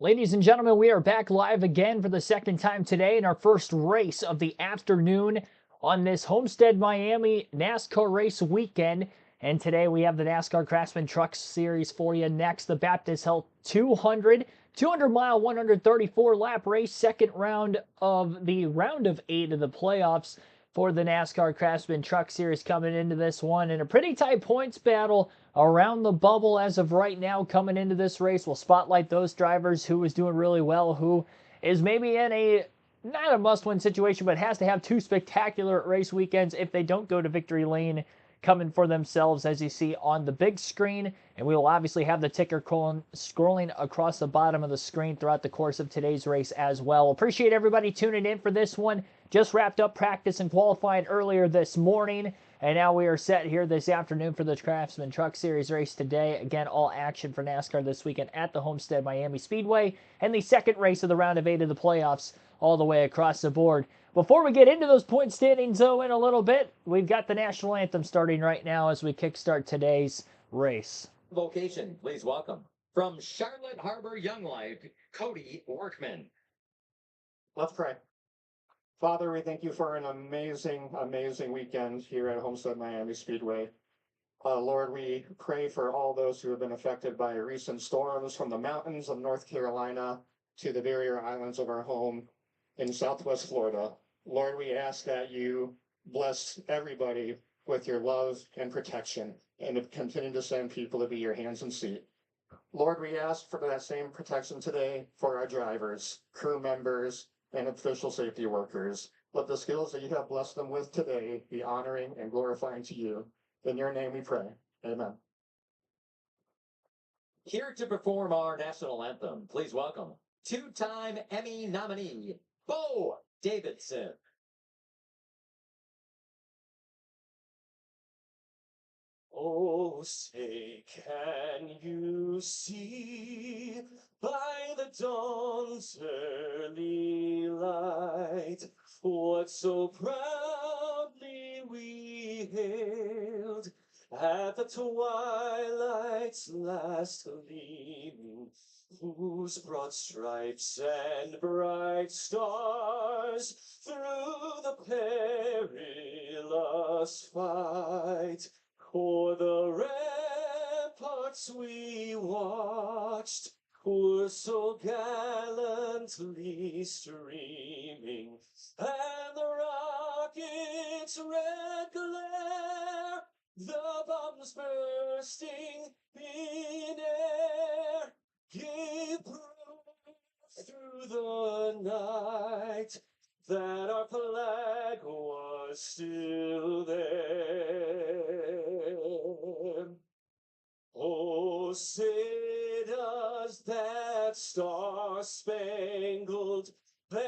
Ladies and gentlemen, we are back live again for the second time today in our first race of the afternoon on this Homestead-Miami NASCAR race weekend. And today we have the NASCAR Craftsman Truck Series for you next. The Baptist Health 200-mile, 134-lap race, second round of the round of 8 of the playoffs for the NASCAR Craftsman Truck Series coming into this one. And a pretty tight points battle around the bubble as of right now coming into this race. We'll spotlight those drivers who is doing really well, who is maybe in a not a must-win situation, but has to have two spectacular race weekends if they don't go to victory lane coming for themselves, as you see on the big screen. And we will obviously have the ticker scrolling across the bottom of the screen throughout the course of today's race as well. Appreciate everybody tuning in for this one. Just wrapped up practice and qualifying earlier this morning, and now we are set here this afternoon for the Craftsman Truck Series race today. Again, all action for NASCAR this weekend at the Homestead-Miami Speedway, and the second race of the round of 8 of the playoffs all the way across the board. Before we get into those point standings, though, in a little bit, we've got the national anthem starting right now as we kickstart today's race. Location, please welcome, from Charlotte Harbor Young Life, Cody Workman. Let's pray. Father, we thank you for an amazing, amazing weekend here at Homestead-Miami Speedway. Lord, we pray for all those who have been affected by recent storms from the mountains of North Carolina to the barrier islands of our home in Southwest Florida. Lord, we ask that you bless everybody with your love and protection and continue to send people to be your hands and feet. Lord, we ask for that same protection today for our drivers, crew members, and official safety workers. Let the skills that you have blessed them with today be honoring and glorifying to you. In your name we pray. Amen. Here to perform our national anthem, please welcome two-time Emmy nominee, Bo Davidson. Oh, say, can you see by the dawn's early light what so proudly we hailed at the twilight's last gleaming, whose broad stripes and bright stars through the perilous fight o'er the ramparts we watched were so gallantly streaming, and the rocket's red glare, the bombs bursting in air, gave proof through the night that our flag was still there. Oh, say does that star-spangled banner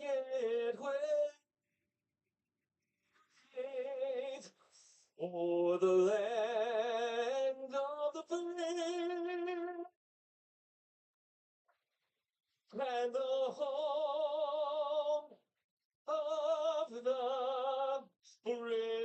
yet wave o'er the land of the free and the home of the brave?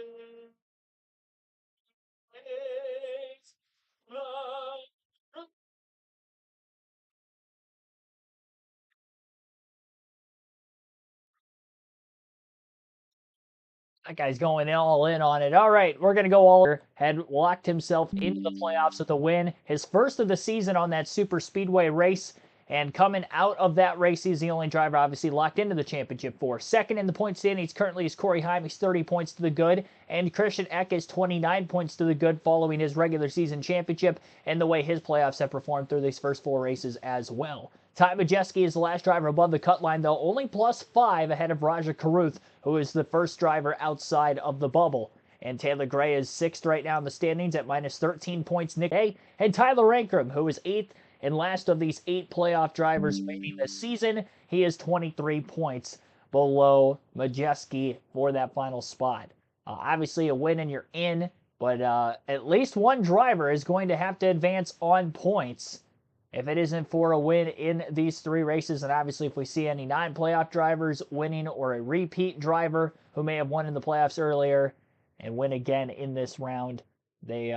That guy's going all in on it. All right, we're going to go all in. Had locked himself into the playoffs with a win. His first of the season on that super speedway race. And coming out of that race, he's the only driver obviously locked into the championship for. Second in the point standings currently is Corey Heim. He's 30 points to the good. And Christian Eck is 29 points to the good following his regular season championship and the way his playoffs have performed through these first 4 races as well. Ty Majeski is the last driver above the cut line, though, only +5 ahead of Raja Caruth, who is the first driver outside of the bubble. And Taylor Gray is 6th right now in the standings at -13 points. Nick A. And Tyler Ankrum, who is 8th and last of these 8 playoff drivers remaining this season. He is 23 points below Majeski for that final spot. Obviously, a win and you're in, but at least one driver is going to have to advance on points if it isn't for a win in these 3 races. And obviously, if we see any non-playoff drivers winning or a repeat driver who may have won in the playoffs earlier and win again in this round, they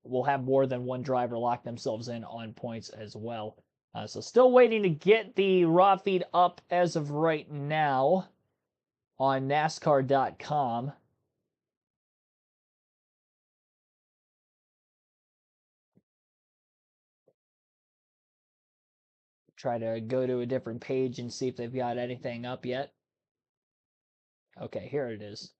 will have more than one driver lock themselves in on points as well. So still waiting to get the raw feed up as of right now on NASCAR.com. Try to go to a different page and see if they've got anything up yet. Okay, here it is.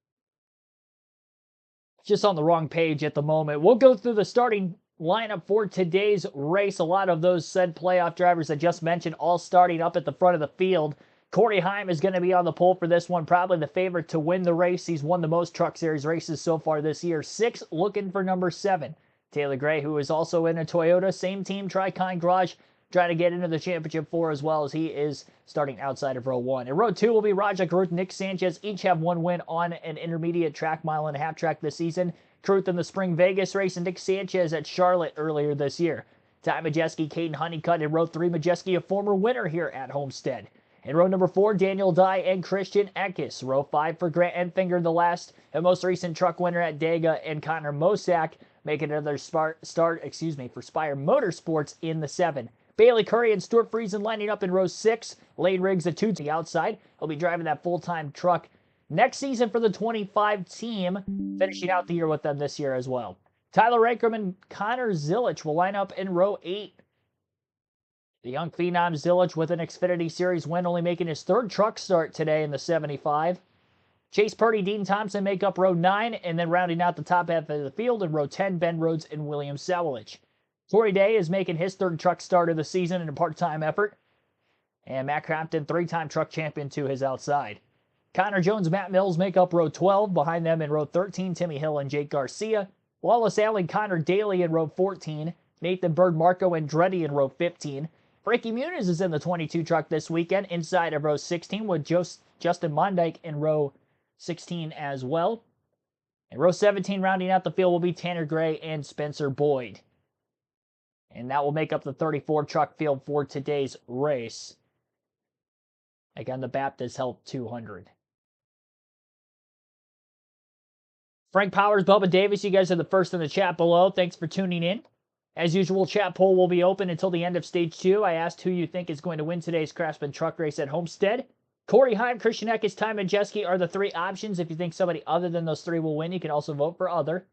Just on the wrong page at the moment. We'll go through the starting lineup for today's race. A lot of those said playoff drivers I just mentioned all starting up at the front of the field. Corey Heim is going to be on the pole for this one, probably the favorite to win the race. He's won the most Truck Series races so far this year. 6 looking for number 7. Taylor Gray, who is also in a Toyota, same team, Tricon Garage, trying to get into the championship 4 as well, as he is starting outside of row 1. In row 2 will be Raja Caruth and Nick Sanchez. Each have one win on an intermediate track, mile-and-a-half track this season. Caruth in the Spring Vegas race and Nick Sanchez at Charlotte earlier this year. Ty Majeski, Caden Honeycutt in row 3. Majeski, a former winner here at Homestead. In row number 4, Daniel Dye and Christian Eckes. Row 5 for Grant Enfinger, the last and most recent truck winner at Dega, and Connor Mosak making another start for Spire Motorsports in the 7. Bailey Curry and Stuart Friesen lining up in row 6. Lane Riggs at 2 to the outside. He'll be driving that full-time truck next season for the 25 team, finishing out the year with them this year as well. Tyler Rankrum and Connor Zilich will line up in row 8. The young phenom Zilich with an Xfinity Series win, only making his 3rd truck start today in the 75. Chase Purdy, Dean Thompson make up row 9, and then rounding out the top half of the field in row 10, Ben Rhodes and William Sawalich. Corey Day is making his 3rd truck start of the season in a part-time effort. And Matt Crampton, 3-time truck champion, to his outside. Connor Jones, Matt Mills make up row 12. Behind them in row 13, Timmy Hill and Jake Garcia. Wallace Allen, Connor Daly in row 14. Nathan Bird, Marco Andretti in row 15. Frankie Muniz is in the 22 truck this weekend inside of row 16 with Justin Mondyke in row 16 as well. In row 17, rounding out the field will be Tanner Gray and Spencer Boyd. And that will make up the 34 truck field for today's race. Again, the Baptist Health 200. Frank Powers, Bubba Davis, you guys are the first in the chat below. Thanks for tuning in. As usual, chat poll will be open until the end of stage 2. I asked who you think is going to win today's Craftsman truck race at Homestead. Corey Heim, Christian Eckes, Ty Majeski are the 3 options. If you think somebody other than those 3 will win, you can also vote for other.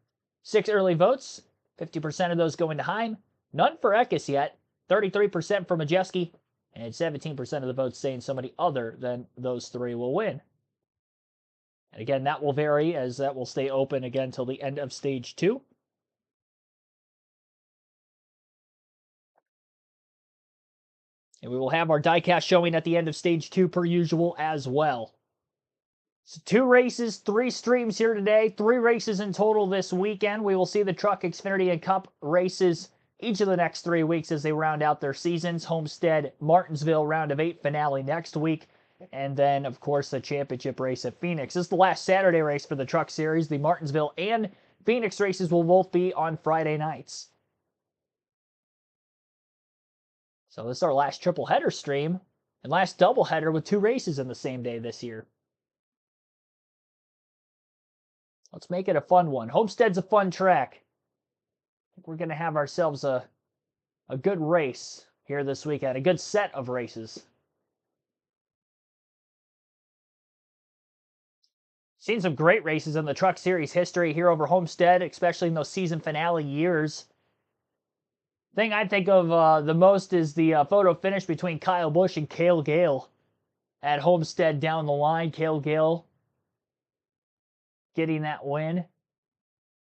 6 early votes. 50% of those going to Heim. None for Eckes yet. 33% for Majeski. And 17% of the votes saying somebody other than those 3 will win. And again, that will vary, as that will stay open again until the end of stage 2. And we will have our diecast showing at the end of stage 2 per usual as well. So 2 races, 3 streams here today. 3 races in total this weekend. We will see the Truck, Xfinity, and Cup races each of the next 3 weeks as they round out their seasons. Homestead, Martinsville, round of 8 finale next week. And then, of course, the championship race at Phoenix. This is the last Saturday race for the Truck Series. The Martinsville and Phoenix races will both be on Friday nights. So this is our last triple header stream and last double header with 2 races in the same day this year. Let's make it a fun one. Homestead's a fun track. We're going to have ourselves a good race here this weekend, a good set of races. Seen some great races in the Truck Series history here over Homestead, especially in those season finale years. Thing I think of the most is the photo finish between Kyle Busch and Cale Gale at Homestead down the line. Cale Gale getting that win,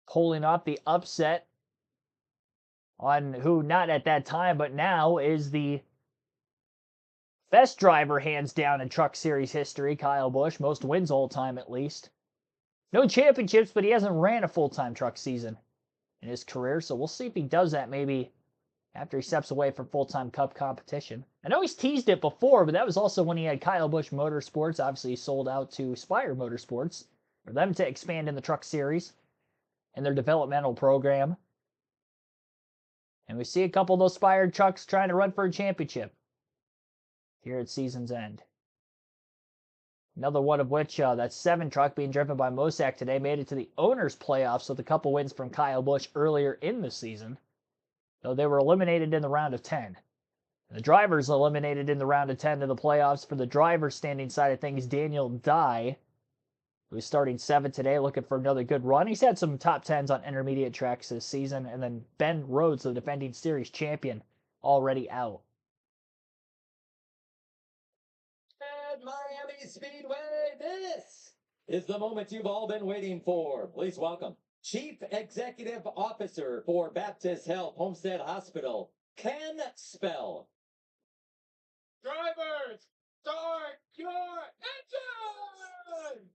pulling off the upset on who, not at that time, but now is the best driver hands down in Truck Series history, Kyle Busch. Most wins all time at least. No championships, but he hasn't ran a full-time truck season in his career, so we'll see if he does that maybe after he steps away from full-time Cup competition. I know he's teased it before, but that was also when he had Kyle Busch Motorsports. Obviously, he sold out to Spire Motorsports for them to expand in the Truck Series and their developmental program. And we see a couple of those Spire trucks trying to run for a championship here at season's end. Another one of which, that 7 truck being driven by Mosak today, made it to the Owners' Playoffs with a couple wins from Kyle Busch earlier in the season, though they were eliminated in the round of 10. The drivers eliminated in the round of 10 of the playoffs. For the driver standing side of things, Daniel Dye, who's starting 7th today, looking for another good run. He's had some top 10s on intermediate tracks this season. And then Ben Rhodes, the defending series champion, already out. At Miami Speedway, this is the moment you've all been waiting for. Please welcome Chief Executive Officer for Baptist Health Homestead Hospital, Ken Spell. Drivers, start your engine!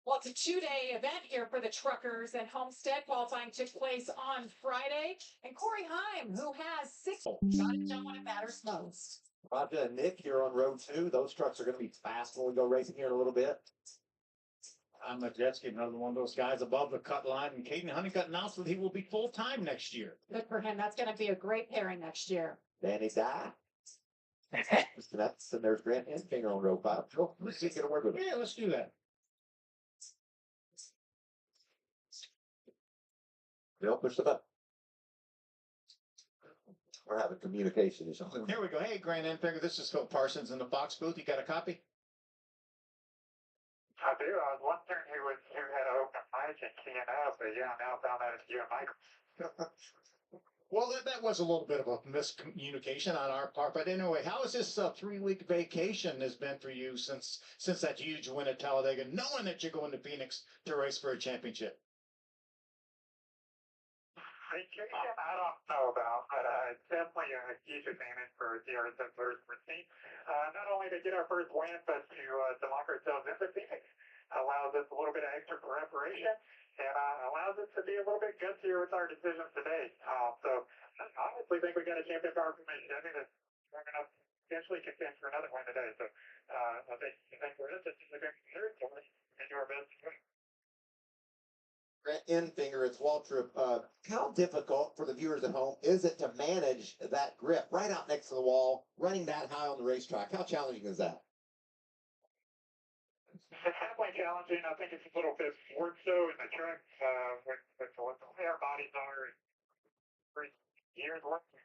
Well, it's a two-day event here for the truckers at Homestead. Qualifying took place on Friday. And Corey Heim, who has 6, got it done when it matters most. Roger and Nick here on row 2. Those trucks are going to be fast when we go racing here in a little bit. I'm Majeski, another one of those guys above the cut line. And Caden Honeycutt announced that he will be full-time next year. Good for him. That's going to be a great pairing next year. Danny Dye. That's, and there's Grant Enfinger on row 5. Oh, let's see, get a word with him. Yeah, let's do that. Bill, push the button. We're having communication issues. Here we go. Hey, Grant Enfinger, this is Phil Parsons in the Fox booth. You got a copy? I do. I was wondering who had an open mic and keying up, but yeah, now I found out it's you and Michael. Well, that was a little bit of a miscommunication on our part. But anyway, how has this 3-week vacation has been for you since that huge win at Talladega, knowing that you're going to Phoenix to race for a championship? Vacation, I don't know about, but it's definitely a huge advantage for DRS first team. Not only to get our first win, but to lock ourselves into Phoenix. Allows us a little bit of extra preparation and allows us to be a little bit gutsier with our decisions today. So I honestly think we got a champion power formation. I think that's strong enough to potentially contend for another win today. So I think we're in this very serious and do our best to win. Grant Enfinger, it's Waltrip. How difficult for the viewers at home is it to manage that grip right out next to the wall, running that high on the racetrack? How challenging is that? It's definitely challenging. I think it's a little bit more so in the truck with the way our bodies are. For years working,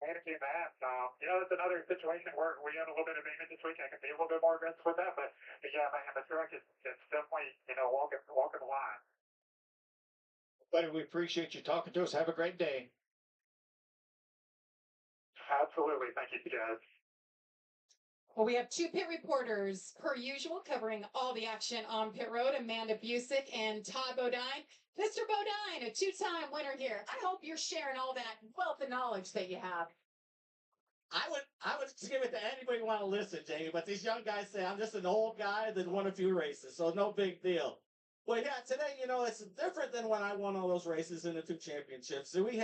managing that, it's another situation where we had a little bit of advantage this week. I can be a little bit more aggressive with that, but yeah, man, the truck is definitely, walking the line. Buddy, we appreciate you talking to us. Have a great day. Absolutely. Thank you, guys. Well, we have 2 pit reporters, per usual, covering all the action on pit road. Amanda Busick and Todd Bodine. Mr. Bodine, a 2-time winner here. I hope you're sharing all that wealth of knowledge that you have. I would give it to anybody who want to listen, Jamie, but these young guys say I'm just an old guy that won a few races, so no big deal. Well, yeah, today, it's different than when I won all those races in the 2 championships. So we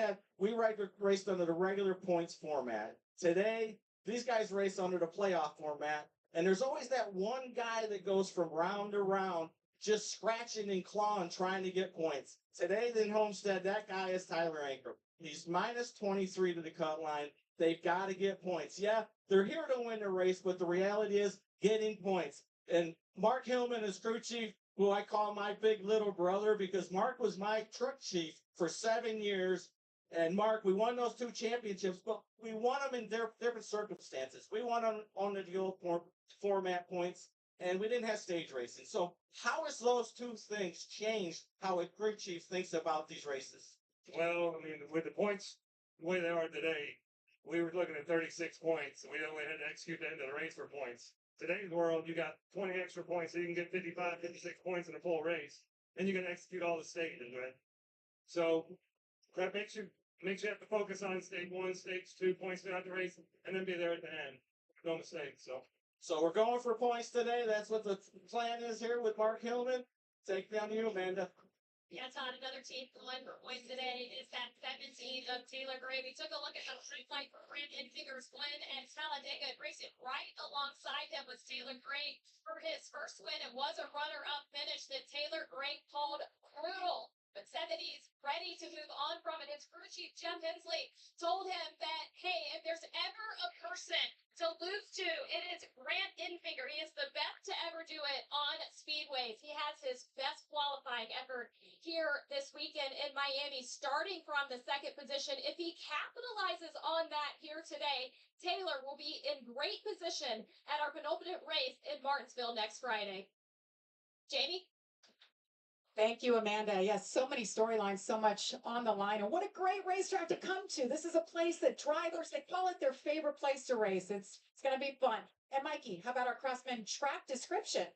raced under the regular points format. Today, these guys race under the playoff format, and there's always that one guy that goes from round to round just scratching and clawing, trying to get points. Today, in Homestead, that guy is Tyler Ankrum. He's minus 23 to the cut line. They've got to get points. Yeah, they're here to win the race, but the reality is getting points. And Mark Hillman is crew chief, who I call my big little brother because Mark was my truck chief for 7 years. And Mark, we won those 2 championships, but we won them in different circumstances. We won on the old format points, and we didn't have stage racing. So how has those 2 things changed how a crew chief thinks about these races? Well, I mean, with the points the way they are today, we were looking at 36 points. We only had to execute the end of the race for points. Today's world, you got 20 extra points, so you can get 55, 56 points in a full race, and you can execute all the stages, right? So that makes you have to focus on stage 1, stage 2 points throughout the race, and then be there at the end. No mistakes. So we're going for points today. That's what the plan is here with Mark Hillman. Take down you, Amanda. Yeah, Todd, another team going for points today is that 17 of Taylor Gray. We took a look at the free fight for Grant and Fingers Flynn and Talladega racing right alongside them was Taylor Gray for his first win. It was a runner-up finish that Taylor Gray called brutal, but said that he's ready to move on from it. His crew chief, Jim Hensley, told him that, hey, if there's ever a person to lose to, it is Grant Enfinger. He is the best to ever do it on speedways. He has his best qualifying effort here this weekend in Miami, starting from the second position. If he capitalizes on that here today, Taylor will be in great position at our penultimate race in Martinsville next Friday. Jamie? Thank you, Amanda. Yes, so many storylines, so much on the line. And what a great racetrack to come to. This is a place that drivers, they call it their favorite place to race. It's going to be fun. And Mikey, how about our Craftsman track description?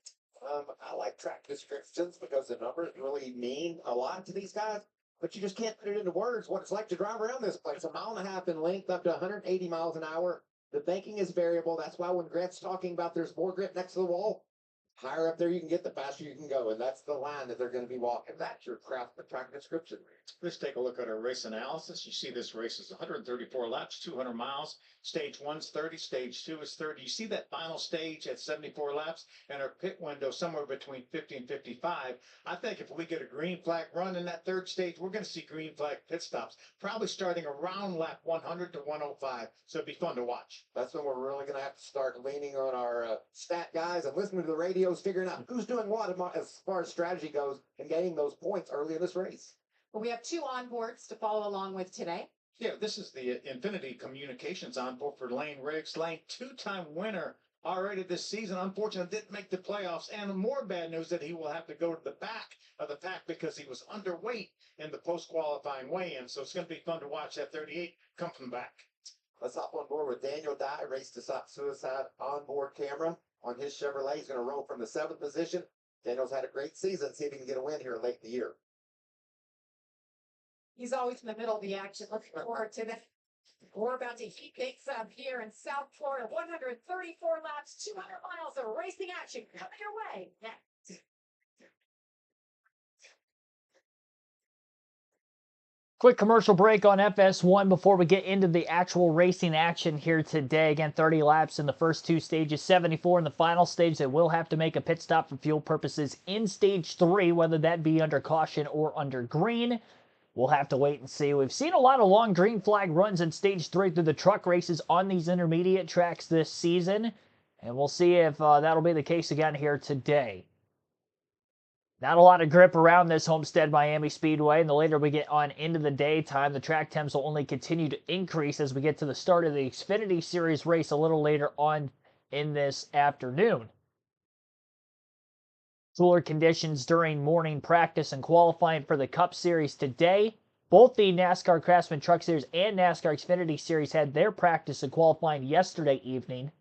I like track descriptions because the numbers really mean a lot to these guys, but you just can't put it into words what it's like to drive around this place. 1.5 miles in length, up to 180 miles an hour. The banking is variable. That's why when Grant's talking about there's more grip next to the wall, higher up there you can get, the faster you can go. And that's the line that they're going to be walking. That's your Craftsman track description. Let's take a look at our race analysis. You see this race is 134 laps, 200 miles. Stage 1's 30, stage 2 is 30. You see that final stage at 74 laps and our pit window somewhere between 50 and 55. I think if we get a green flag run in that third stage, we're going to see green flag pit stops, probably starting around lap 100 to 105. So it'd be fun to watch. That's when we're really going to have to start leaning on our stat guys and listening to the radios, figuring out who's doing what as far as strategy goes and getting those points early in this race. Well, we have 2 onboards to follow along with today. Yeah, this is the Infinity Communications onboard for Lane Riggs. Lane, 2-time winner already this season. Unfortunately, didn't make the playoffs. And more bad news that he will have to go to the back of the pack because he was underweight in the post-qualifying weigh-in. So it's going to be fun to watch that 38 come from the back. Let's hop on board with Daniel Dye, race to stop suicide onboard camera on his Chevrolet. He's going to roll from the 7th position. Daniel's had a great season. See if he can get a win here late in the year. He's always in the middle of the action. Looking forward to that. We're about to heat things up here in South Florida. 134 laps, 200 miles of racing action coming your way next. Quick commercial break on FS1 before we get into the actual racing action here today. Again, 30 laps in the first 2 stages, 74 in the final stage. They will have to make a pit stop for fuel purposes in stage 3, whether that be under caution or under green. We'll have to wait and see. We've seen a lot of long green flag runs in stage 3 through the truck races on these intermediate tracks this season, and we'll see if that'll be the case again here today. Not a lot of grip around this Homestead-Miami Speedway, and the later we get on into the daytime, the track temps will only continue to increase as we get to the start of the Xfinity Series race a little later on in this afternoon. Cooler conditions during morning practice and qualifying for the Cup Series today. Both the NASCAR Craftsman Truck Series and NASCAR Xfinity Series had their practice and qualifying yesterday evening,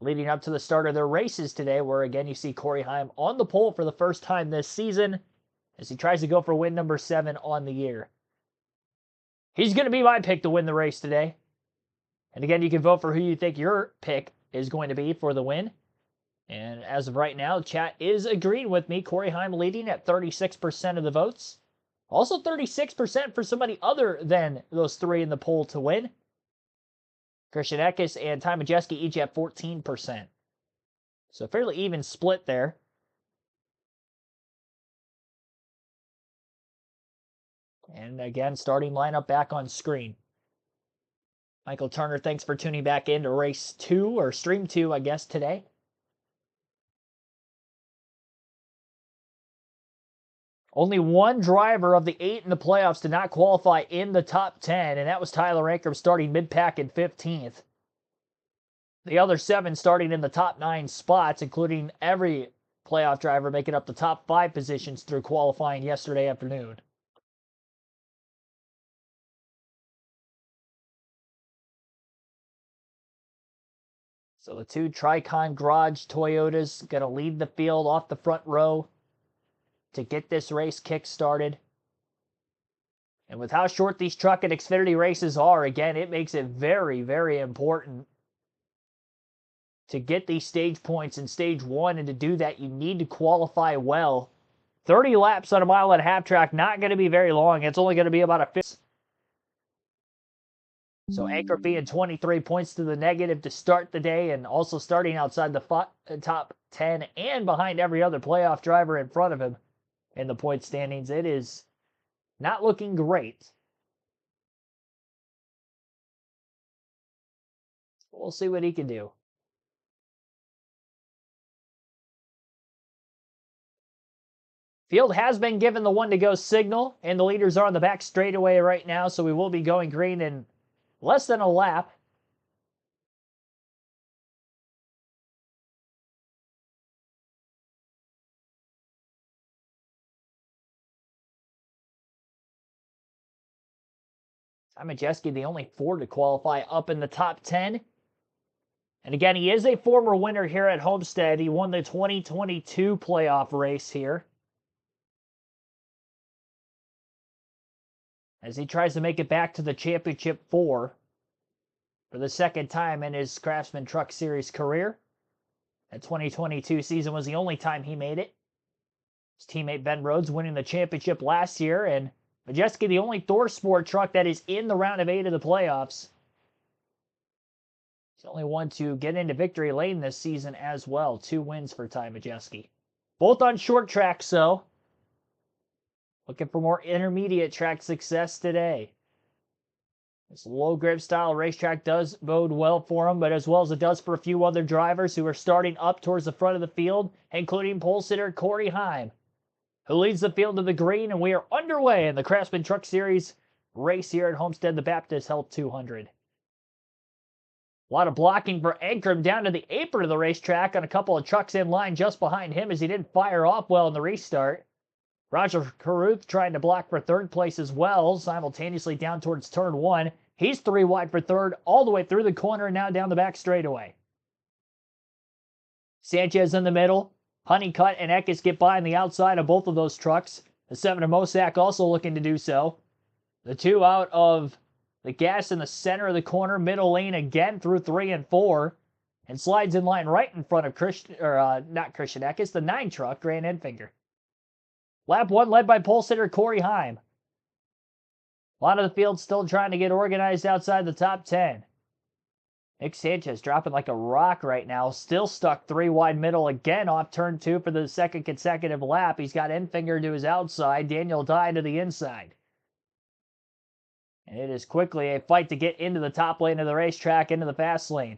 leading up to the start of their races today, where again you see Corey Heim on the pole for the first time this season as he tries to go for win number 7 on the year. He's going to be my pick to win the race today. And again, you can vote for who you think your pick is going to be for the win. And as of right now, chat is agreeing with me. Corey Heim leading at 36% of the votes. Also 36% for somebody other than those 3 in the poll to win. Christian Eckes and Ty Majeski each at 14%. So fairly even split there. And again, starting lineup back on screen. Michael Turner, thanks for tuning back in to race 2, or stream 2, I guess, today. Only one driver of the 8 in the playoffs did not qualify in the top 10, and that was Tyler Ankrum starting mid-pack in 15th. The other 7 starting in the top 9 spots, including every playoff driver making up the top 5 positions through qualifying yesterday afternoon. So the 2 Tricon Garage Toyotas going to lead the field off the front row to get this race kick-started. And with how short these truck and Xfinity races are, again, it makes it very, very important to get these stage points in stage 1. And to do that, you need to qualify well 30 laps on a mile and a half track, not going to be very long. It's only going to be about a 50. So Anchor being 23 points to the negative to start the day, and also starting outside the top 10 and behind every other playoff driver in front of him in the point standings. It is not looking great. We'll see what he can do. Field has been given the 1-to-go signal, and the leaders are on the back straightaway right now, so we will be going green in less than a lap. Majeski, the only Ford to qualify up in the top 10. And again, he is a former winner here at Homestead. He won the 2022 playoff race here, as he tries to make it back to the Championship 4 for the second time in his Craftsman Truck Series career. That 2022 season was the only time he made it. His teammate Ben Rhodes winning the championship last year, and Majeski, the only Thor Sport truck that is in the round of 8 of the playoffs. He's the only one to get into victory lane this season as well. 2 wins for Ty Majeski. Both on short tracks, though. Looking for more intermediate track success today. This low grip style racetrack does bode well for him, but as well as it does for a few other drivers who are starting up towards the front of the field, including pole sitter Corey Heim, who leads the field to the green, and we are underway in the Craftsman Truck Series race here at Homestead, the Baptist Health 200. A lot of blocking for Ankrum down to the apron of the racetrack on a couple of trucks in line just behind him as he didn't fire off well in the restart. Roger Caruth trying to block for third place as well, simultaneously down towards turn 1. He's 3 wide for third, all the way through the corner and now down the back straightaway. Sanchez in the middle. Honeycutt and Eckes get by on the outside of both of those trucks. The 7 of Mosack also looking to do so. The 2 out of the gas in the center of the corner, middle lane again through 3 and 4, and slides in line right in front of not Christian Eckes, the 9 truck, Grant Enfinger. Lap 1 led by pole sitter Corey Heim. A lot of the field still trying to get organized outside the top 10. Nick Sanchez dropping like a rock right now. Still stuck 3 wide middle again off turn 2 for the second consecutive lap. He's got Enfinger to his outside. Daniel Dye to the inside. And it is quickly a fight to get into the top lane of the racetrack, into the fast lane.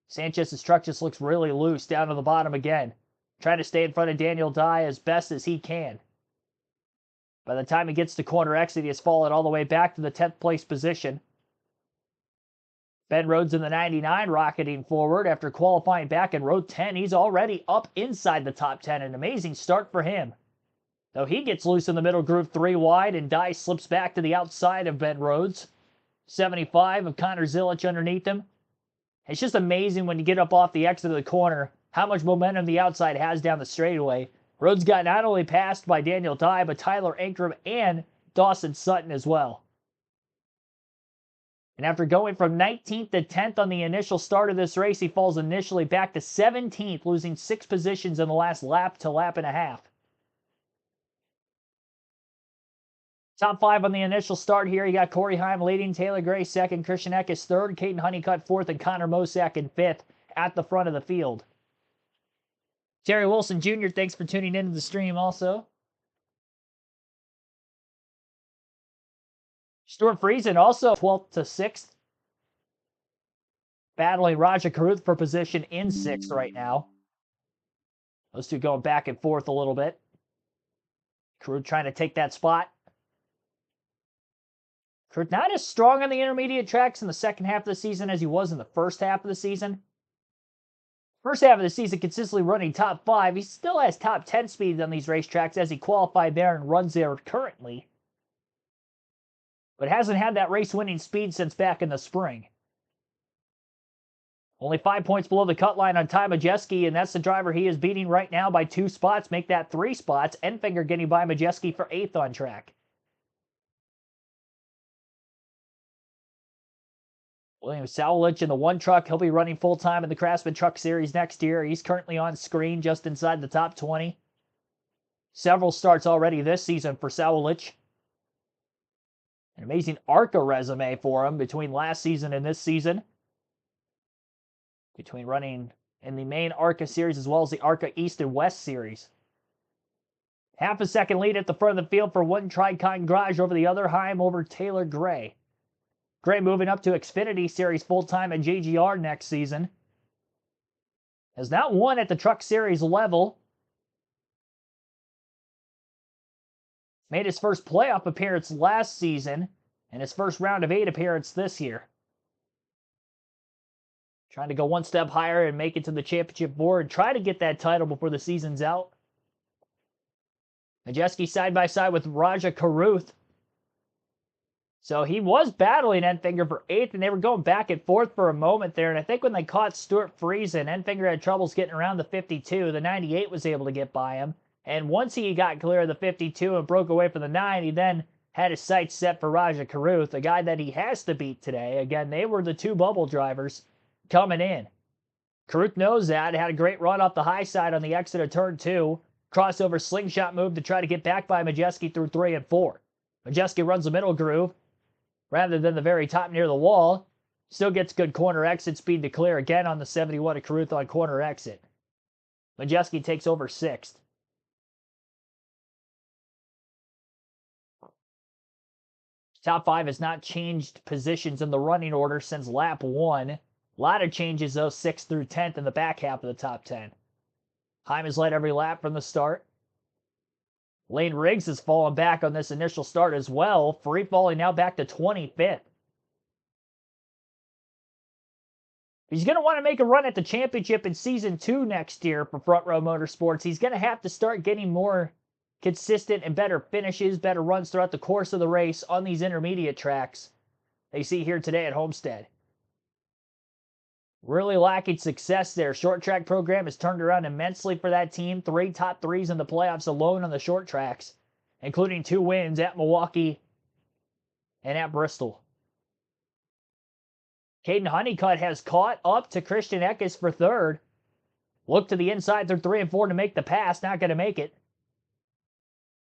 Sanchez's truck just looks really loose down to the bottom again. Trying to stay in front of Daniel Dye as best as he can. By the time he gets to corner exit, he has fallen all the way back to the 10th place position. Ben Rhodes in the 99 rocketing forward after qualifying back in row 10. He's already up inside the top 10. An amazing start for him. Though he gets loose in the middle groove 3 wide, and Dye slips back to the outside of Ben Rhodes. 75 of Connor Zilich underneath him. It's just amazing when you get up off the exit of the corner how much momentum the outside has down the straightaway. Rhodes got not only passed by Daniel Dye, but Tyler Ankrum and Dawson Sutton as well. And after going from 19th to 10th on the initial start of this race, he falls initially back to 17th, losing 6 positions in the last lap to lap and a half. Top 5 on the initial start here. You got Corey Heim leading, Taylor Gray second, Christian Eckes third, Caden Honeycutt fourth, and Connor Mosack in fifth at the front of the field. Terry Wilson Jr., thanks for tuning into the stream also. Stuart Friesen also 12th to 6th. Battling Raja Caruth for position in 6th right now. Those two going back and forth a little bit. Caruth trying to take that spot. Caruth not as strong on the intermediate tracks in the second half of the season as he was in the first half of the season. First half of the season consistently running top 5. He still has top 10 speeds on these racetracks as he qualified there and runs there currently. But hasn't had that race-winning speed since back in the spring. Only 5 points below the cut line on Ty Majeski, and that's the driver he is beating right now by 2 spots. Make that 3 spots. Enfinger getting by Majeski for 8th on track. William Sowlich in the 1 truck. He'll be running full-time in the Craftsman Truck Series next year. He's currently on screen just inside the top 20. Several starts already this season for Sawulich. An amazing ARCA resume for him between last season and this season. Between running in the main ARCA series as well as the ARCA East and West series. Half a second lead at the front of the field for one Tricon Garage over the other. Heim over Taylor Gray. Gray moving up to Xfinity Series full-time at JGR next season. Has not won at the Truck Series level. Made his first playoff appearance last season and his first round of 8 appearance this year. Trying to go one step higher and make it to the championship board. Try to get that title before the season's out. Majeski side by side with Raja Caruth. So he was battling Enfinger for 8th, and they were going back and forth for a moment there. And I think when they caught Stuart Friesen, Enfinger had troubles getting around the 52. The 98 was able to get by him. And once he got clear of the 52 and broke away from the 9, he then had his sights set for Raja Caruth, a guy that he has to beat today. Again, they were the 2 bubble drivers coming in. Caruth knows that. Had a great run off the high side on the exit of turn 2. Crossover slingshot move to try to get back by Majeski through 3 and 4. Majeski runs the middle groove rather than the very top near the wall. Still gets good corner exit speed to clear again on the 71 of Caruth on corner exit. Majeski takes over 6th. Top 5 has not changed positions in the running order since lap 1. A lot of changes, though, 6th through 10th in the back half of the top 10. Heim has led every lap from the start. Lane Riggs has fallen back on this initial start as well, free falling now back to 25th. He's going to want to make a run at the championship in Season 2 next year for Front Row Motorsports. He's going to have to start getting more consistent and better finishes, better runs throughout the course of the race on these intermediate tracks they see here today at Homestead. Really lacking success there. Short track program has turned around immensely for that team. 3 top 3s in the playoffs alone on the short tracks, including 2 wins at Milwaukee and at Bristol. Caden Honeycutt has caught up to Christian Eckes for 3rd. Look to the inside through 3 and 4 to make the pass. Not going to make it.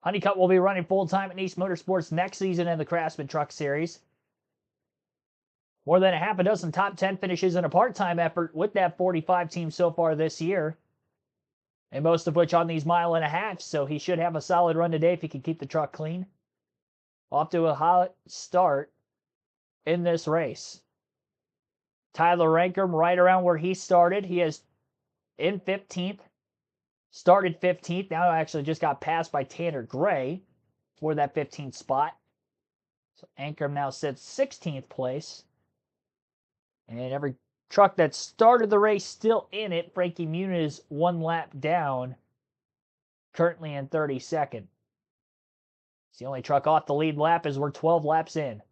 Honeycutt will be running full-time at East Motorsports next season in the Craftsman Truck Series. More than a half a dozen top 10 finishes in a part-time effort with that 45 team so far this year. And most of which on these 1.5 miles, so he should have a solid run today if he can keep the truck clean. Off to a hot start in this race. Tyler Rankum right around where he started. He is in 15th. Started 15th. Now actually just got passed by Tanner Gray for that 15th spot. So Ankrum now sits 16th place. And every truck that started the race still in it. Frankie Muniz 1 lap down. Currently in 32nd. It's the only truck off the lead lap as we're 12 laps in.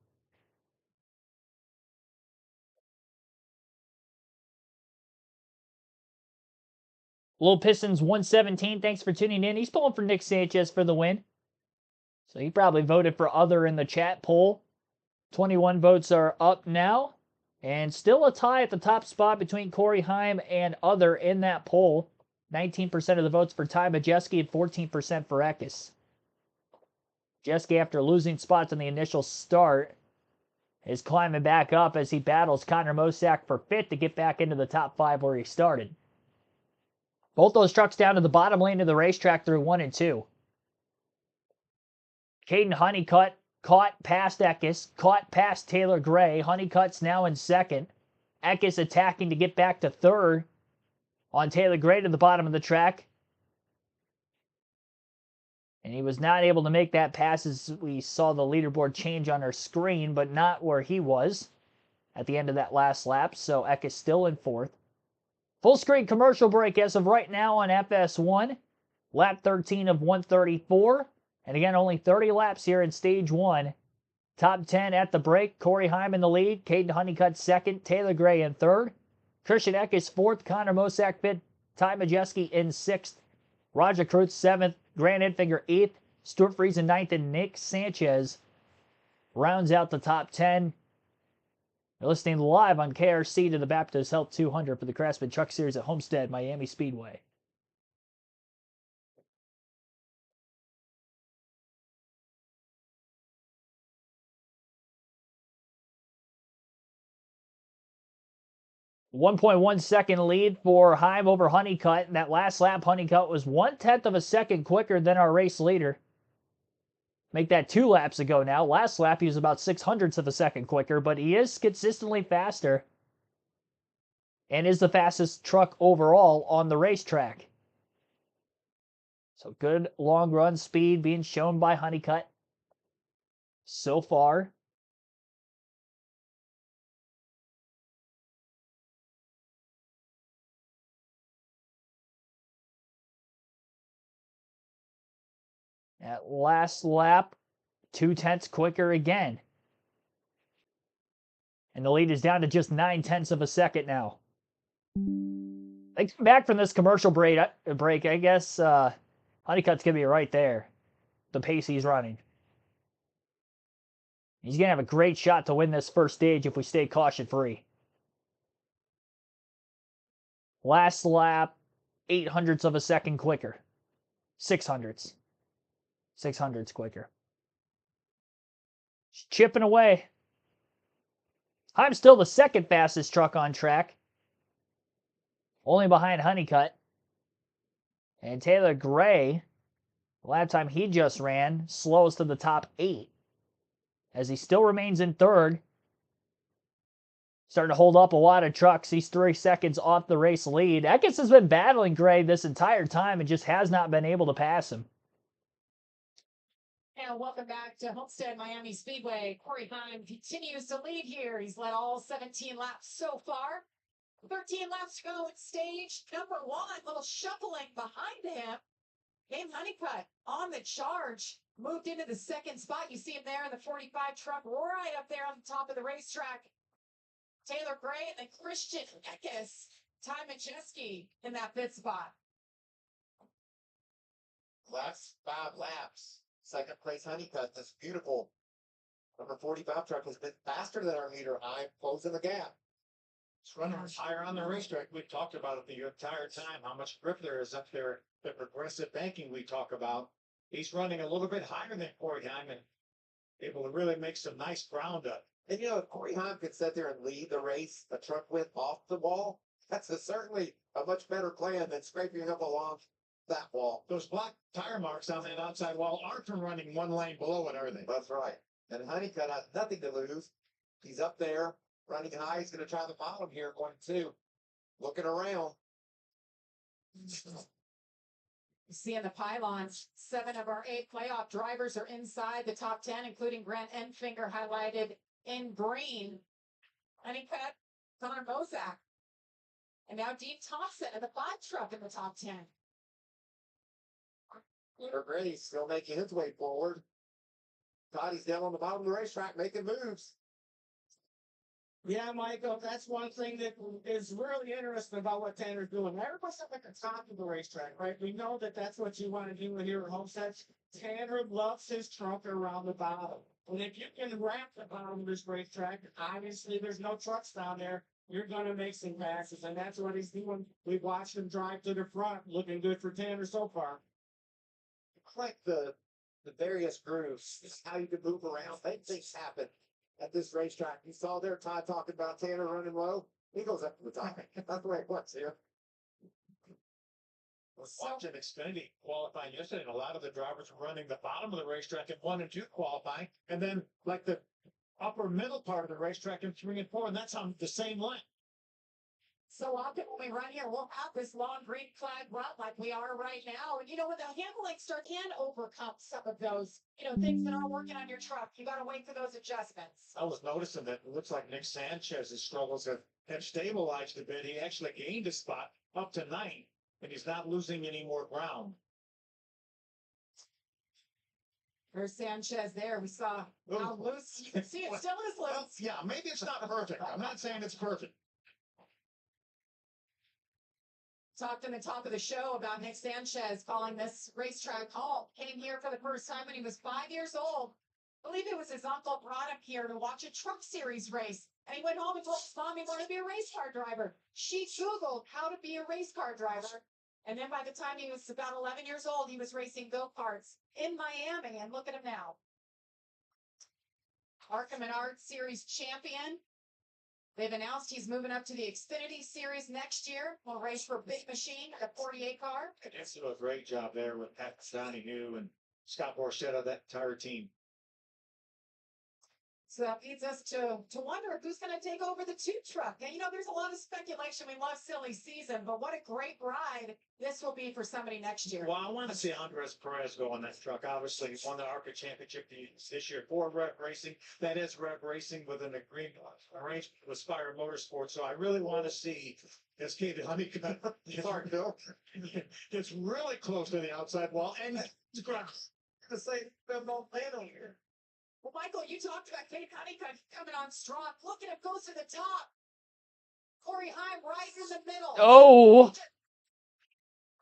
Little Pistons 117. Thanks for tuning in. He's pulling for Nick Sanchez for the win. So he probably voted for other in the chat poll. 21 votes are up now. And still a tie at the top spot between Corey Heim and other in that poll. 19% of the votes for Ty Majeski and 14% for Eckes. Majeski, after losing spots in the initial start, is climbing back up as he battles Connor Mosack for 5th to get back into the top 5 where he started. Both those trucks down to the bottom lane of the racetrack through 1 and 2. Caden Honeycutt caught past Eckes, caught past Taylor Gray. Honeycutt's now in 2nd. Eckes attacking to get back to 3rd on Taylor Gray to the bottom of the track. And he was not able to make that pass as we saw the leaderboard change on our screen, but not where he was at the end of that last lap. So Eckes still in 4th. Full screen commercial break as of right now on FS1. Lap 13 of 134. And again, only 30 laps here in Stage 1. Top 10 at the break. Corey Heim in the lead. Caden Honeycutt 2nd. Taylor Gray in 3rd. Christian Eckes 4th. Connor Mosack 5th. Ty Majeski in 6th. Raja Caruth 7th. Grant Enfinger 8th. Stuart Friesen 9th. And Nick Sanchez rounds out the top 10. You're listening live on KRC to the Baptist Health 200 for the Craftsman Truck Series at Homestead-Miami Speedway. 1.1 second lead for Heim over Honeycutt. And that last lap, Honeycutt was 1/10 of a second quicker than our race leader. Make that 2 laps ago now. Last lap, he was about 600ths of a second quicker, but he is consistently faster and is the fastest truck overall on the racetrack. So good long run speed being shown by Honeycutt so far. At last lap, 2/10 quicker again. And the lead is down to just 9/10 of a second now. Thanks back from this commercial break. I guess Honeycutt's going to be right there. The pace he's running. He's going to have a great shot to win this first stage if we stay caution free. Last lap, 800ths of a second quicker. 600ths. 600ths quicker. Just chipping away. I'm still the second fastest truck on track. Only behind Honeycutt. And Taylor Gray, the lap time he just ran, slows to the top 8. As he still remains in third. Starting to hold up a lot of trucks. He's 3 seconds off the race lead. Eckes has been battling Gray this entire time and just has not been able to pass him. And welcome back to Homestead-Miami Speedway. Corey Heim continues to lead here. He's led all 17 laps so far. 13 laps to go at stage number 1. Little shuffling behind him. Game Honeycutt on the charge. Moved into the second spot. You see him there in the 45 truck right up there on the top of the racetrack. Taylor Gray and then Christian Eckes. Ty Majeski in that 5th spot. Last 5 laps. Second place Honeycutt. This beautiful number 45 truck has been faster than our leader, High, closing the gap. It's running higher on the racetrack. We've talked about it the entire time, how much grip there is up there. The progressive banking we talk about. He's running a little bit higher than Corey Heim and able to really make some nice ground up. And you know, if Corey Heim could sit there and lead the race a truck width off the wall, that's certainly a much better plan than scraping up along that wall. Those black tire marks on that outside wall aren't from running 1 lane below it, are they? That's right. And Honeycutt has nothing to lose. He's up there running high. He's going to try the bottom here, going 2. Looking around. You see in the pylons, 7 of our 8 playoff drivers are inside the top 10, including Grant Enfinger, highlighted in green. Honeycutt, Connor Mozak. And now Dean Thompson in the 5 truck in the top 10. Taylor Gray still making his way forward. Toddy's down on the bottom of the racetrack making moves. Yeah, Michael, that's one thing that is really interesting about what Tanner's doing. Everybody's up at the top of the racetrack, right? We know that that's what you want to do here at Homestead. Tanner loves his truck around the bottom. And if you can ramp the bottom of this racetrack, obviously there's no trucks down there. You're going to make some passes, and that's what he's doing. We've watched him drive to the front, looking good for Tanner so far. Like the various grooves, this is how you can move around. Make things happen at this racetrack. You saw there Todd talking about Tanner running low. He goes up to the top. That's the way it works here. I was watching Xfinity qualifying yesterday, and a lot of the drivers were running the bottom of the racetrack in 1 and 2 qualifying, and then like the upper middle part of the racetrack in 3 and 4, and that's on the same line. So often when we run here, we'll have this long green flag run like we are right now. And, when the handling start can overcome some of those, things that aren't working on your truck. You got to wait for those adjustments. I was noticing that it looks like Nick Sanchez's struggles have stabilized a bit. He actually gained a spot up to 9, and he's not losing any more ground. There's Sanchez there. We saw how loose. You can see it still is loose. Well, yeah, maybe it's not perfect. I'm not saying it's perfect. Talked in the top of the show about Nick Sanchez calling this racetrack home. Came here for the first time when he was 5 years old. I believe it was his uncle brought him here to watch a truck series race. And he went home and told his mom he wanted to be a race car driver. She Googled how to be a race car driver. And then by the time he was about 11 years old, he was racing go-karts in Miami. And look at him now. Arkham and Art Series champion. They've announced he's moving up to the Xfinity Series next year. Will race for Big Machine, the 48 car. It's doing a great job there with Pat New and Scott Borchetta, that entire team. So that leads us to wonder who's going to take over the two truck. And, you know, there's a lot of speculation. We love silly season, but what a great ride this will be for somebody next year. Well, I want to see Andres Perez go on that truck. Obviously, he won the ARCA championship this year for Rev Racing. That is Rev Racing with an agreement arrangement with Spire Motorsports. So I really want to see this kid, Honeycutt. Sorry, Bill. It's really close to the outside wall, and it's ground. To say, no plan on here. Well, Michael, you talked about Kate Honeycutt coming on strong. Look at him, goes to the top. Corey Heim right in the middle. Oh!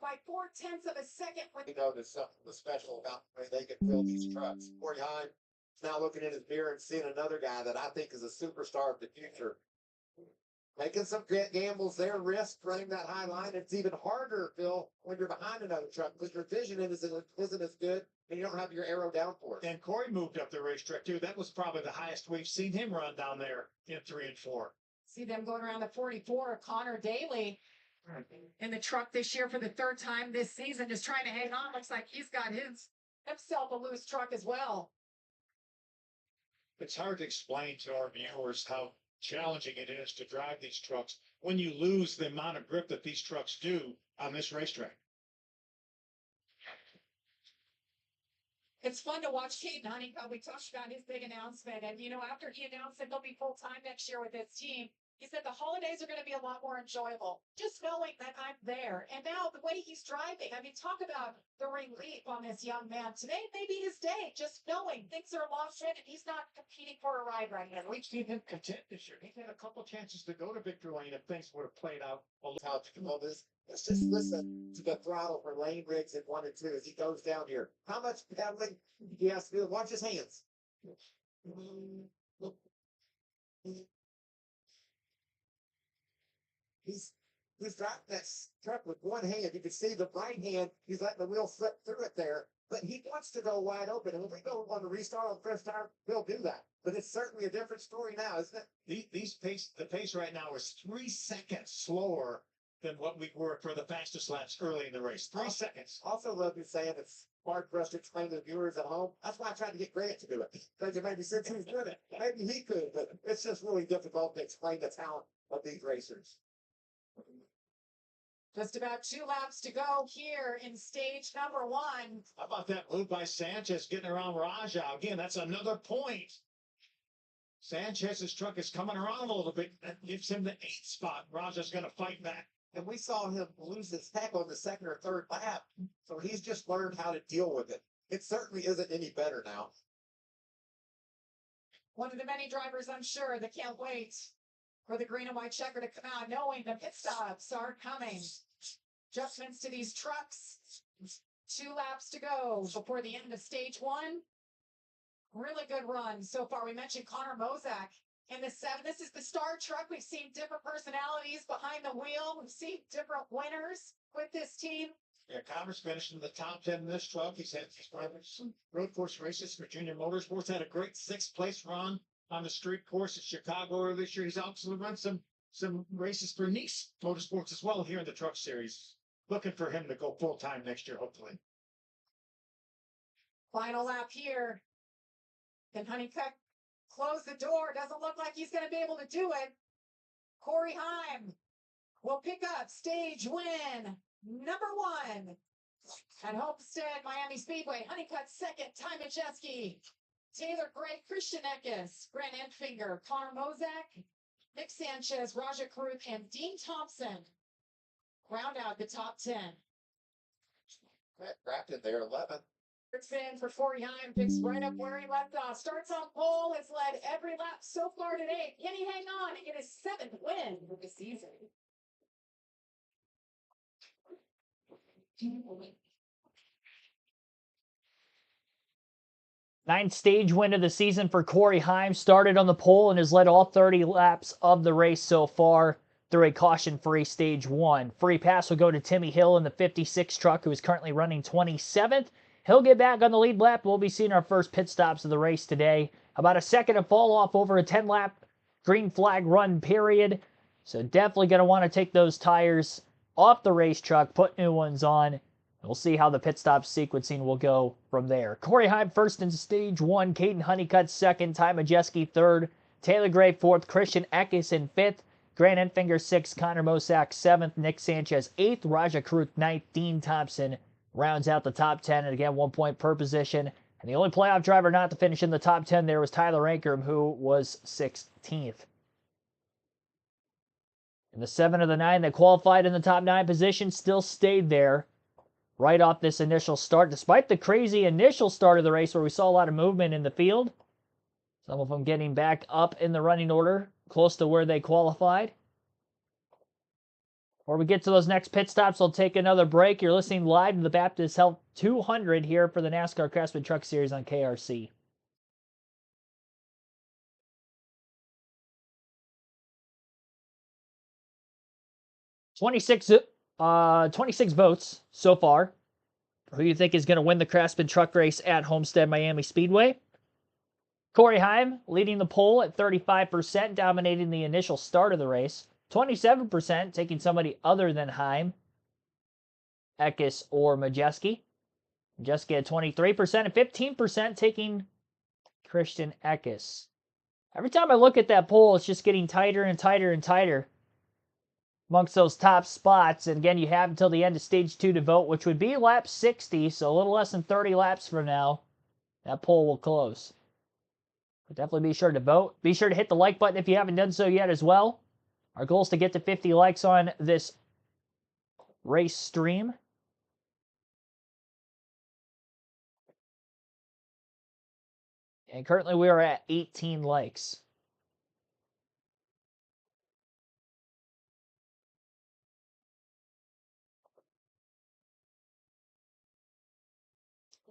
By 0.4 of a second. You know, there's something special about the way they can fill these trucks. Corey Heim is now looking in his mirror and seeing another guy that I think is a superstar of the future. Making some gambles there, risk running that high line. It's even harder, Phil, when you're behind another truck because your vision isn't as good and you don't have your aero downforce. And Corey moved up the racetrack too. That was probably the highest we've seen him run down there in 3 and 4. See them going around the 44. Connor Daly in the truck this year for the 3rd time this season, just trying to hang on. Looks like he's got himself a loose truck as well. It's hard to explain to our viewers how challenging it is to drive these trucks when you lose the amount of grip that these trucks do on this racetrack. It's fun to watch Caden Honeycutt. We talked about his big announcement. And, you know, after he announced that he'll be full-time next year with his team, he said the holidays are going to be a lot more enjoyable. Just knowing that I'm there. And now the way he's driving, I mean, talk about the relief on this young man. Today may be his day, just knowing things are locked in and he's not competing for a ride right now. And we've seen him content this year. He had a couple chances to go to victory lane if things would have played out. How to all this. Let's just listen to the throttle for Lane Riggs in 1 and 2 as he goes down here. How much pedaling he has to do? Watch his hands. He's driving that truck with one hand. You can see the right hand. He's letting the wheel slip through it there. But he wants to go wide open. And if we go on the restart on the first time, he'll do that. But it's certainly a different story now, isn't it? The pace right now is 3 seconds slower than what we were for the fastest laps early in the race. 3 seconds. Also love you saying it's hard for us to explain to the viewers at home. That's why I tried to get Grant to do it. Because maybe since he's doing it, maybe he could, but it's just really difficult to explain the talent of these racers. Just about 2 laps to go here in stage number 1. How about that move by Sanchez getting around Raja? Again, that's another point. Sanchez's truck is coming around a little bit. That gives him the 8th spot. Raja's going to fight back. And we saw him lose his heck on the 2nd or 3rd lap. So he's just learned how to deal with it. It certainly isn't any better now. One of the many drivers, I'm sure, that can't wait for the green and white checker to come out, knowing the pit stops are coming. Adjustments to these trucks. 2 laps to go before the end of stage 1. Really good run so far. We mentioned Connor Mozak in the 7. This is the star truck. We've seen different personalities behind the wheel. We've seen different winners with this team. Yeah, Connor's finished in the top 10 in this truck. He's run some road course races for Junior Motorsports. Had a great 6th place run on the street course at Chicago earlier this year. He's also run some races for Nice Motorsports as well here in the truck series. Looking for him to go full-time next year, hopefully. Final lap here. Can Honeycutt close the door? Doesn't look like he's going to be able to do it. Corey Heim will pick up stage win number 1 at Homestead-Miami Speedway. Honeycutt 2nd, Ty Majeski, Taylor Gray, Christian Eckes, Grant Enfinger, Connor Mozak, Nick Sanchez, Raja Karuth, and Dean Thompson round out the top 10. Craftsman there, 11. Craftsman for Corey Heim picks right up where he left off. Starts on pole, has led every lap so far today. Can he hang on and get his 7th win of the season? Ninth stage win of the season for Corey Heim. Started on the pole and has led all 30 laps of the race so far through a caution-free stage 1. Free pass will go to Timmy Hill in the 56 truck, who is currently running 27th. He'll get back on the lead lap. We'll be seeing our first pit stops of the race today. About a second of fall off over a 10-lap green flag run period. So definitely going to want to take those tires off the race truck, put new ones on. We'll see how the pit stop sequencing will go from there. Corey Heim first in stage 1, Caden Honeycutt second, Ty Majeski third, Taylor Gray fourth, Christian Eckes in fifth, Grant Enfinger sixth, Connor Mosack seventh, Nick Sanchez eighth, Raja Kruth ninth, Dean Thompson rounds out the top 10, and again 1 point per position. And the only playoff driver not to finish in the top 10 there was Tyler Ankrum, who was 16th. And the 7 of the 9 that qualified in the top 9 position still stayed there right off this initial start, despite the crazy initial start of the race where we saw a lot of movement in the field. Some of them getting back up in the running order, close to where they qualified. Before we get to those next pit stops, I'll take another break. You're listening live to the Baptist Health 200 here for the NASCAR Craftsman Truck Series on KRC. Twenty-six votes so far. Who do you think is going to win the Craftsman Truck Race at Homestead-Miami Speedway? Corey Heim leading the poll at 35%, dominating the initial start of the race. 27% taking somebody other than Heim, Eckes, or Majeski. Majeski at 23%, and 15% taking Christian Eckes. Every time I look at that poll, it's just getting tighter and tighter and tighter amongst those top spots. And again, you have until the end of stage 2 to vote, which would be lap 60, so a little less than 30 laps from now. That poll will close. But definitely be sure to vote. Be sure to hit the like button if you haven't done so yet as well. Our goal is to get to 50 likes on this race stream. And currently we are at 18 likes.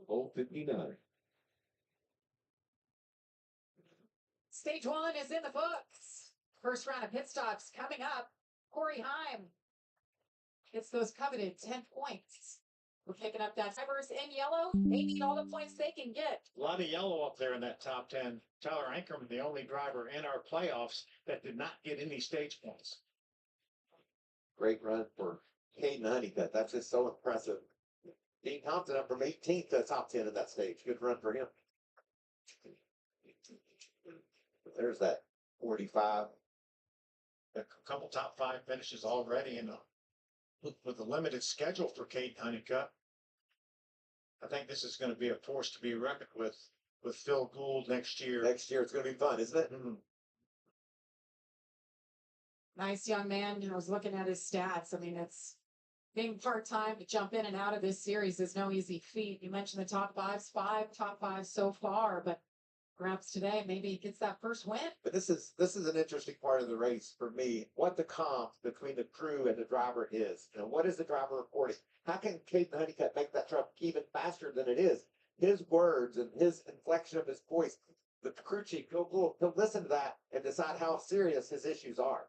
Oh, 59. Stage 1 is in the books. First round of pit stops coming up. Corey Heim gets those coveted 10 points. We're picking up that drivers in yellow. They need all the points they can get. A lot of yellow up there in that top 10. Tyler Ankrum, the only driver in our playoffs that did not get any stage points. Great run for Caden Honeycutt. That's just so impressive. Dean Thompson up from 18th to the top 10 in that stage. Good run for him. There's that 45. A couple top 5 finishes already in with a limited schedule for Caden Honeycutt. I think this is going to be a force to be reckoned with Phil Gould next year. Next year it's going to be fun, isn't it? Mm-hmm. Nice young man. I was looking at his stats. I mean, it's being part-time to jump in and out of this series is no easy feat. You mentioned the top 5 so far, but perhaps today maybe he gets that first win. But this is an interesting part of the race for me. What the comp between the crew and the driver is. You know, what is the driver reporting? How can Caden Honeycutt make that truck even faster than it is? His words and his inflection of his voice, the crew chief, he'll listen to that and decide how serious his issues are.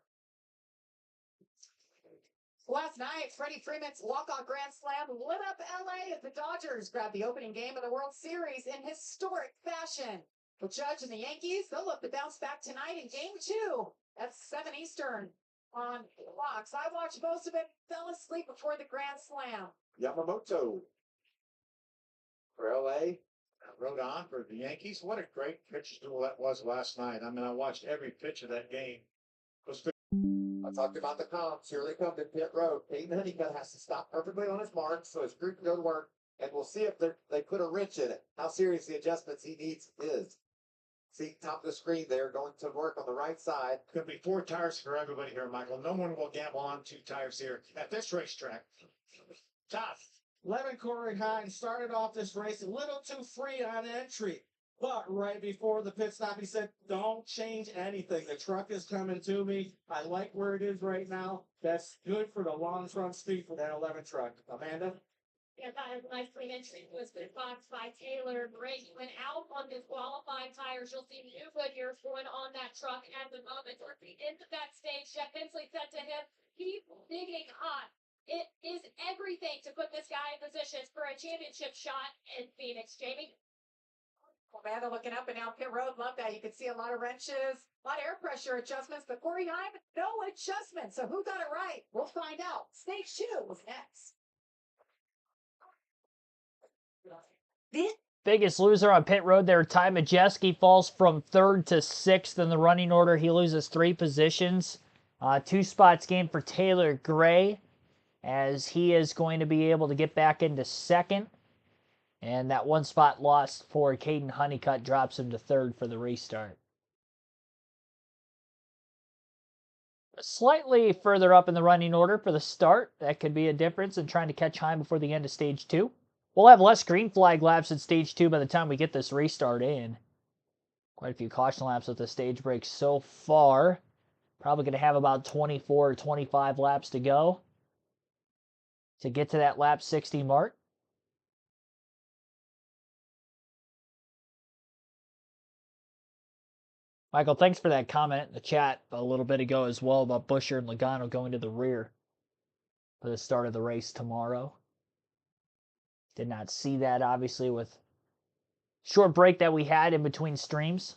Last night, Freddie Freeman's walk-off grand slam lit up LA as the Dodgers grabbed the opening game of the World Series in historic fashion. The Judge and the Yankees, they'll look to bounce back tonight in Game 2 at 7 Eastern on Fox. I watched most of it, fell asleep before the grand slam. Yamamoto for LA. Rode on for the Yankees. What a great pitch duel that was last night. I mean, I watched every pitch of that game. It was I talked about the comps. Here they come to pit road. Caden Honeycutt has to stop perfectly on his mark so his crew can go to work, and we'll see if they put a wrench in it. How serious the adjustments he needs is. See, top of the screen there, going to work on the right side. Could be 4 tires for everybody here, Michael. No one will gamble on 2 tires here at this racetrack. Tough. Levin Corey Heim started off this race a little too free on entry. But right before the pit stop, he said, don't change anything. The truck is coming to me. I like where it is right now. That's good for the long front speed for that 11 truck. Amanda? Yeah, that was a nice clean entry. Was good box by Taylor. Great. Went out on disqualified tires. You'll see new Goodyears going on that truck at the moment. Towards the end of that stage, Jeff Hensley said to him, keep digging hot. It is everything to put this guy in position for a championship shot in Phoenix. Jamie? Amanda looking up and down pit road. Love that. You can see a lot of wrenches, a lot of air pressure adjustments. But Corey Heim, no adjustments. So who got it right? We'll find out. Stage 2 was next. Biggest loser on pit road there, Ty Majeski falls from 3rd to 6th in the running order. He loses 3 positions. 2 spots gained for Taylor Gray, as he is going to be able to get back into 2nd. And that 1 spot lost for Caden Honeycutt drops him to 3rd for the restart. Slightly further up in the running order for the start. That could be a difference in trying to catch Heim before the end of Stage 2. We'll have less green flag laps in Stage 2 by the time we get this restart in. Quite a few caution laps with the stage break so far. Probably going to have about 24 or 25 laps to go to get to that lap 60 mark. Michael, thanks for that comment in the chat a little bit ago as well about Busher and Logano going to the rear for the start of the race tomorrow. Did not see that, obviously, with short break that we had in between streams.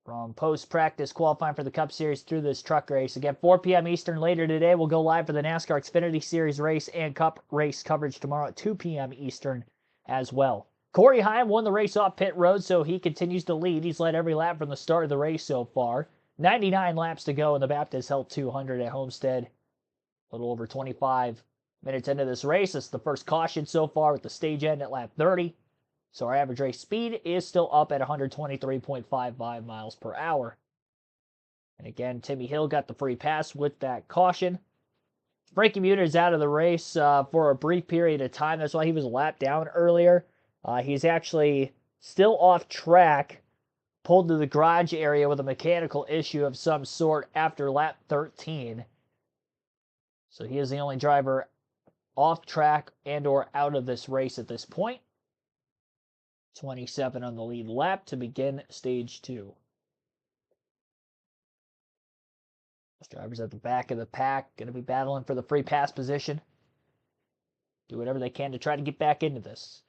From post-practice qualifying for the Cup Series through this truck race. Again, 4 p.m. Eastern later today. We'll go live for the NASCAR Xfinity Series race and Cup race coverage tomorrow at 2 p.m. Eastern as well. Corey Heim won the race off pit road, so he continues to lead. He's led every lap from the start of the race so far. 99 laps to go in the Baptist Health 200 at Homestead. A little over 25 minutes into this race. It's the first caution so far with the stage end at lap 30. So our average race speed is still up at 123.55 miles per hour. And again, Timmy Hill got the free pass with that caution. Frankie Muniz is out of the race for a brief period of time. That's why he was a lap down earlier. He's actually still off track, pulled to the garage area with a mechanical issue of some sort after lap 13. So he is the only driver off track and or out of this race at this point. 27 on the lead lap to begin stage 2. Those drivers at the back of the pack going to be battling for the free pass position. Do whatever they can to try to get back into this.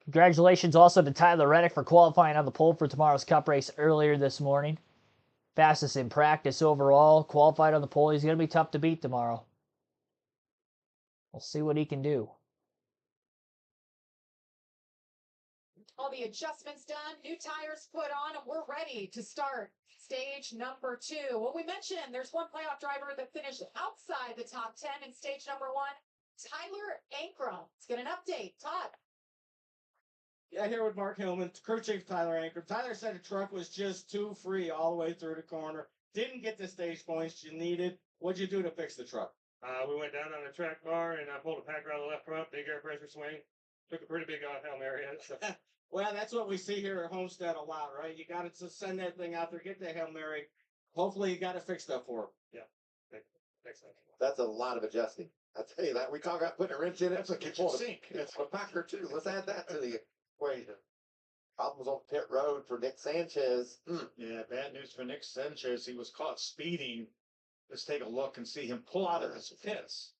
Congratulations also to Tyler Reddick for qualifying on the pole for tomorrow's Cup race earlier this morning. Fastest in practice overall. Qualified on the pole. He's going to be tough to beat tomorrow. We'll see what he can do. All the adjustments done, new tires put on, and we're ready to start stage number 2. Well, we mentioned there's one playoff driver that finished outside the top 10 in stage number 1, Tyler Ankrum. Let's get an update. Todd. Yeah, here with Mark Hillman, crew chief Tyler Ankrum. Tyler said the truck was just too free all the way through the corner. Didn't get the stage points you needed. What'd you do to fix the truck? We went down on the track bar and I pulled a pack around the left front, big air pressure swing. Took a pretty big Hail Mary in it. So. Well, that's what we see here at Homestead a lot, right? You got to send that thing out there, get the Hail Mary. Hopefully you got it fixed up for him. Yeah. Thanks. That's a lot of adjusting. I tell you that. We talk about putting a wrench in it. That's a kitchen sink. It's a factor too. Let's add that to the equation. Problems on pit road for Nick Sanchez. Yeah, bad news for Nick Sanchez. He was caught speeding. Let's take a look and see him pull out of his pits.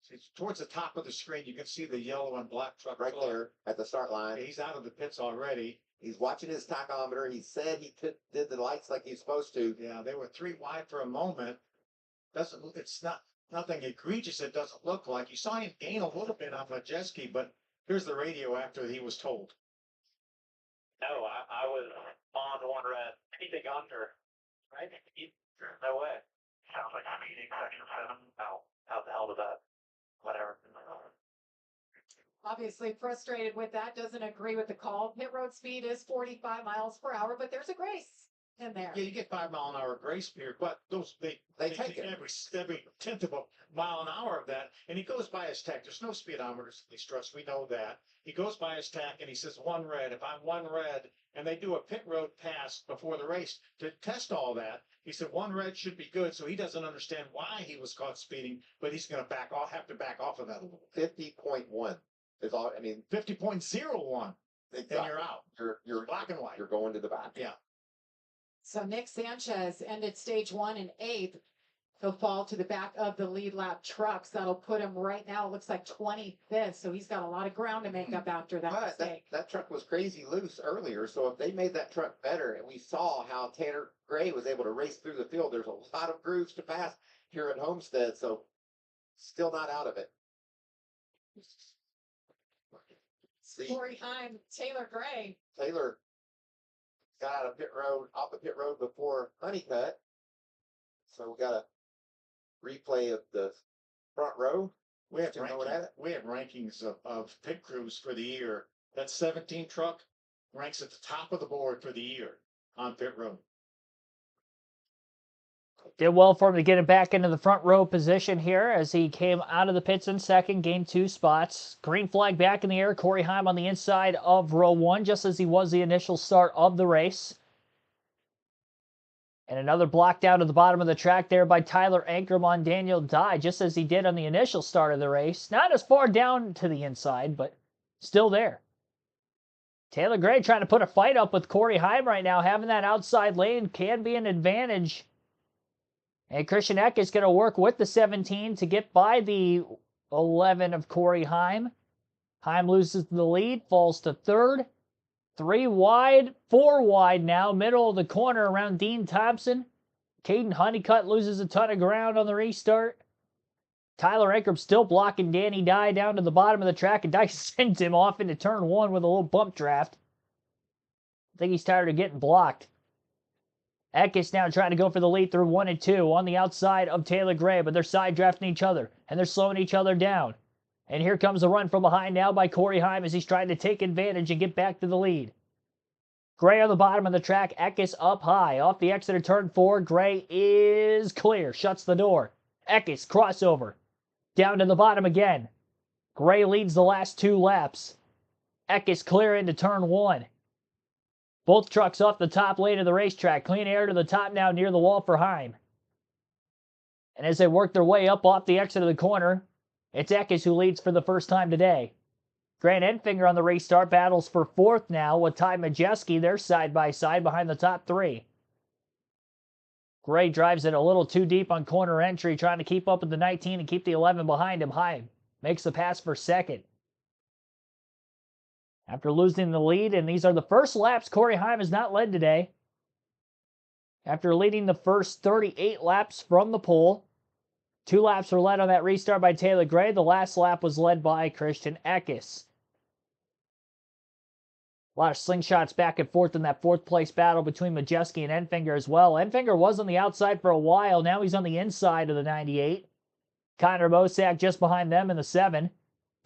See, towards the top of the screen, you can see the yellow and black truck Right there at the start line. He's out of the pits already. He's watching his tachometer. He said he did the lights like he's supposed to. Yeah, they were 3 wide for a moment. It's not nothing egregious. It doesn't look like. You saw him gain a little bit on Majeski, but here's the radio after he was told. No, I was on one red. Anything under, right? No way. Sounds like I'm eating section 7. How the hell did that? Whatever. Obviously frustrated with that, doesn't agree with the call. Pit road speed is 45 miles per hour, but there's a grace in there. Yeah, you get 5-mile-an-hour grace period, but they take it. every tenth of a mile an hour of that, and he goes by his tach. There's no speedometers in these trucks. We know that. He goes by his tach and he says 1 red. If I'm 1 red, and they do a pit road pass before the race to test all that, he said 1 red should be good. So he doesn't understand why he was caught speeding, but he's going to have to back off of that a little. 50.1 is all. I mean, 50.01. exactly. And you're out. You're Black and white. You're going to the back. Yeah. So Nick Sanchez ended stage 1 in 8th. He'll fall to the back of the lead lap trucks. That'll put him right now, it looks like 25th. So he's got a lot of ground to make up after that But mistake. that truck was crazy loose earlier, so if they made that truck better, and we saw how Tanner Gray was able to race through the field, there's a lot of grooves to pass here at Homestead, so still not out of it. See, Corey Heim, Taylor Gray. Taylor got out of off the pit road before Honeycutt, so we got a replay of the front row. We have You know what that? we have rankings of pit crews for the year. That 17 truck ranks at the top of the board for the year on pit road. Did well for him to get him back into the front row position here as he came out of the pits in second, gained 2 spots. Green flag back in the air. Corey Heim on the inside of row 1, just as he was the initial start of the race. And another block down to the bottom of the track there by Tyler Ankrum on Daniel Dye, just as he did on the initial start of the race. Not as far down to the inside, but still there. Taylor Gray trying to put a fight up with Corey Heim right now. Having that outside lane can be an advantage. And Christian Eck is going to work with the 17 to get by the 11 of Corey Heim. Heim loses the lead, falls to third. 3 wide, 4 wide now, middle of the corner around Dean Thompson. Caden Honeycutt loses a ton of ground on the restart. Tyler Ankrum still blocking Danny Dye down to the bottom of the track, and Dye sends him off into turn 1 with a little bump draft. I think he's tired of getting blocked. Eck is now trying to go for the lead through 1 and 2 on the outside of Taylor Gray, but they're side drafting each other, and they're slowing each other down. And here comes a run from behind now by Corey Heim as he's trying to take advantage and get back to the lead. Gray on the bottom of the track. Eck is up high. Off the exit of turn 4. Gray is clear. Shuts the door. Eck is crossover. Down to the bottom again. Gray leads the last 2 laps. Eck is clear into turn 1. Both trucks off the top lane of the racetrack. Clean air to the top now near the wall for Heim. And as they work their way up off the exit of the corner, it's Eckes who leads for the first time today. Grant Enfinger on the restart battles for 4th now with Ty Majeski. They're side by side behind the top 3. Gray drives it a little too deep on corner entry, trying to keep up with the 19 and keep the 11 behind him. Heim makes the pass for 2nd. After losing the lead, and these are the first laps Corey Heim has not led today. After leading the first 38 laps from the pole, 2 laps were led on that restart by Taylor Gray. The last lap was led by Christian Eckes. A lot of slingshots back and forth in that 4th place battle between Majeski and Enfinger as well. Enfinger was on the outside for a while. Now he's on the inside of the 98. Connor Mosak just behind them in the 7.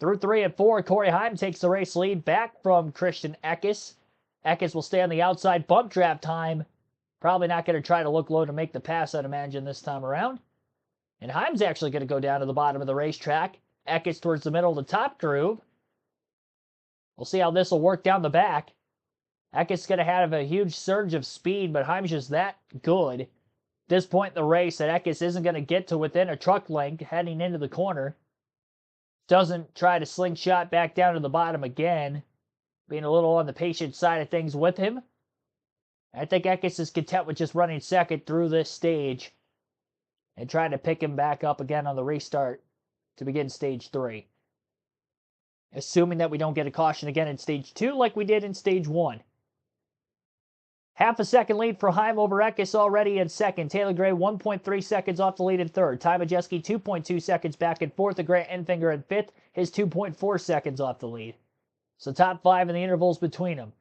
Through 3 and 4, Corey Heim takes the race lead back from Christian Eckes. Eckes will stay on the outside. Bump draft time. Probably not going to try to look low to make the pass, I'd imagine, this time around. And Heim's actually going to go down to the bottom of the racetrack. Eckes towards the middle of the top groove. We'll see how this will work down the back. Eckes is going to have a huge surge of speed, but Heim's just that good. At this point in the race, that Eckes isn't going to get to within a truck length heading into the corner. Doesn't try to slingshot back down to the bottom again. Being a little on the patient side of things with him. I think Eckes is content with just running 2nd through this stage and trying to pick him back up again on the restart to begin stage 3. Assuming that we don't get a caution again in stage 2 like we did in stage 1. Half a second lead for Heim over Eckes already in 2nd. Taylor Gray 1.3 seconds off the lead in 3rd. Ty Majeski 2.2 seconds back in 4th. And Grant Enfinger in 5th. His 2.4 seconds off the lead. So top 5 in the intervals between them.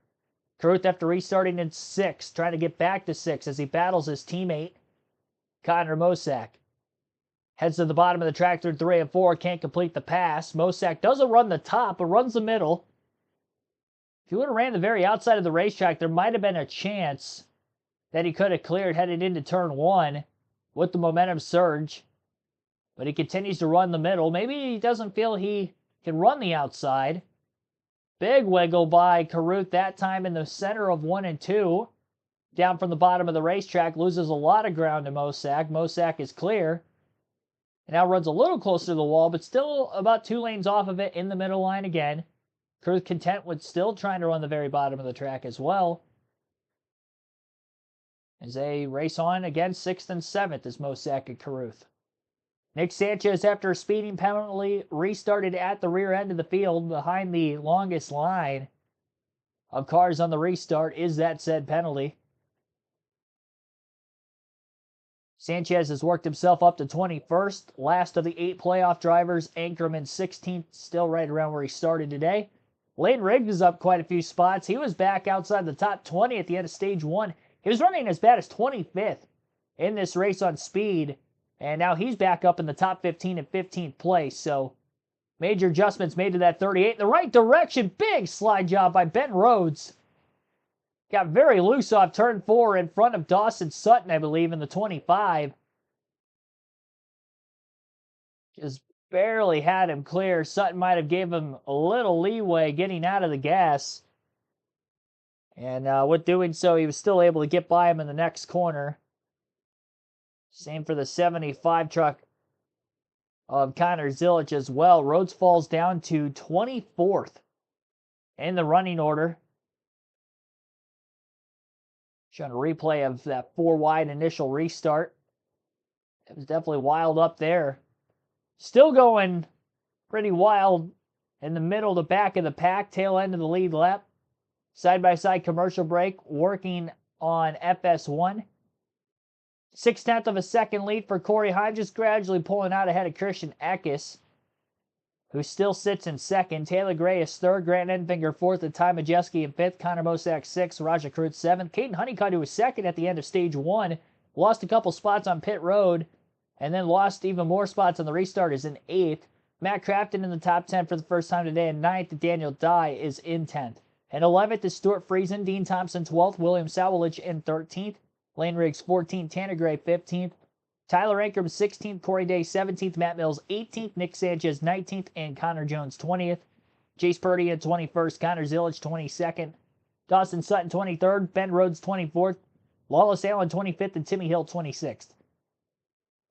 Caruth after restarting in 6th, trying to get back to 6th as he battles his teammate, Connor Mosak. Heads to the bottom of the track through 3 and 4, can't complete the pass. Mosak doesn't run the top, but runs the middle. If he would have ran the very outside of the racetrack, there might have been a chance that he could have cleared headed into turn 1 with the momentum surge. But he continues to run the middle. Maybe he doesn't feel he can run the outside. Big wiggle by Caruth that time in the center of 1 and 2. Down from the bottom of the racetrack, loses a lot of ground to Mosak. Mosak is clear. And now runs a little closer to the wall, but still about 2 lanes off of it in the middle line again. Caruth content with still trying to run the very bottom of the track as well. as they race on again. 6th and 7th is Mosack and Caruth. Nick Sanchez, after a speeding penalty, restarted at the rear end of the field behind the longest line of cars on the restart. Is that said penalty? Sanchez has worked himself up to 21st, last of the 8 playoff drivers. Anchorman 16th, still right around where he started today. Lane Riggs is up quite a few spots. He was back outside the top 20 at the end of stage 1. He was running as bad as 25th in this race on speed, and now he's back up in the top 15 at 15th place. So major adjustments made to that 38 in the right direction. Big slide job by Ben Rhodes. Got very loose off turn 4 in front of Dawson Sutton, I believe, in the 25. Just barely had him clear. Sutton might have gave him a little leeway getting out of the gas. And with doing so, he was still able to get by him in the next corner. Same for the 75 truck of Connor Zilich as well. Rhodes falls down to 24th in the running order. Showing a replay of that 4 wide initial restart. It was definitely wild up there. Still going pretty wild in the middle to back of the pack, tail end of the lead lap. Side-by-side commercial break, working on FS1. 0.6 of a second lead for Corey Heim, just gradually pulling out ahead of Christian Eckes, who still sits in second. Taylor Gray is third, Grant Enfinger fourth, and Ty Majeski in fifth, Connor Mosack sixth, Raja Cruz seventh. Caden Honeycutt, who was second at the end of stage 1, lost a couple spots on pit road, and then lost even more spots on the restart, is in 8th. Matt Crafton in the top 10 for the first time today, and 9th, Daniel Dye is in 10th. And 11th is Stuart Friesen, Dean Thompson 12th, William Sowlich in 13th, Lane Riggs 14th, Tanner Gray 15th, Tyler Ankrum 16th, Corey Day 17th, Matt Mills 18th, Nick Sanchez 19th, and Connor Jones 20th. Jace Purdy at 21st, Connor Zilich 22nd, Dawson Sutton 23rd, Ben Rhodes 24th, Lawless Allen 25th, and Timmy Hill 26th.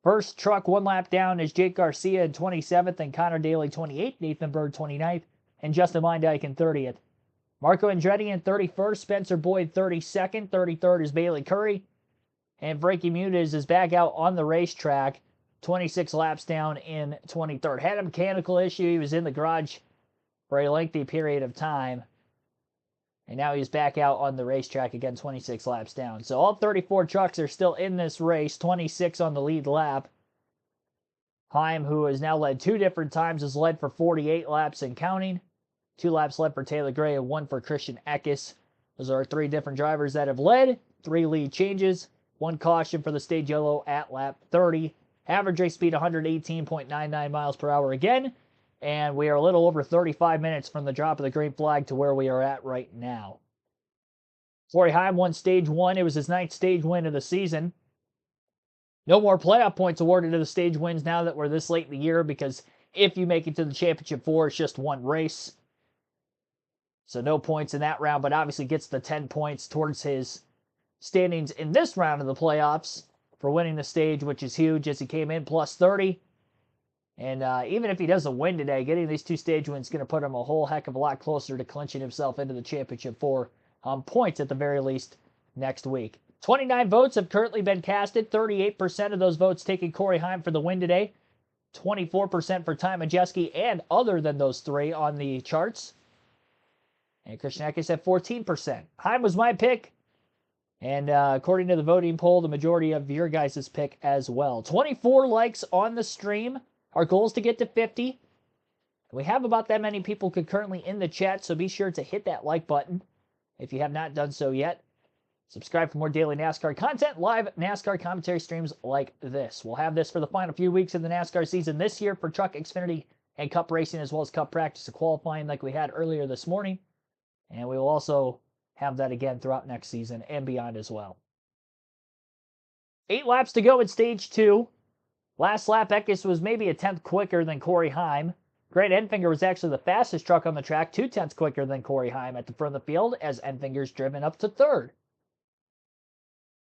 First truck 1 lap down is Jake Garcia in 27th, and Connor Daly 28th, Nathan Bird 29th, and Justin Mindike in 30th. Marco Andretti in 31st, Spencer Boyd 32nd, 33rd is Bailey Curry, and Frankie Muniz is back out on the racetrack, 26 laps down in 23rd. Had a mechanical issue. He was in the garage for a lengthy period of time, and now he's back out on the racetrack again, 26 laps down. So all 34 trucks are still in this race, 26 on the lead lap. Heim, who has now led 2 different times, has led for 48 laps and counting. 2 laps led for Taylor Gray and 1 for Christian Eckes. Those are 3 different drivers that have led. 3 lead changes. 1 caution for the stage yellow at lap 30. Average race speed 118.99 miles per hour again. And we are a little over 35 minutes from the drop of the green flag to where we are at right now. Corey Heim won stage 1. It was his 9th stage win of the season. No more playoff points awarded to the stage wins now that we're this late in the year, because if you make it to the championship 4, it's just 1 race. So no points in that round, but obviously gets the 10 points towards his standings in this round of the playoffs for winning the stage, which is huge, as he came in plus 30. And even if he doesn't win today, getting these 2 stage wins is going to put him a whole heck of a lot closer to clinching himself into the championship 4 points at the very least next week. 29 votes have currently been casted. 38% of those votes taking Corey Heim for the win today. 24% for Ty Majeski and other than those 3 on the charts. And Christian Eckes at 14%. Heim was my pick. And according to the voting poll, the majority of your guys' pick as well. 24 likes on the stream. Our goal is to get to 50. We have about that many people concurrently in the chat, so be sure to hit that like button if you have not done so yet. Subscribe for more daily NASCAR content, live NASCAR commentary streams like this. We'll have this for the final few weeks of the NASCAR season this year for Truck Xfinity and Cup racing, as well as Cup practice and qualifying like we had earlier this morning. And we will also have that again throughout next season and beyond as well. 8 laps to go in stage 2. Last lap, Eckes was maybe a 10th quicker than Corey Heim. Grant Enfinger was actually the fastest truck on the track, 2 tenths quicker than Corey Heim at the front of the field, as Enfinger's driven up to 3rd.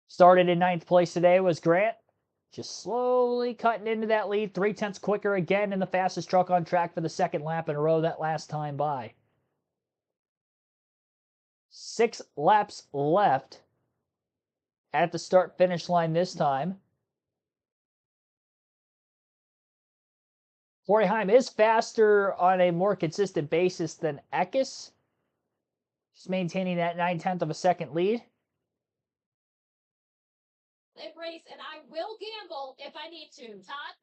Started in 9th place today was Grant, just slowly cutting into that lead, 3 tenths quicker again, and the fastest truck on track for the 2nd lap in a row that last time by. 6 laps left at the start-finish line this time. Corey Heim is faster on a more consistent basis than Eckes. Just maintaining that 9/10 of a second lead. Race, and I will gamble if I need to. Todd?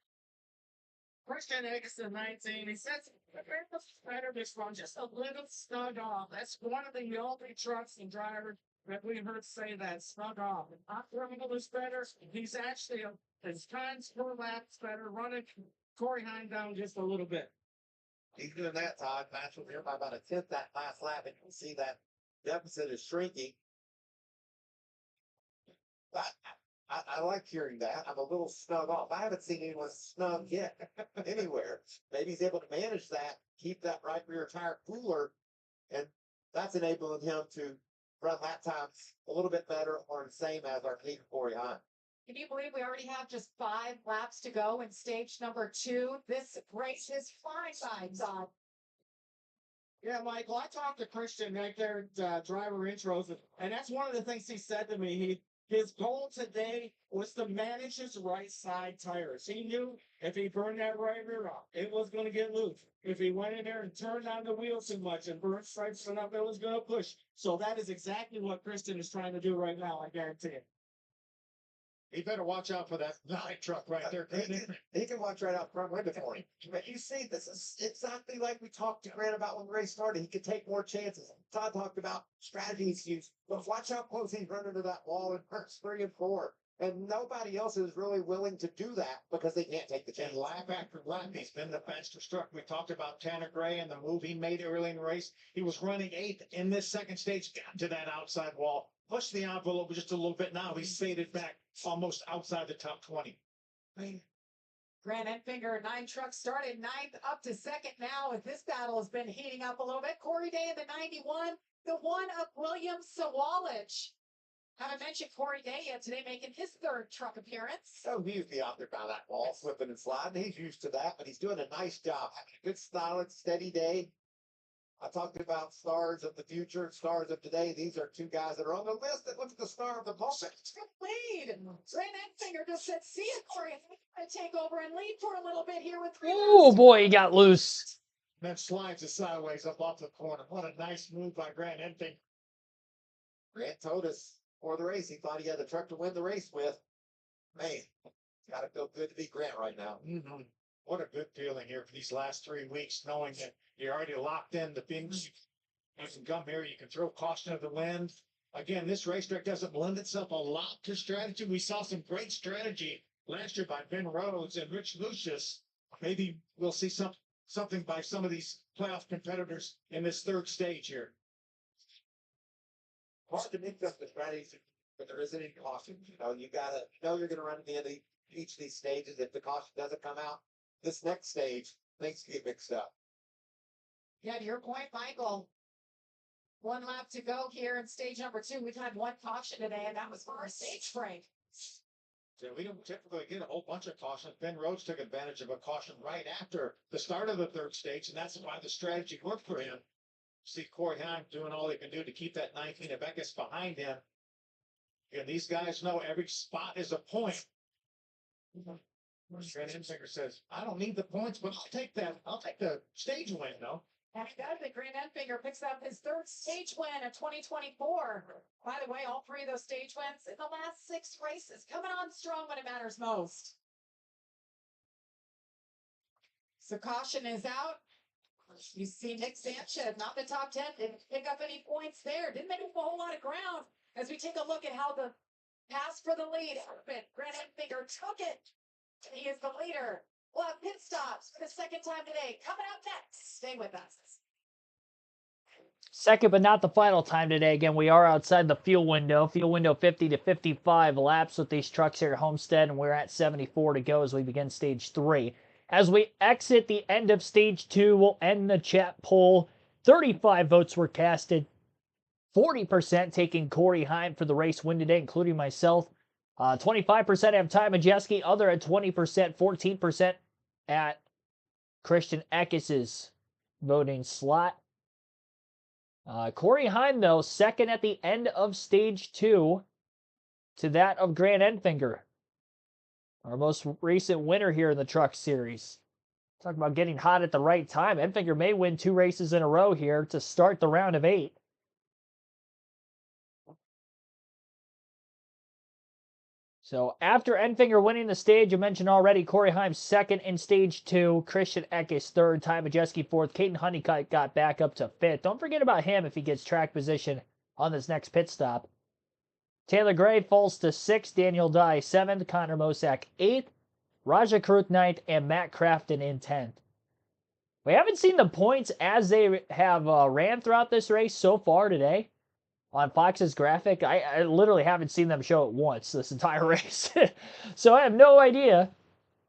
Christian Eggson 19. He says the better this one just a little snug off. That's one of the only trucks and drivers that we heard say that snug off. Not criminal is better. He's actually his times per lap is better, running Corey Heim down just a little bit. He's doing that, Todd. Match with him by about a tenth that last lap, and you can see that deficit is shrinking. I like hearing that. I'm a little snug off. I haven't seen anyone snug yet anywhere. Maybe he's able to manage that, keep that right rear tire cooler, and that's enabling him to run lap times a little bit better or the same as our leader, Corey Heim. Can you believe we already have just 5 laps to go in stage number 2? This race is flying by, Todd. Yeah, Michael, I talked to Christian right there at driver intros, and that's one of the things he said to me. His goal today was to manage his right side tires. He knew if he burned that right rear off, it was going to get loose. If he went in there and turned on the wheels too much and burned stripes enough, it was going to push. So that is exactly what Christian is trying to do right now, I guarantee it. He better watch out for that 9 truck right there. He can watch right out front window for him. But you see, this is exactly like we talked to Grant about when the race started. He could take more chances. Todd talked about strategies used. But watch how close he's running to that wall in turns 3 and 4. And nobody else is really willing to do that because they can't take the chance. And lap after lap, he's been the fastest truck. We talked about Tanner Gray and the move he made early in the race. He was running 8th in this second stage, got to that outside wall, pushed the envelope just a little bit. Now he's faded back almost outside the top 20. Grant Enfinger, 9 trucks started 9th up to 2nd now as this battle has been heating up a little bit. Corey Day in the 91, the one of William Sawallich. Haven't mentioned Corey Day yet today, making his 3rd truck appearance. Oh, he's the out there by that wall, slipping and sliding. He's used to that, but he's doing a nice job. Having a good, solid, steady day. I talked about stars of the future, stars of today. These are 2 guys that are on the list that look at the star of the moment. Lead. Grant Enfinger just said, see it, Corey. I'm going to take over and lead for a little bit here with 3 Oh laps. boy, he got loose. Then slides it sideways up off the corner. What a nice move by Grant Enfinger. Grant told us before the race he thought he had the truck to win the race with. Man, it's got to feel good to be Grant right now. Mm-hmm. What a good feeling here for these last 3 weeks, knowing that you're already locked in the things. You can come here, you can throw caution to the wind. Again, this racetrack doesn't lend itself a lot to strategy. We saw some great strategy last year by Ben Rhodes and Rich Lucius. Maybe we'll see something by some of these playoff competitors in this 3rd stage here. Hard to mix up the strategies, but there isn't any caution. You know, you gotta know you're gonna run at the end of each of these stages. If the caution doesn't come out, this next stage, things get mixed up. Yeah, to your point, Michael. 1 lap to go here in stage number 2. We've had 1 caution today, and that was for our stage break. So we don't typically get a whole bunch of cautions. Ben Rhodes took advantage of a caution right after the start of the 3rd stage, and that's why the strategy worked for him. See Corey Heim doing all he can do to keep that 19 of Eckes behind him. And these guys know every spot is a point. Grant Enfinger says, I don't need the points, but I'll take that. I'll take the stage win, though. And he does it. Grant Enfinger picks up his 3rd stage win of 2024. By the way, all 3 of those stage wins in the last 6 races. Coming on strong when it matters most. So caution is out. You see Nick Sanchez, not the top 10, didn't pick up any points there. Didn't make up a whole lot of ground as we take a look at how the pass for the lead happened. Grant Enfinger took it. He is the leader. We'll have pit stops for the 2nd time today. Coming up next. Stay with us. Second, but not the final time today. Again, we are outside the fuel window. Fuel window 50 to 55 laps with these trucks here at Homestead, and we're at 74 to go as we begin stage 3. As we exit the end of stage 2, we'll end the chat poll. 35 votes were casted. 40% taking Corey Heim for the race win today, including myself. 25% have Ty Majeski, other at 20%, 14% at Christian Eckes' voting slot. Corey Heim, though, second at the end of stage 2. to that of Grant Enfinger, our most recent winner here in the Truck Series. Talk about getting hot at the right time. Enfinger may win 2 races in a row here to start the round of 8. So after Enfinger winning the stage, you mentioned already, Corey Heim second in stage 2, Christian Eckes third, Ty Majeski fourth, Caden Honeycutt got back up to 5th. Don't forget about him if he gets track position on this next pit stop. Taylor Gray falls to 6th, Daniel Dye 7th, Connor Mosack 8th, Raja Kruth 9th, and Matt Crafton in 10th. We haven't seen the points as they have ran throughout this race so far today on Fox's graphic. I literally haven't seen them show it once this entire race. So I have no idea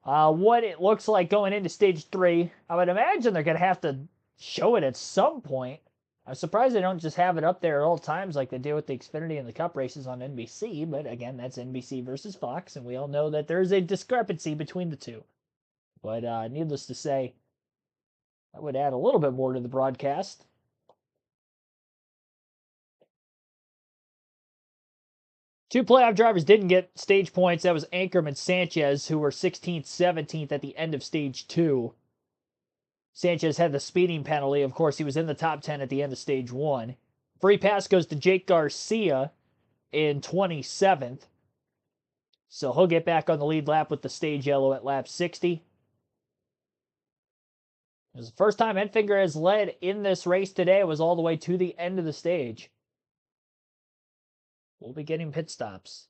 what it looks like going into stage 3. I would imagine they're going to have to show it at some point. I'm surprised they don't just have it up there at all times like they do with the Xfinity and the Cup races on NBC. But again, that's NBC versus Fox, and we all know that there's a discrepancy between the two. But needless to say, that would add a little bit more to the broadcast. Two playoff drivers didn't get stage points. That was Ankerman and Sanchez, who were 16th, 17th at the end of stage 2. Sanchez had the speeding penalty. Of course, he was in the top 10 at the end of stage 1. Free pass goes to Jake Garcia in 27th. So he'll get back on the lead lap with the stage yellow at lap 60. It was the first time Enfinger has led in this race today. It was all the way to the end of the stage. We'll be getting pit stops.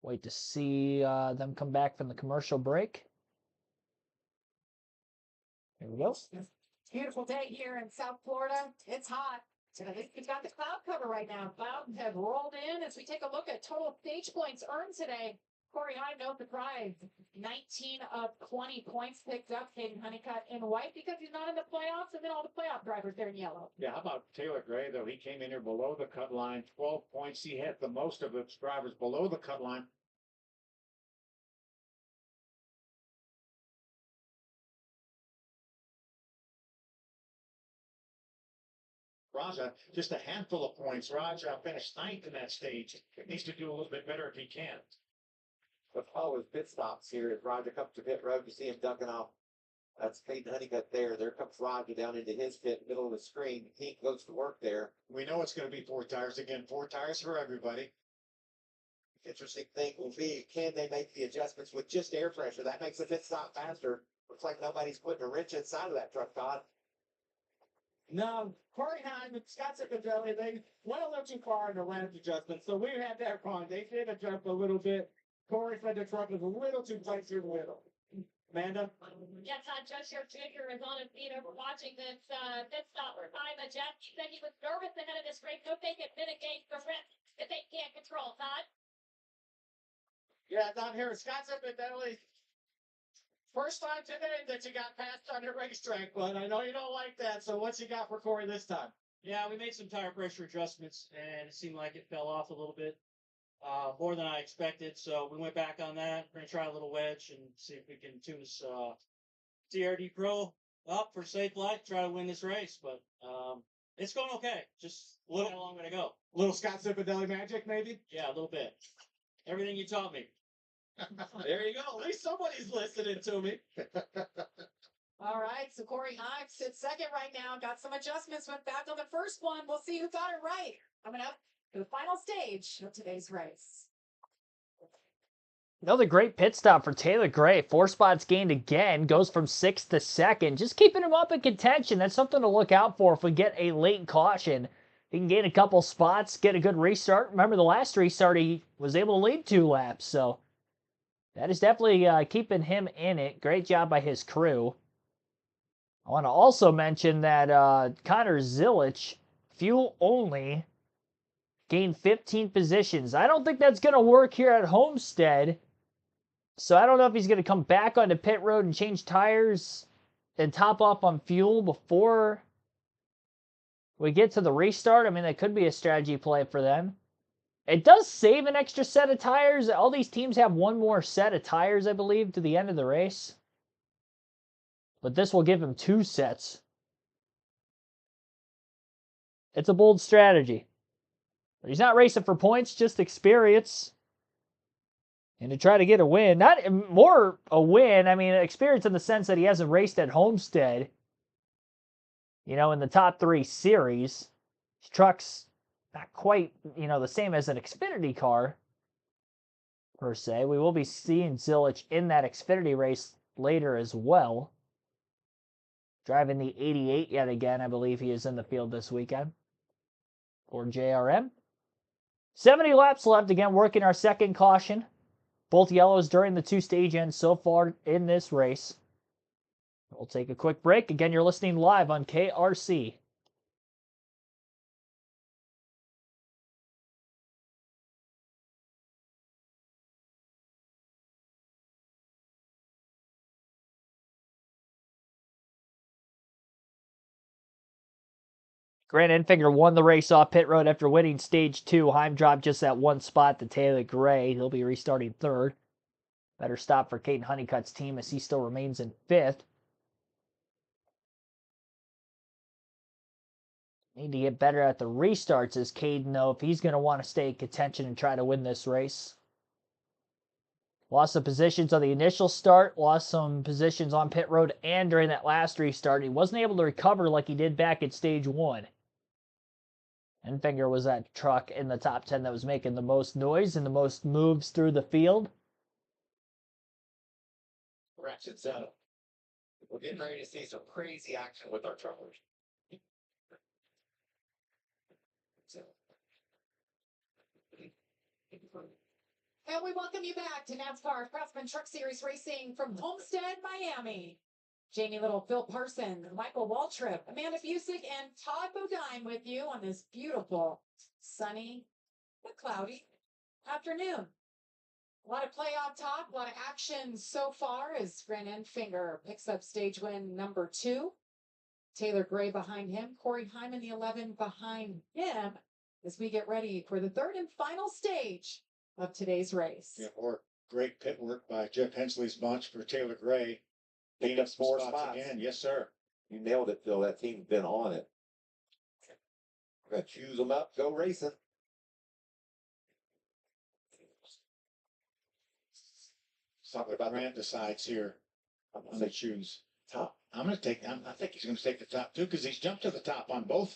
Wait to see them come back from the commercial break. Here we go. Beautiful day here in South Florida. It's hot. At least we've got the cloud cover right now. Clouds have rolled in as we take a look at total stage points earned today. Corey Heim, no surprise. 19 of 20 points picked up. Caden Honeycutt in white because he's not in the playoffs, and then all the playoff drivers there in yellow. Yeah, how about Taylor Gray, though? He came in here below the cut line, 12 points. He had the most of the drivers below the cut line. Raja, just a handful of points. Raja finished 9th in that stage. Needs to do a little bit better if he can. But follow his pit stops here. As Roger comes to pit road, you see him ducking off. That's Caden Honeycutt there. There comes Roger down into his pit, middle of the screen. He goes to work there. We know it's going to be 4 tires again. 4 tires for everybody. Interesting thing will be, can they make the adjustments with just air pressure? That makes the pit stop faster. Looks like nobody's putting a wrench inside of that truck, Todd. No, Corey Heim and Scott Cipodelli, they went a little too far in the ramp adjustment, so we had that wrong. They did adjust a little bit. Corey said the truck was a little too tight through the middle. Amanda? Yeah, Todd Josher Jr. is on his feet over watching this pit stop for Ty Majeski. He said he was nervous ahead of this race. Hope they can mitigate the risk that they can't control, Todd. Yeah, down here, Scott Cipodelli. First time today that you got passed on the racetrack, but I know you don't like that. So what's you got for Corey this time? Yeah, we made some tire pressure adjustments, and it seemed like it fell off a little bit, more than I expected. So we went back on that. We're gonna try a little wedge and see if we can tune this TRD Pro up for safe life. Try to win this race, but it's going okay. Just a little long way to go. Little Scott Cipodelli magic, maybe? Yeah, a little bit. Everything you taught me. There you go. At least somebody's listening to me. All right, so Corey Heim sits second right now. Got some adjustments, went back on the first one. We'll see who got it right. Coming up to the final stage of today's race. Another great pit stop for Taylor Gray. 4 spots gained again. Goes from 6th to 2nd. Just keeping him up in contention. That's something to look out for if we get a late caution. He can gain a couple spots, get a good restart. Remember, the last restart, he was able to lead 2 laps. So that is definitely keeping him in it. Great job by his crew. I want to also mention that Connor Zilich, fuel only, gained 15 positions. I don't think that's going to work here at Homestead. So I don't know if he's going to come back onto pit road and change tires and top off on fuel before we get to the restart, I mean, that could be a strategy play for them. It does save an extra set of tires. All these teams have one more set of tires, I believe, to the end of the race. But this will give him 2 sets. It's a bold strategy. But he's not racing for points, just experience. And to try to get a win. Not more a win. I mean, experience in the sense that he hasn't raced at Homestead, you know, in the top 3 series. His truck's not quite, you know, the same as an Xfinity car, per se. We will be seeing Zilich in that Xfinity race later as well. Driving the 88 yet again. I believe he is in the field this weekend for JRM. 70 laps left. Again, working our second caution. Both yellows during the 2 stage ends so far in this race. We'll take a quick break. Again, you're listening live on KRC. Grant Enfinger won the race off pit road after winning stage 2. Heim dropped just that 1 spot to Taylor Gray. He'll be restarting 3rd. Better stop for Caden Honeycutt's team as he still remains in 5th. Need to get better at the restarts as Caden, though, if he's going to want to stay in contention and try to win this race. Lost some positions on the initial start, lost some positions on pit road and during that last restart. He wasn't able to recover like he did back at stage 1. Enfinger was that truck in the top 10 that was making the most noise and the most moves through the field. Ratchet setup. We're getting ready to see some crazy action with our truckers. And we welcome you back to NASCAR Craftsman Truck Series Racing from Homestead-Miami. Jamie Little, Phil Parsons, Michael Waltrip, Amanda Busick, and Todd Bodine with you on this beautiful, sunny, but cloudy afternoon. A lot of play on top, a lot of action so far as Grant Enfinger picks up stage win number 2. Taylor Gray behind him, Corey Hyman, the 11 behind him, as we get ready for the 3rd and final stage of today's race. Yeah, or great pit work by Jeff Hensley's bunch for Taylor Gray. Picked up 4 spots again. Yes, sir. You nailed it, Phil. That team's been on it. We're going to choose them up, go racing. Something about Grant decides here. I'm going to choose top. I'm going to take. I think he's going to take the top 2 because he's jumped to the top on both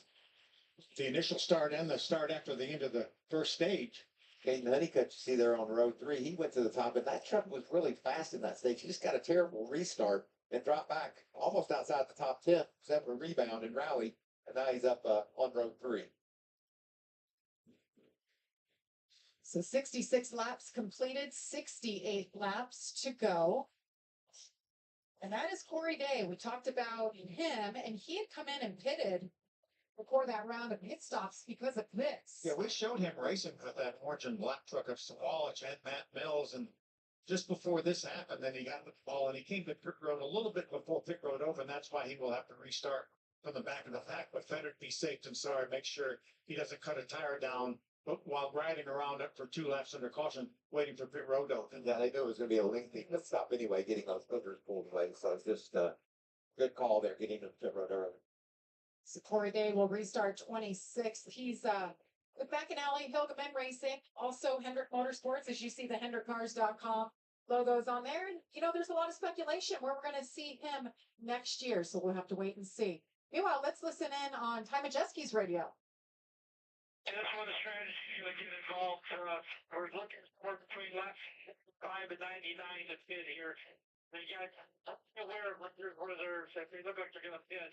the initial start and the start after the end of the first stage. Caden Honeycutt, you see there on row 3, he went to the top, and that truck was really fast in that stage. He just got a terrible restart and dropped back almost outside the top 10, except for a rebound and rally, and now he's up on row 3. So 66 laps completed, 68 laps to go. And that is Corey Day. We talked about him, and he had come in and pitted before that round of pit stops because of this. Yeah, we showed him racing with that orange and black truck of Sawallich and Matt Mills, and just before this happened, then he got the ball and he came to pit road a little bit before pit road over, and that's why he will have to restart from the back of the pack. But Federer, be safe and sorry, make sure he doesn't cut a tire down while riding around it for 2 laps under caution, waiting for pit road to open. Yeah, they knew it was going to be a lengthy pit stop anyway, getting those filters pulled away. So it's just a good call there, getting them pit road early. So Corey Day will restart 26th. He's with McAnally, Hilgeman Racing, also Hendrick Motorsports, as you see the HendrickCars.com logos on there. And, you know, there's a lot of speculation where we're going to see him next year, so we'll have to wait and see. Meanwhile, let's listen in on Ty Majeski's radio. And that's one of the strategies we get involved. We're looking for between laps 5 and 99 to fit here. They got aware of what their reserves. If they look like they're going to fit.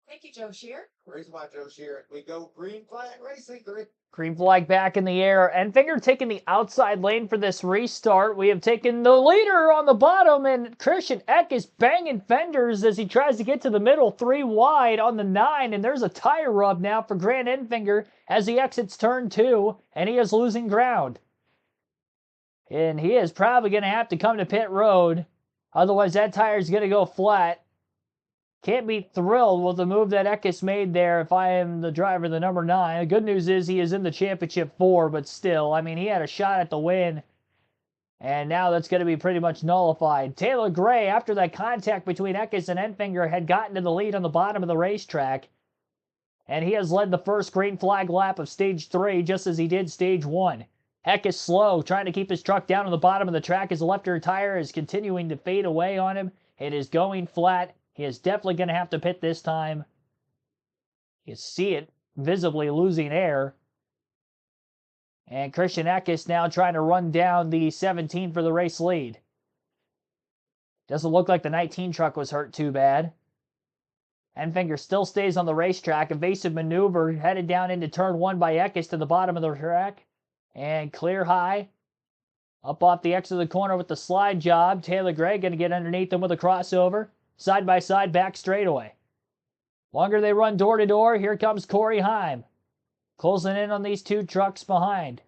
Thank you, Joe Shear. Reason why Joe Shear, we go green flag racing. Green flag back in the air. Enfinger taking the outside lane for this restart. We have taken the leader on the bottom, and Christian Eck is banging fenders as he tries to get to the middle, 3 wide on the 9, and there's a tire rub now for Grant Enfinger as he exits turn 2, and he is losing ground. And he is probably going to have to come to pit road, otherwise that tire is going to go flat. Can't be thrilled with the move that Eckes made there if I am the driver, the number 9. The good news is he is in the championship 4, but still, I mean, he had a shot at the win. And now that's going to be pretty much nullified. Taylor Gray, after that contact between Eckes and Enfinger, had gotten to the lead on the bottom of the racetrack. And he has led the first green flag lap of Stage 3, just as he did Stage 1. Eckes slow, trying to keep his truck down on the bottom of the track as the left rear tire is continuing to fade away on him. It is going flat. He is definitely going to have to pit this time. You see it visibly losing air. And Christian Eckes now trying to run down the 17 for the race lead. Doesn't look like the 19 truck was hurt too bad. Enfinger still stays on the racetrack. Evasive maneuver headed down into turn 1 by Eckes to the bottom of the track. And clear high. Up off the exit of the corner with the slide job. Taylor Gray going to get underneath them with a crossover. Side by side, back straightaway. Longer they run door to door. Here comes Corey Heim. Closing in on these 2 trucks behind.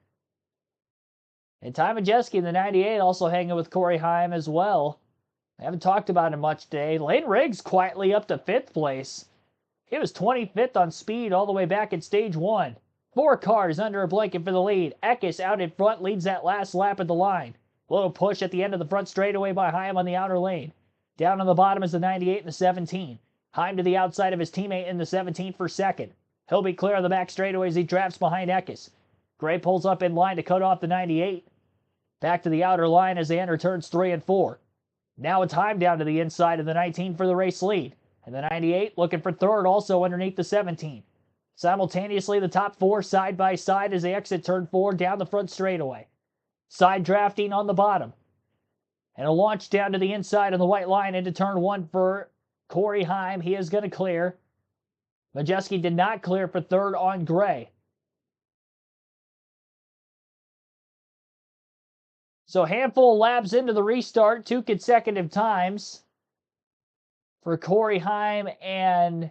And Ty Majeski in the 98 also hanging with Corey Heim as well. I haven't talked about him much today. Lane Riggs quietly up to 5th place. He was 25th on speed all the way back in Stage 1. 4 cars under a blanket for the lead. Eckes out in front leads that last lap at the line. Little push at the end of the front straightaway by Heim on the outer lane. Down on the bottom is the 98 and the 17. Heim to the outside of his teammate in the 17 for second. He'll be clear on the back straightaway as he drafts behind Eckes. Gray pulls up in line to cut off the 98. Back to the outer line as they enter turns 3 and 4. Now it's Heim down to the inside of the 19 for the race lead. And the 98 looking for third also underneath the 17. Simultaneously, the top 4 side by side as they exit turn 4 down the front straightaway. Side drafting on the bottom. And a launch down to the inside on the white line into turn 1 for Corey Heim. He is going to clear. Majeski did not clear for third on Gray. So handful of laps into the restart, 2 consecutive times for Corey Heim and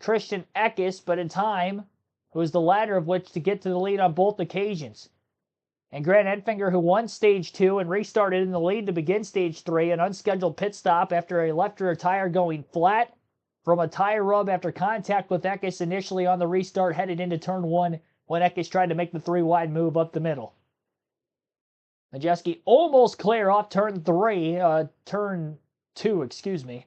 Christian Eckes, but in time, who was the latter of which to get to the lead on both occasions. And Grant Enfinger, who won Stage 2 and restarted in the lead to begin Stage 3, an unscheduled pit stop after a left rear tire going flat from a tire rub after contact with Eckes initially on the restart headed into turn 1 when Eckes tried to make the 3-wide move up the middle. Majeski almost clear off turn 2, excuse me,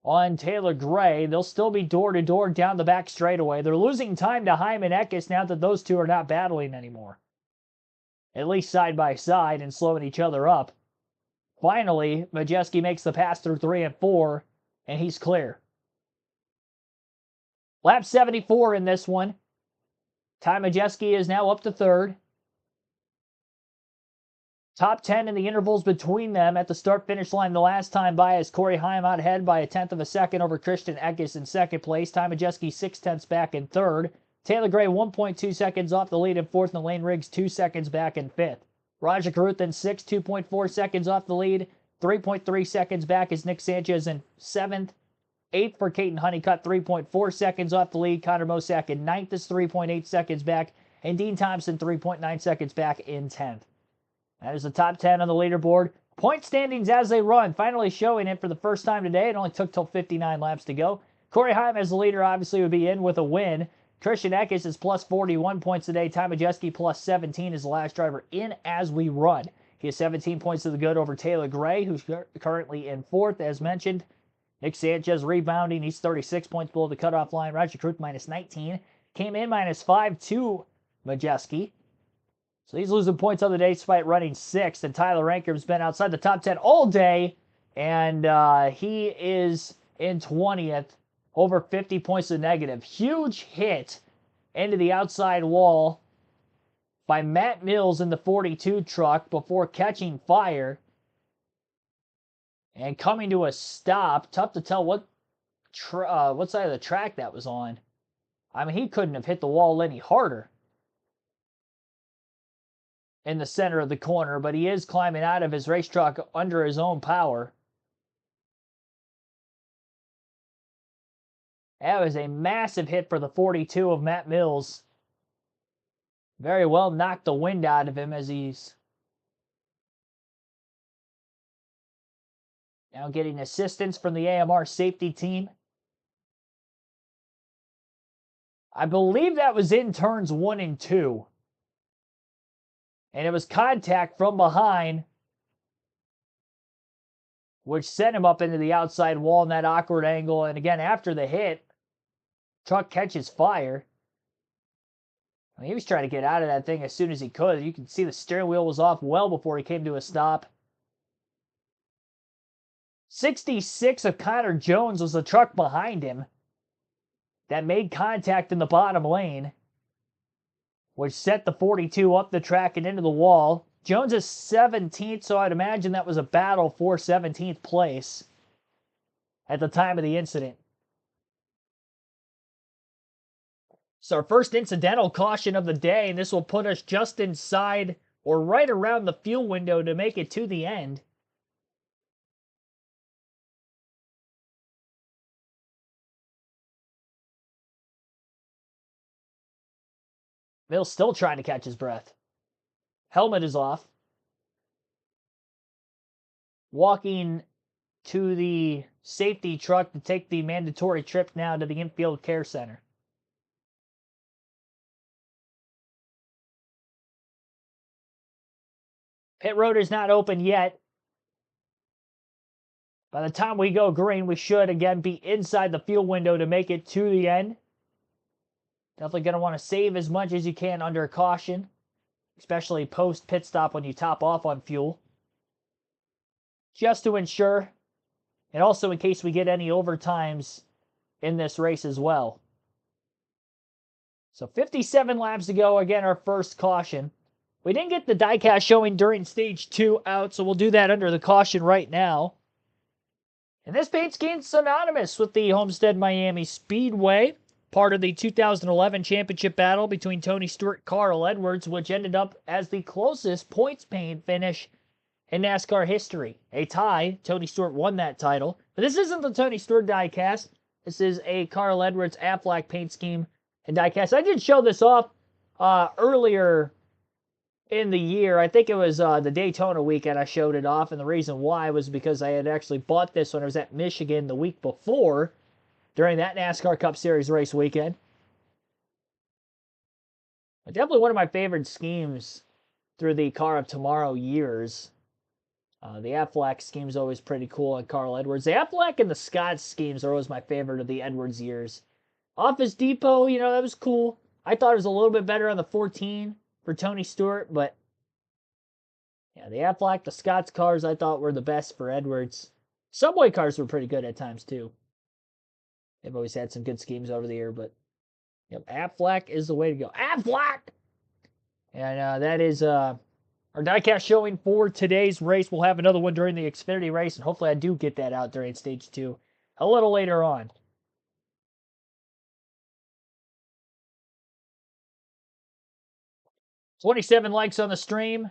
on Taylor Gray. They'll still be door to door down the back straightaway. They're losing time to Heim and Eckes now that those 2 are not battling anymore. At least side by side and slowing each other up. Finally, Majeski makes the pass through 3 and 4, and he's clear. Lap 74 in this one. Ty Majeski is now up to third. Top 10 in the intervals between them at the start-finish line the last time by as Corey Heim out ahead by 1/10 of a second over Christian Eckes in second place. Ty Majeski 6/10 back in third. Taylor Gray 1.2 seconds off the lead in fourth, and Lane Riggs 2 seconds back in fifth. Roger Carruth in sixth, 2.4 seconds off the lead. 3.3 seconds back is Nick Sanchez in seventh. Eighth for Caden Honeycutt, 3.4 seconds off the lead. Connor Mosack in ninth is 3.8 seconds back. And Dean Thompson 3.9 seconds back in 10th. That is the top 10 on the leaderboard. Point standings as they run, finally showing it for the first time today. It only took till 59 laps to go. Corey Heim as the leader obviously would be in with a win. Christian Eckes is plus 41 points today. Ty Majeski plus 17 is the last driver in as we run. He has 17 points to the good over Taylor Gray, who's currently in fourth, as mentioned. Nick Sanchez rebounding. He's 36 points below the cutoff line. Roger Carruth minus 19. Came in minus 5 to Majeski. So he's losing points on the day despite running sixth. And Tyler Ranker's been outside the top 10 all day. And he is in 20th. Over 50 points to negative. Huge hit into the outside wall by Matt Mills in the 42 truck before catching fire and coming to a stop. Tough to tell what side of the track that was on. I mean, he couldn't have hit the wall any harder in the center of the corner, but he is climbing out of his race truck under his own power. That was a massive hit for the 42 of Matt Mills. Very well knocked the wind out of him as he's Now getting assistance from the AMR safety team. I believe that was in turns 1 and 2. And it was contact from behind, which sent him up into the outside wall in that awkward angle. And again, after the hit, truck catches fire. I mean, he was trying to get out of that thing as soon as he could. You can see the steering wheel was off well before he came to a stop. 66 of Connor Jones was the truck behind him that made contact in the bottom lane, which set the 42 up the track and into the wall. Jones is 17th, so I'd imagine that was a battle for 17th place at the time of the incident. So our first incidental caution of the day, and this will put us just inside or right around the fuel window to make it to the end. Mill's still trying to catch his breath. Helmet is off. Walking to the safety truck to take the mandatory trip now to the infield care center. Pit road is not open yet. By the time we go green, we should again be inside the fuel window to make it to the end. Definitely going to want to save as much as you can under caution, especially post pit stop when you top off on fuel, just to ensure, and also in case we get any overtimes in this race as well. So 57 laps to go. Again, our first caution. We didn't get the diecast showing during stage 2 out, so we'll do that under the caution right now. And this paint scheme's synonymous with the Homestead-Miami Speedway, part of the 2011 championship battle between Tony Stewart and Carl Edwards, which ended up as the closest points paint finish in NASCAR history. A tie. Tony Stewart won that title. But this isn't the Tony Stewart diecast. This is a Carl Edwards Aflac paint scheme and diecast. I did show this off earlier in the year. I think it was the Daytona weekend I showed it off, and the reason why was because I had actually bought this when I was at Michigan the week before during that NASCAR Cup Series race weekend. But definitely one of my favorite schemes through the Car of Tomorrow years. The Aflac scheme is always pretty cool on Carl Edwards. The Aflac and the Scott schemes are always my favorite of the Edwards years. Office Depot, you know, that was cool. I thought it was a little bit better on the 14 for Tony Stewart, but yeah, the Aflac, the Scott's cars I thought were the best for Edwards. Subway cars were pretty good at times too. They've always had some good schemes over the year, but yep, Aflac is the way to go. Aflac! And that is our diecast showing for today's race. We'll have another one during the Xfinity race, and hopefully I do get that out during stage 2 a little later on. $27 likes on the stream.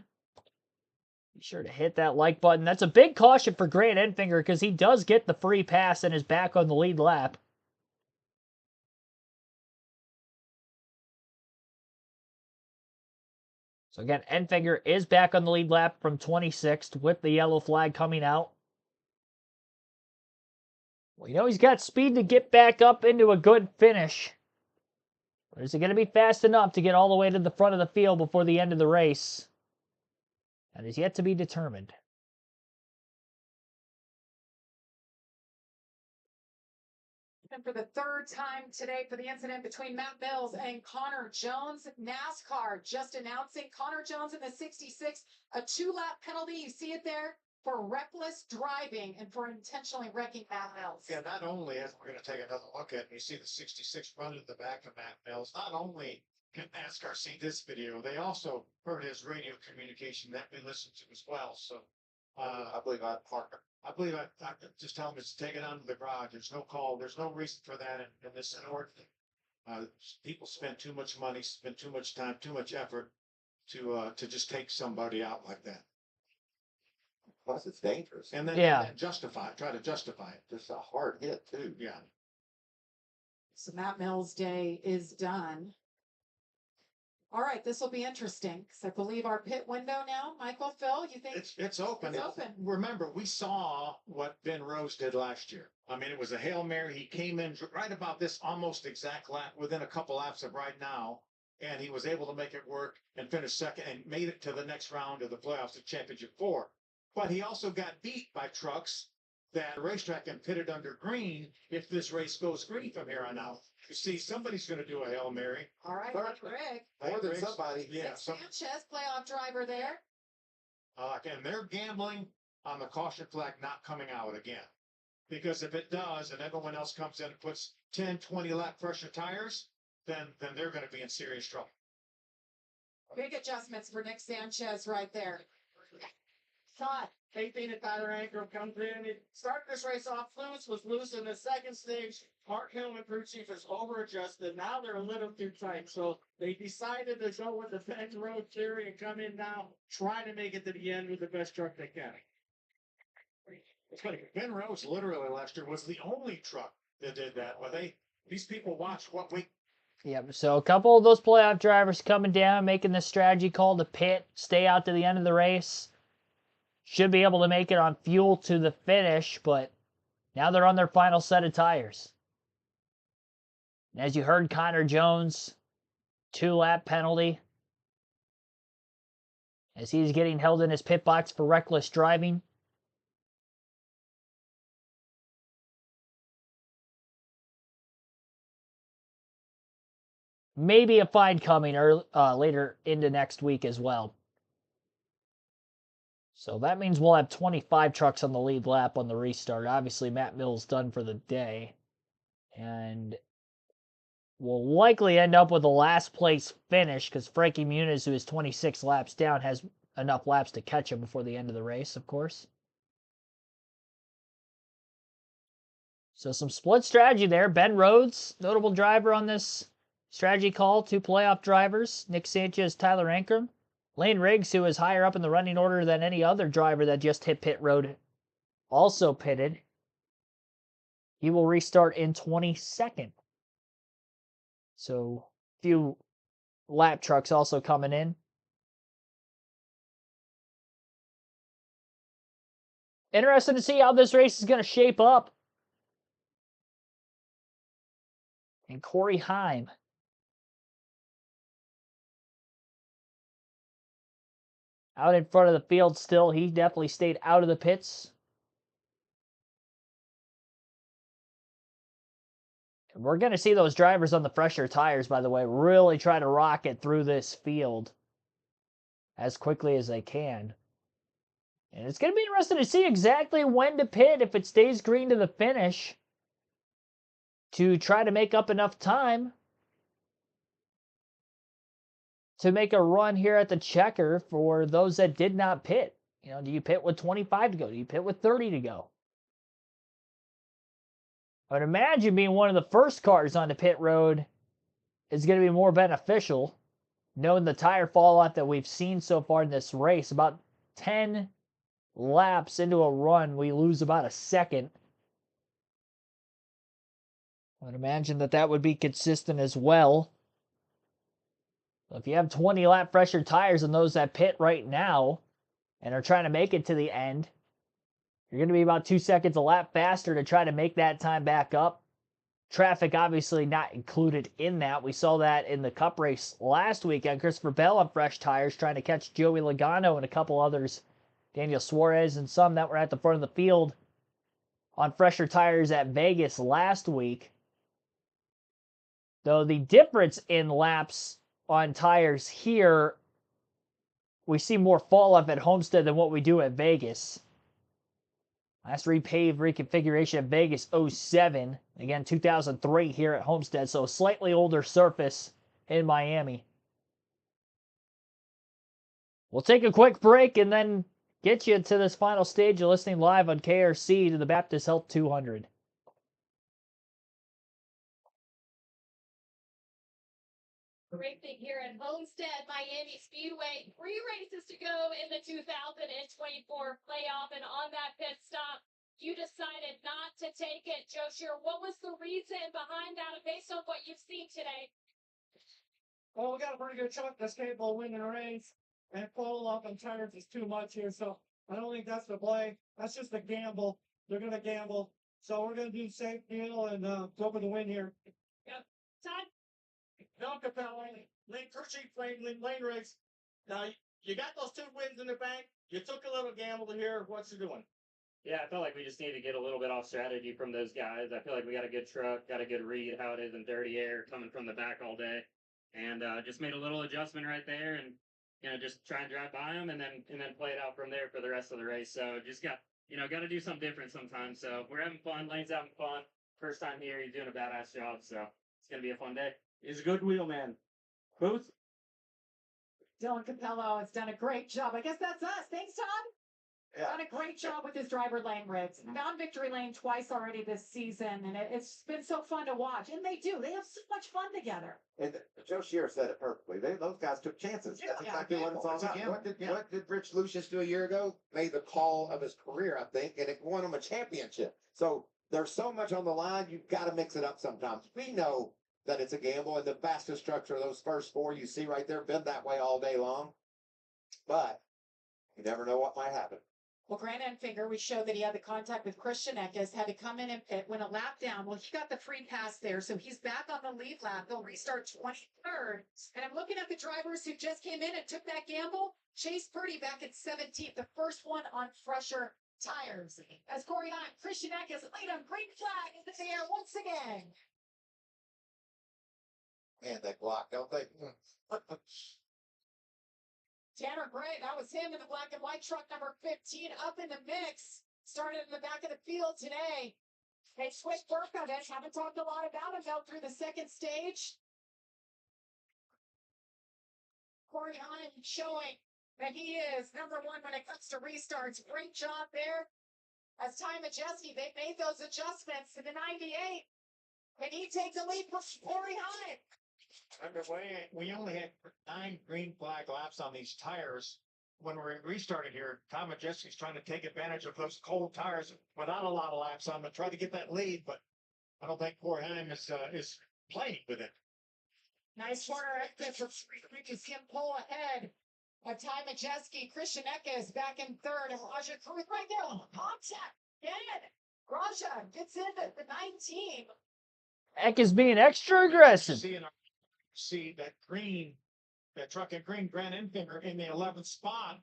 Be sure to hit that like button. That's a big caution for Grant Enfinger because he does get the free pass and is back on the lead lap. So again, Enfinger is back on the lead lap from 26th with the yellow flag coming out. Well, you know he's got speed to get back up into a good finish. But is it going to be fast enough to get all the way to the front of the field before the end of the race? That is yet to be determined. And for the third time today for the incident between Matt Mills and Connor Jones, NASCAR just announcing Connor Jones in the 66, a 2-lap penalty. You see it there for reckless driving and for intentionally wrecking Matt Mills. Yeah, not only, as we're going to take another look at, you see the 66 running in the back of Matt Mills, not only can NASCAR see this video, they also heard his radio communication that we listened to as well. So I believe I parked. I believe I just tell him it's taken out of the garage. There's no call. There's no reason for that in this ordinance. People spend too much money, spend too much time, too much effort to just take somebody out like that. Plus, it's dangerous. And then try to justify it. Just a hard hit too. Yeah. So Matt Mills' day is done. All right, this will be interesting because I believe our pit window now, Michael, Phil, you think It's open. It's open. Remember, we saw what Ben Rose did last year. I mean, it was a Hail Mary. He came in right about this almost exact lap, within a couple laps of right now, and he was able to make it work and finish second and made it to the next round of the playoffs of Championship 4. But he also got beat by trucks that racetrack and pitted under green if this race goes green from here on out. You see, somebody's going to do a Hail Mary. all right, Third- like Greg. More than Riggs. somebody. Yeah, Nick Sanchez, playoff driver there. and they're gambling on the caution flag not coming out again. Because if it does, and everyone else comes in and puts 10, 20 lap pressure tires, then they're going to be in serious trouble. Big adjustments for Nick Sanchez right there. Shot. 18 at Tyler Ankrum comes in. He started this race off loose, was loose in the second stage. Mark Hillman, crew chief, is over-adjusted. Now they're a little too tight. So they decided to go with the Ben Road theory and come in now, trying to make it to the end with the best truck they can. It's funny, Ben Rose literally last year was the only truck that did that. Well, these people watch what we. Yep. So a couple of those playoff drivers coming down, making the strategy call to pit, stay out to the end of the race. Should be able to make it on fuel to the finish, but now they're on their final set of tires. And as you heard, Connor Jones, 2-lap penalty, as he's getting held in his pit box for reckless driving. Maybe a fine coming later into next week as well. So that means we'll have 25 trucks on the lead lap on the restart. Obviously, Matt Mills done for the day. And we'll likely end up with a last place finish because Frankie Muniz, who is 26 laps down, has enough laps to catch him before the end of the race, of course. So some split strategy there. Ben Rhodes, notable driver on this strategy call. 2 playoff drivers, Nick Sanchez, Tyler Ankrum. Lane Riggs, who is higher up in the running order than any other driver that just hit pit road, also pitted. He will restart in 22nd. So a few lap trucks also coming in. Interesting to see how this race is going to shape up. And Corey Heim. Out in front of the field still. He definitely stayed out of the pits. And we're going to see those drivers on the fresher tires, by the way, really try to rocket through this field as quickly as they can. And it's going to be interesting to see exactly when to pit if it stays green to the finish to try to make up enough time to make a run here at the checker for those that did not pit. You know, do you pit with 25 to go? Do you pit with 30 to go? I would imagine being one of the first cars on the pit road is going to be more beneficial, knowing the tire fallout that we've seen so far in this race. About 10 laps into a run, we lose about a second. I would imagine that would be consistent as well. If you have 20 lap fresher tires and those that pit right now and are trying to make it to the end, you're going to be about 2 seconds a lap faster to try to make that time back up. Traffic obviously not included in that. We saw that in the Cup race last weekend. Christopher Bell on fresh tires trying to catch Joey Logano and a couple others, Daniel Suarez and some that were at the front of the field on fresher tires at Vegas last week. Though the difference in laps on tires here, we see more fall off at Homestead than what we do at Vegas. Last repaved reconfiguration at Vegas 07. Again, 2003 here at Homestead, so a slightly older surface in Miami. We'll take a quick break and then get you to this final stage. You're listening live on KRC to the Baptist Health 200. Racing here at Homestead-Miami Speedway. 3 races to go in the 2024 playoff, and on that pit stop, you decided not to take it. Joe Shear, what was the reason behind that based on what you've seen today? Well, we got a pretty good truck that's capable of winning the race, and pull up on tires is too much here, so I don't think that's the play. That's just a gamble. They're gonna gamble. So we're gonna do safe deal and go for the win here. Todd? No, Capella, lane Kershey, lane race. Now, you got those 2 wins in the bank. You took a little gamble here. What's you doing? Yeah, I felt like we just need to get a little bit off strategy from those guys. I feel like we got a good truck, got a good read how it is in dirty air coming from the back all day, and just made a little adjustment right there, and just try and drive by them, and then play it out from there for the rest of the race. So just got got to do something different sometimes. So we're having fun. Lane's having fun. First time here, he's doing a badass job. So it's gonna be a fun day. He's a good wheelman. Booth? Dylan Capello has done a great job. I guess that's us. Thanks, Todd. Yeah. Done a great job with his driver lane rigs. Found victory lane twice already this season, and it's been so fun to watch. And they do. They have so much fun together. And Joe Shearer said it perfectly. Those guys took chances. That's exactly what it's all It's a about. gamble. What did Rich Lucius do a year ago? Made the call of his career, I think, and it won him a championship. So there's so much on the line. You've got to mix it up sometimes. We know that it's a gamble, and the fastest structure of those first 4 you see right there been that way all day long. But you never know what might happen. Well, Grant Enfinger, we showed that he had the contact with Christian Eckes, had to come in and pit, went a lap down. Well, he got the free pass there, so he's back on the lead lap. They'll restart 23rd. And I'm looking at the drivers who just came in and took that gamble. Chase Purdy back at 17th, the first one on fresher tires. As Corey Hunt, Christian Eckes laid on green flag into the air once again. Man, they block, don't they? Tanner Gray, that was him in the black and white truck number 15 up in the mix. Started in the back of the field today. They switched work on it. Haven't talked a lot about him though through the second stage. Corey Hunt showing that he is number 1 when it comes to restarts. Great job there. As Ty Majeski, they made those adjustments to the 98. And he takes the lead from Corey Hunt. We only had 9 green flag laps on these tires. When we restarted here, Tom Majeski's trying to take advantage of those cold tires without a lot of laps on them, try to get that lead, but I don't think Corey Heim is playing with it. Nice corner exit from reaches him pull ahead of Ty Majeski. Christian Eckes back in 3rd, and Raja Cruz right there on contact. Again, Raja gets into the 19. Eck is being extra aggressive. See that truck in green, Grant Enfinger in the 11th spot.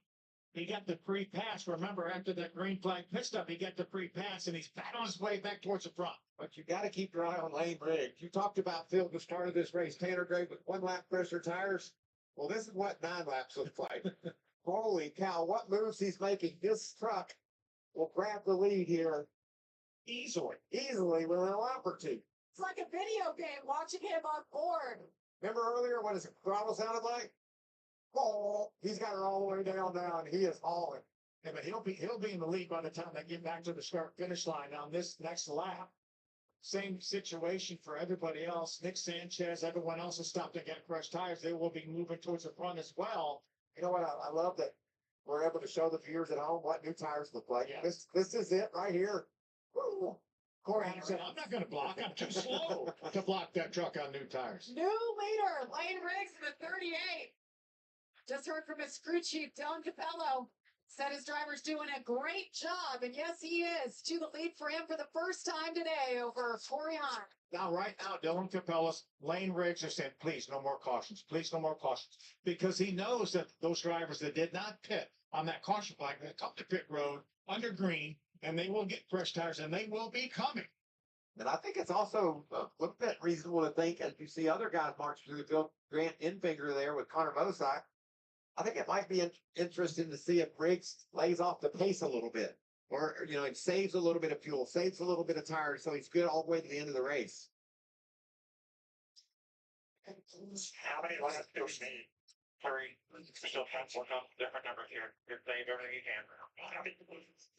He got the free pass. Remember, after that green flag pit stop, he got the free pass, and he's back on his way back towards the front. But you got to keep your eye on Lane Riggs. You talked about Phil at the start of this race, Tanner Gray with 1 lap fresher tires. Well, this is what 9 laps look like. Holy cow, what moves he's making. This truck will grab the lead here easily with a lap or 2. It's like a video game watching him on board. Remember earlier what his throttle sounded like? Oh, he's got it all the way down now, and he is hauling. Yeah, but he'll be in the lead by the time they get back to the start finish line on this next lap. Same situation for everybody else. Nick Sanchez, everyone else has stopped to get fresh tires. They will be moving towards the front as well. You know what? I love that we're able to show the viewers at home what new tires look like. Yeah. This is it right here. Woo. Corey said, I'm not going to block. I'm too slow to block that truck on new tires. New leader, Lane Riggs in the 38. Just heard from his crew chief, Dylan Capello. Said his driver's doing a great job, and yes, he is. To the lead for him for the first time today over Corey Hunt. Now, right now, Dylan Capello's Lane Riggs are saying, please, no more cautions. Please, no more cautions. Because he knows that those drivers that did not pit on that caution flag, they come to pit road under green, and they will get fresh tires, and they will be coming. And I think it's also a little bit reasonable to think, as you see other guys march through the field, Grant Enfinger there with Connor Mosai, I think it might be interesting to see if Riggs lays off the pace a little bit. Or, it saves a little bit of fuel, saves a little bit of tires, so he's good all the way to the end of the race. How many laps do we need? 3. Still trying to work on different numbers here. You're saving everything you can.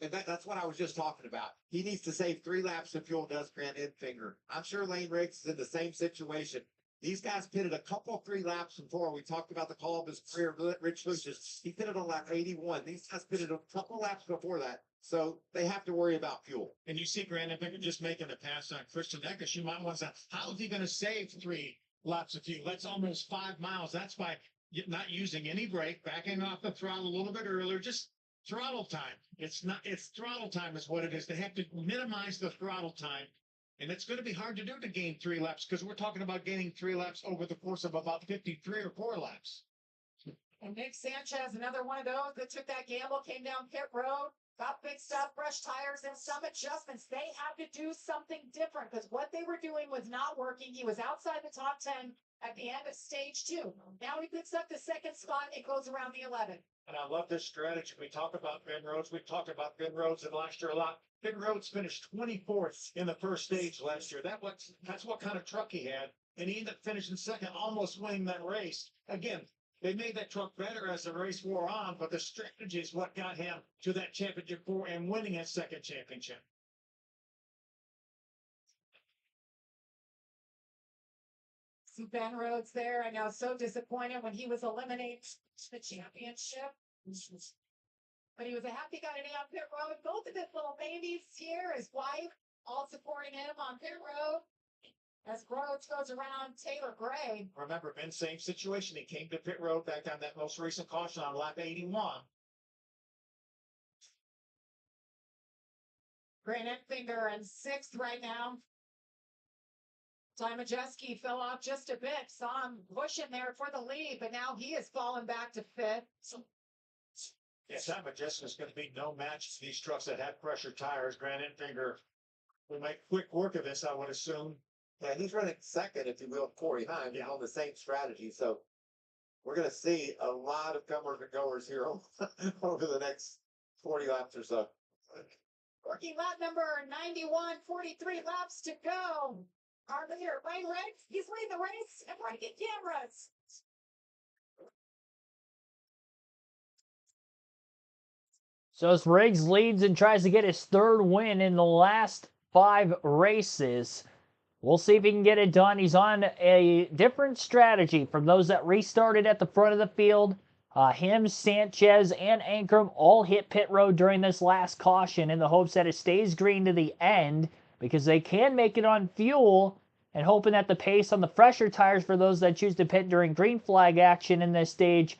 And that's what I was just talking about. He needs to save 3 laps of fuel, does Grant Enfinger. I'm sure Lane Riggs is in the same situation. These guys pitted a couple 3 laps before. We talked about the call of his career, Rich Lucius. He pitted on lap 81. These guys pitted a couple laps before that. So they have to worry about fuel. And you see Grant Enfinger just making a pass on Christian Eckes. You might want to say, how is he going to save 3 laps of fuel. That's almost 5 miles. That's by not using any brake, backing off the throttle a little bit earlier, just throttle time. It's throttle time is what it is. They have to minimize the throttle time. And it's going to be hard to do to gain 3 laps because we're talking about gaining 3 laps over the course of about 53 or 4 laps. And Nick Sanchez, another one of those that took that gamble, came down pit road, got fixed up, fresh tires, and some adjustments. They had to do something different because what they were doing was not working. He was outside the top 10 at the end of stage 2. Now he picks up the second spot. It goes around the 11. And I love this strategy. We talk about Ben Rhodes. We talked about Ben Rhodes in last year a lot. Ben Rhodes finished 24th in the first stage last year. That's what kind of truck he had. And he ended up finishing second, almost winning that race. Again, they made that truck better as the race wore on, but the strategy is what got him to that championship 4 and winning his second championship. See Ben Rhodes there. I know, so disappointed when he was eliminated the championship. But he was a happy guy today on pit road. Both of his little babies here, his wife, all supporting him on pit road. As Rhodes goes around Taylor Gray. Remember, Ben, same situation. He came to pit road back on that most recent caution on lap 81. Grant Enfinger in 6th right now. Ty Majeski fell off just a bit. Saw him pushing there for the lead, but now he has fallen back to 5th. Yeah, Ty Majeski's going to be no match to these trucks that have pressure tires. Grant Enfinger will make quick work of this, I would assume. Yeah, he's running second, if you will, Corey Heim, on the same strategy. So we're going to see a lot of comers and goers here over the next 40 laps or so. Working lap number 91, 43 laps to go. Our leader, Wayne Riggs, he's leading the race and breaking cameras. So as Riggs leads and tries to get his 3rd win in the last 5 races. We'll see if he can get it done. He's on a different strategy from those that restarted at the front of the field. Him, Sanchez, and Ankrum all hit pit road during this last caution in the hopes that it stays green to the end because they can make it on fuel and hoping that the pace on the fresher tires for those that choose to pit during green flag action in this stage,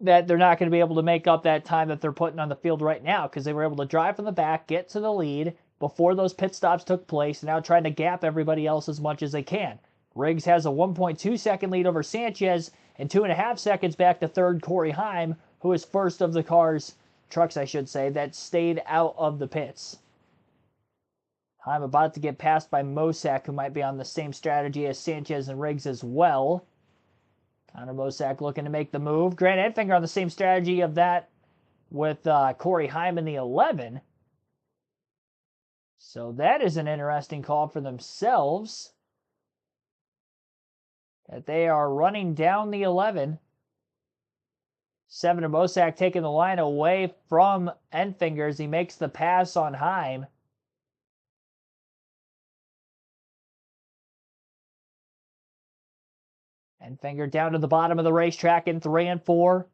that they're not going to be able to make up that time that they're putting on the field right now because they were able to drive from the back, get to the lead before those pit stops took place, and now trying to gap everybody else as much as they can. Riggs has a 1.2 second lead over Sanchez and 2.5 seconds back to 3rd Corey Heim, who is first of the trucks I should say, that stayed out of the pits. Heim about to get passed by Mosak, who might be on the same strategy as Sanchez and Riggs as well. Connor Mosak looking to make the move. Grant Enfinger on the same strategy of that with Corey Heim in the 11. So that is an interesting call for themselves. That they are running down the 11. 7 of Mosak taking the line away from Enfinger as he makes the pass on Heim. Enfinger down to the bottom of the racetrack in 3 and 4.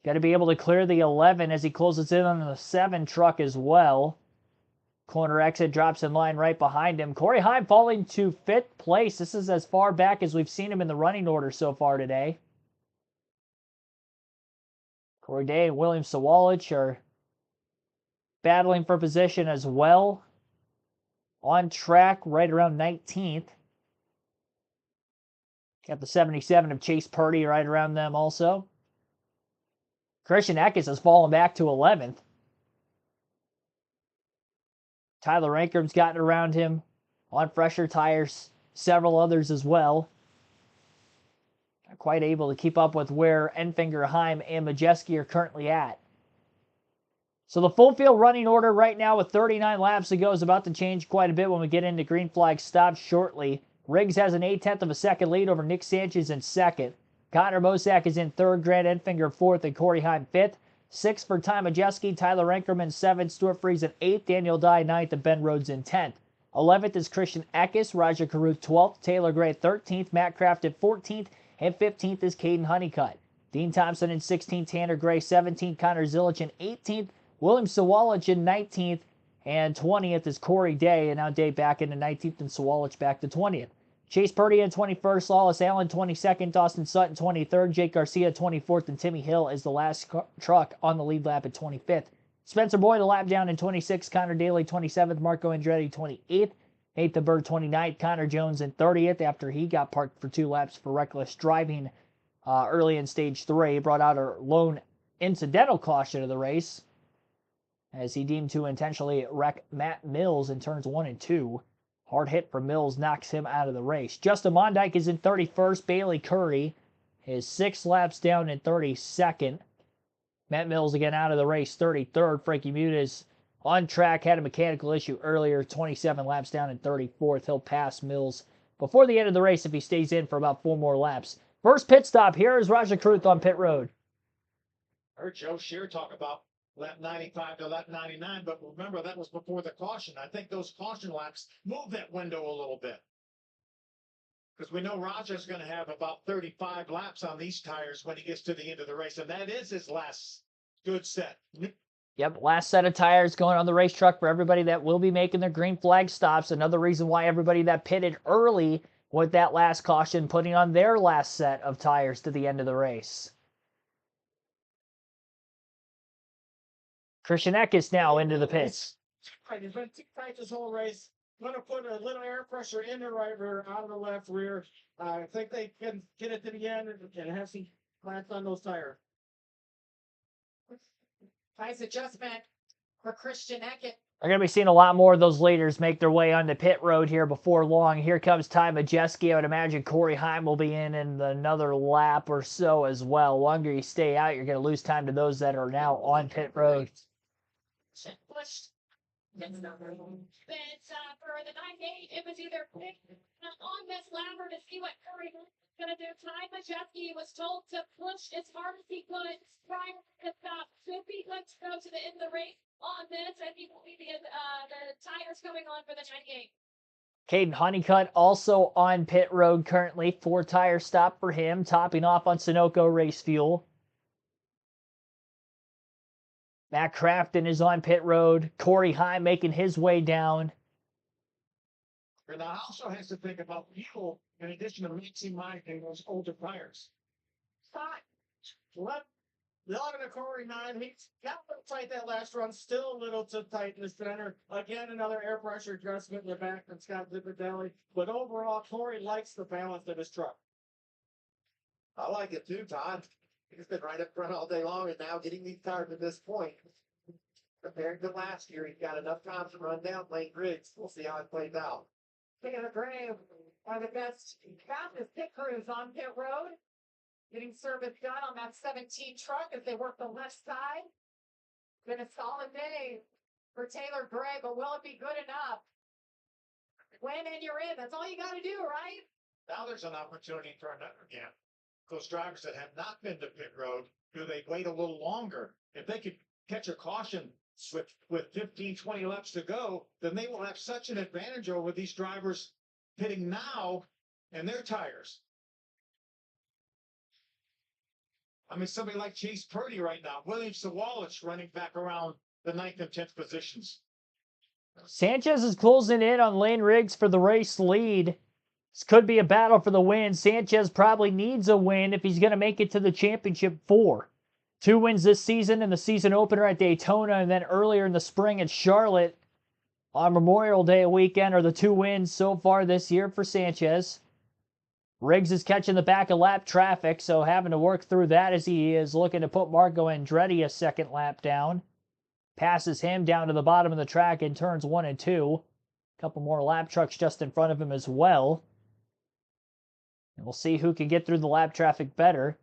Got to be able to clear the 11 as he closes in on the 7 truck as well. Corner exit drops in line right behind him. Corey Heim falling to 5th place. This is as far back as we've seen him in the running order so far today. Corey Day and William Sawalich are battling for position as well. On track right around 19th. Got the 77 of Chase Purdy right around them also. Christian Eckes has fallen back to 11th. Tyler Rankrum's gotten around him on fresher tires. Several others as well. Not quite able to keep up with where Enfinger, Heim, and Majeski are currently at. So the full field running order right now with 39 laps to go is about to change quite a bit when we get into green flag stops shortly. Riggs has an 0.8 of a second lead over Nick Sanchez in 2nd. Connor Mosak is in 3rd, Grant Enfinger 4th, and Corey Heim 5th. 6th for Ty Majeski, Tyler Rankerman in 7th, Stuart Freeze in 8th, Daniel Dye 9th, and Ben Rhodes in 10th. 11th is Christian Eckes, Raja Caruth 12th, Taylor Gray 13th, Matt Kraft at 14th, and 15th is Caden Honeycutt. Dean Thompson in 16th, Tanner Gray 17th, Connor Zilich in 18th, William Sawalich in 19th, and 20th is Corey Day, and now Day back into 19th and Sawalich back to 20th. Chase Purdy in 21st, Lawless Allen 22nd, Dawson Sutton 23rd, Jake Garcia 24th, and Timmy Hill is the last truck on the lead lap at 25th. Spencer Boyd a lap down in 26th, Connor Daly 27th, Marco Andretti 28th, Nathan Bird 29th, Connor Jones in 30th after he got parked for 2 laps for reckless driving early in stage 3. Brought out a lone incidental caution of the race as he deemed to intentionally wreck Matt Mills in turns 1 and 2. Hard hit for Mills knocks him out of the race. Justin Mondyke is in 31st. Bailey Curry is 6 laps down in 32nd. Matt Mills again out of the race, 33rd. Frankie Muniz on track, had a mechanical issue earlier, 27 laps down in 34th. He'll pass Mills before the end of the race if he stays in for about 4 more laps. First pit stop, here is Raja Kruth on pit road. Heard Joe Shear talk about lap 95 to lap 99, but remember that was before the caution. I think those caution laps move that window a little bit. Because we know Roger's going to have about 35 laps on these tires when he gets to the end of the race, and that is his last good set. Yep, last set of tires going on the race truck for everybody that will be making their green flag stops. Another reason why everybody that pitted early with that last caution putting on their last set of tires to the end of the race. Christian Eckes now into the pits. Right, he's been too tight this whole race. Going to put a little air pressure in the right rear, out of the left rear. I think they can get it to the end and have some plants on those tires. Nice adjustment for Christian Eckett. We're going to be seeing a lot more of those leaders make their way onto pit road here before long. Here comes Ty Majeski. I would imagine Corey Heim will be in another lap or so as well. The longer you stay out, you're going to lose time to those that are now on pit road. Pushed. Then for the 9-8, it was either pick on this ladder to see what Curry was going to do. Ty Majeski was told to push as hard as he could prior to stop. Should be good to go to the end of the race on this, and he will be the tires coming on for the 98. Caden Honeycutt also on pit road currently. 4 tire stop for him, topping off on Sunoco Race Fuel. Matt Crafton is on pit road. Corey Heim making his way down. And I also has to think about fuel in addition to maximizing those older tires. Let to Corey 9. He got a little tight that last run. Still a little too tight in the center. Again, another air pressure adjustment in the back from Scott Zipadelli. But overall, Corey likes the balance of his truck. I like it too, Todd. He's been right up front all day long, and now getting these tires at this point. Compared to last year, he's got enough time to run down Lane Riggs. We'll see how it plays out. King of the Grave, one of the best fastest pit crews on pit road. Getting service done on that 17 truck as they work the left side. Been a solid day for Taylor Gray, but will it be good enough? Win and you're in. That's all you got to do, right? Now there's an opportunity for another gap. Those drivers that have not been to pit road, do they wait a little longer? If they could catch a caution with 15, 20 laps to go, then they will have such an advantage over these drivers pitting now and their tires. I mean, somebody like Chase Purdy right now, Williams Sawalich running back around the 9th and 10th positions. Sanchez is closing in on Lane Riggs for the race lead. This could be a battle for the win. Sanchez probably needs a win if he's going to make it to the championship 4. 2 wins this season in the season opener at Daytona, and then earlier in the spring at Charlotte on Memorial Day weekend are the 2 wins so far this year for Sanchez. Riggs is catching the back of lap traffic, so having to work through that as he is looking to put Marco Andretti a second lap down. Passes him down to the bottom of the track in turns 1 and 2. A couple more lap trucks just in front of him as well. And we'll see who can get through the lap traffic better.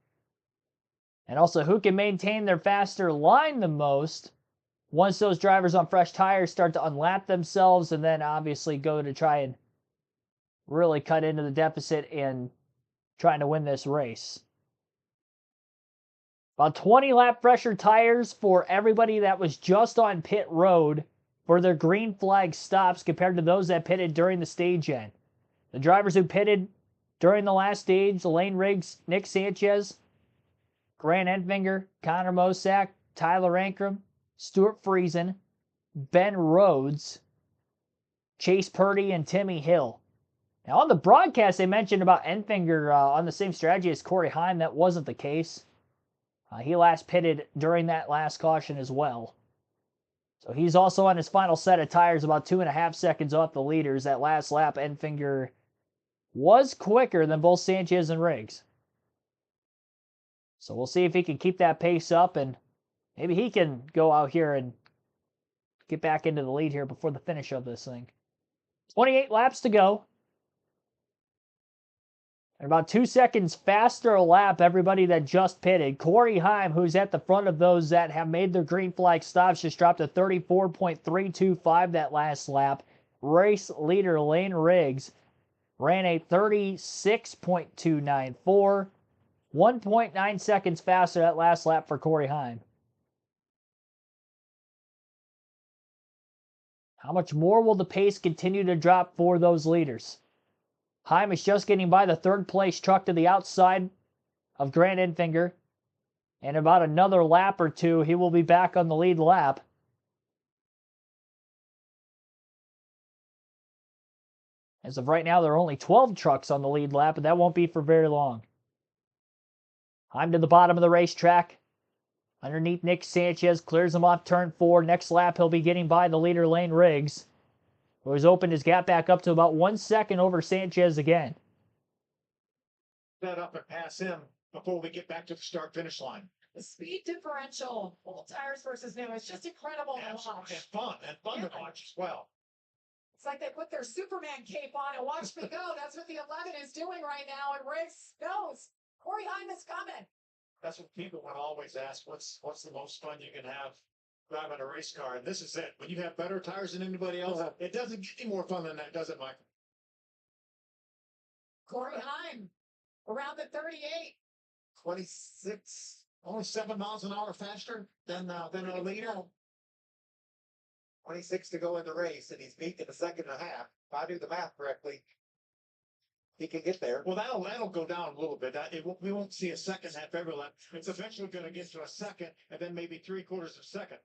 And also who can maintain their faster line the most once those drivers on fresh tires start to unlap themselves and then obviously go to try and really cut into the deficit in trying to win this race. About 20 lap fresher tires for everybody that was just on pit road for their green flag stops compared to those that pitted during the stage end. The drivers who pitted during the last stage, Lane Riggs, Nick Sanchez, Grant Enfinger, Connor Mosack, Tyler Ankrum, Stuart Friesen, Ben Rhodes, Chase Purdy, and Timmy Hill. Now, on the broadcast, they mentioned about Enfinger on the same strategy as Corey Heim. That wasn't the case. He last pitted during that last caution as well. So he's also on his final set of tires, about 2.5 seconds off the leaders. That last lap, Enfinger was quicker than both Sanchez and Riggs. So we'll see if he can keep that pace up, and maybe he can go out here and get back into the lead here before the finish of this thing. 28 laps to go. And about 2 seconds faster a lap, everybody that just pitted. Corey Heim, who's at the front of those that have made their green flag stops, just dropped to 34.325 that last lap. Race leader Lane Riggs ran a 36.294. 1.9 seconds faster that last lap for Corey Heim. How much more will the pace continue to drop for those leaders? Heim is just getting by the third place truck to the outside of Grant Enfinger. In about another lap or two, he will be back on the lead lap. As of right now, there are only 12 trucks on the lead lap, but that won't be for very long. Heim to the bottom of the racetrack. Underneath Nick Sanchez, clears him off turn 4. Next lap, he'll be getting by the leader, Lane Riggs, who has opened his gap back up to about 1 second over Sanchez again. Set up and pass him before we get back to the start-finish line. The speed differential, old tires versus new, it's just incredible to watch. And fun to watch as well. It's like they put their Superman cape on and watch me go. That's what the 11 is doing right now, and Riggs knows Corey Heim is coming. That's what people would always ask. What's the most fun you can have driving a race car? And this is it. When you have better tires than anybody else, it doesn't get any more fun than that, does it, Michael? Corey Heim around the 38. 26. Only 7 miles an hour faster than our leader. 26 to go in the race, and he's beaten in a second and a half. If I do the math correctly, he can get there. Well, that'll go down a little bit. We won't see a second half every lap. It's eventually going to get to a second, and then maybe 3/4 of a second.